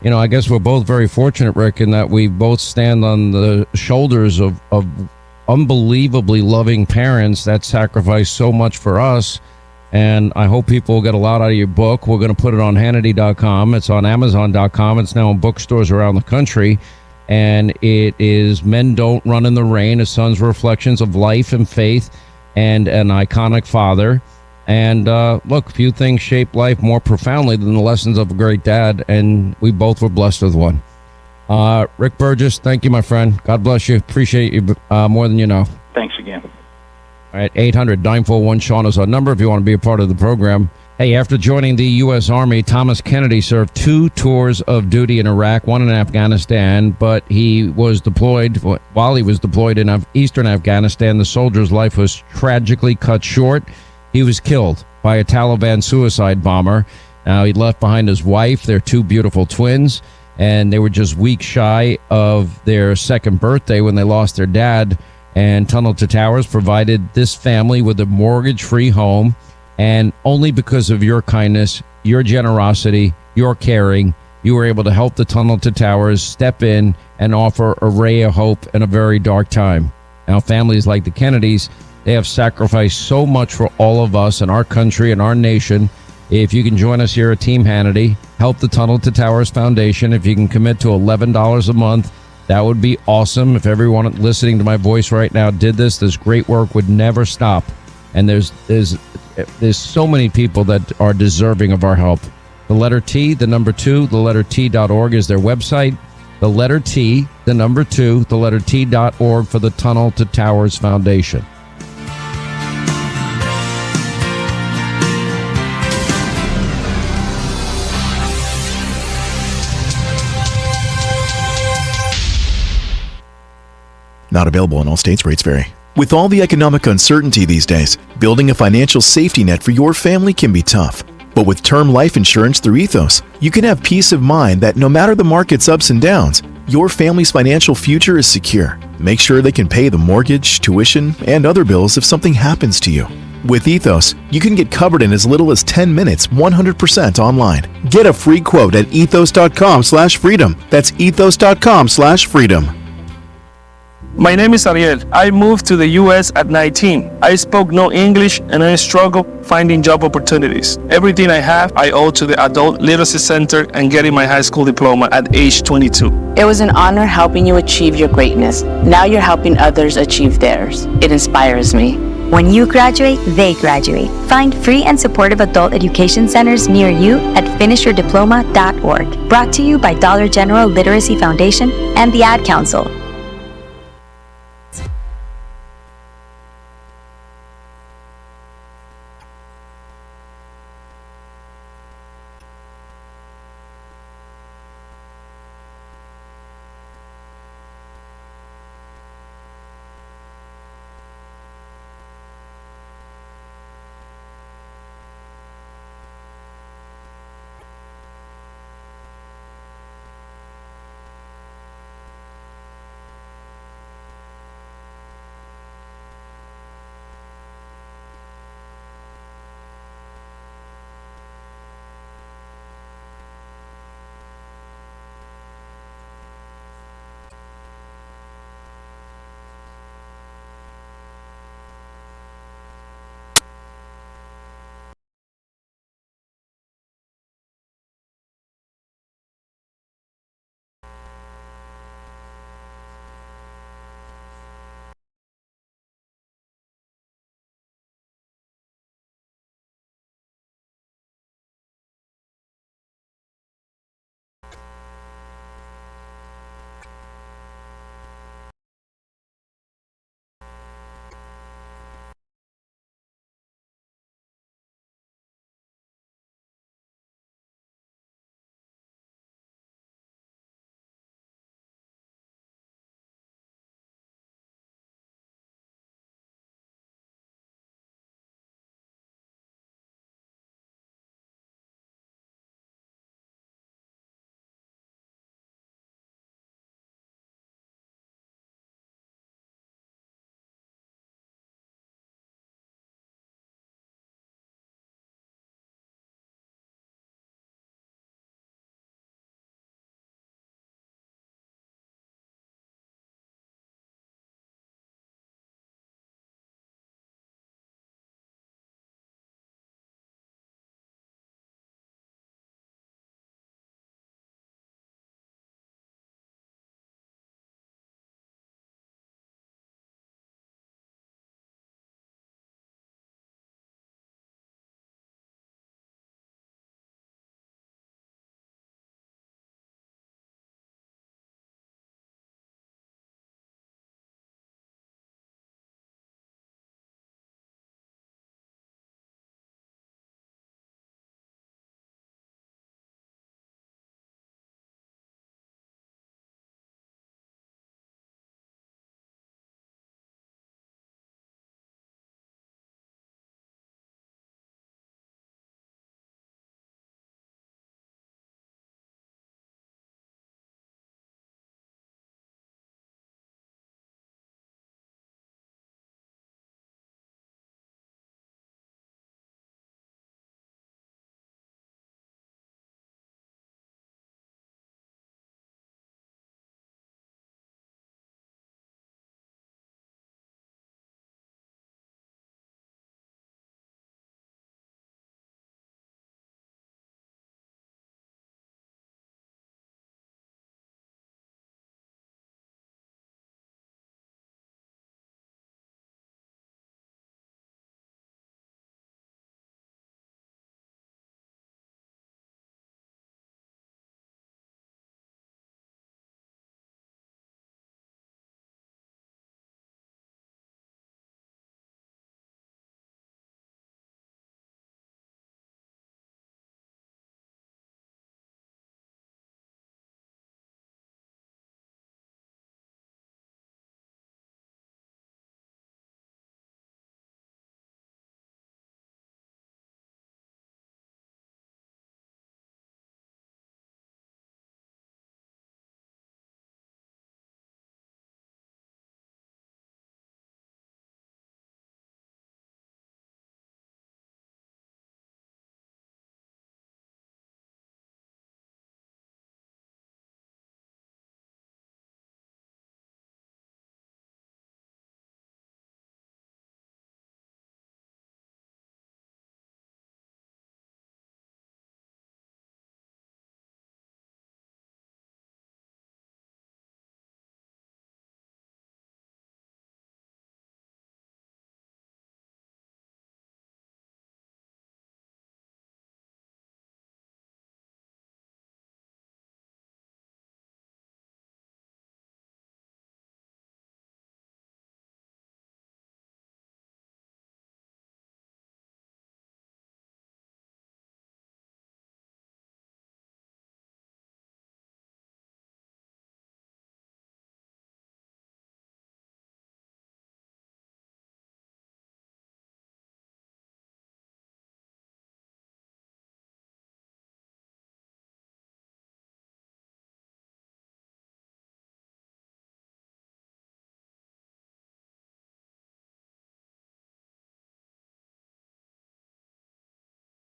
I guess we're both very fortunate, Rick, in that we both stand on the shoulders of unbelievably loving parents that sacrifice so much for us. And I hope people will get a lot out of your book. We're going to put it on Hannity.com. It's on Amazon.com. It's now in bookstores around the country. And it is Men Don't Run in the Rain, a son's reflections of life and faith and an iconic father. And look, few things shape life more profoundly than the lessons of a great dad, and we both were blessed with one. Rick Burgess, thank you, my friend. God bless you. Appreciate you more than you know. Thanks again. All right, 800-941-SEAN is our number if you want to be a part of the program. Hey, after joining the U.S. Army, Thomas Kennedy served 2 tours of duty in Iraq, 1 in Afghanistan, but he was deployed. While he was deployed in eastern Afghanistan, the soldier's life was tragically cut short. He was killed by a Taliban suicide bomber. Now, he left behind his wife, their 2 beautiful twins, and they were just weeks shy of their 2nd birthday when they lost their dad. And Tunnel to Towers provided this family with a mortgage-free home, and only because of your kindness, your generosity, your caring, you were able to help the Tunnel to Towers step in and offer a ray of hope in a very dark time. Now, families like the Kennedys, they have sacrificed so much for all of us and our country and our nation. If you can join us here at Team Hannity, help the Tunnel to Towers Foundation. If you can commit to $11 a month, that would be awesome. If everyone listening to my voice right now did this great work would never stop. And there's so many people that are deserving of our help. The letter T, the number 2, the letter T.org is their website. The letter T, the number 2, the letter T.org for the Tunnel to Towers Foundation. Not available in all states. Rates vary. With all the economic uncertainty these days, building a financial safety net for your family can be tough. But with term life insurance through Ethos, you can have peace of mind that no matter the market's ups and downs, your family's financial future is secure. Make sure they can pay the mortgage, tuition, and other bills if something happens to you. With Ethos, you can get covered in as little as 10 minutes, 100% online. Get a free quote at ethos.com/freedom. That's ethos.com/freedom. My name is Ariel. I moved to the U.S. at 19. I spoke no English and I struggled finding job opportunities. Everything I have, I owe to the Adult Literacy Center and getting my high school diploma at age 22. It was an honor helping you achieve your greatness. Now you're helping others achieve theirs. It inspires me. When you graduate, they graduate. Find free and supportive adult education centers near you at finishyourdiploma.org. Brought to you by Dollar General Literacy Foundation and the Ad Council.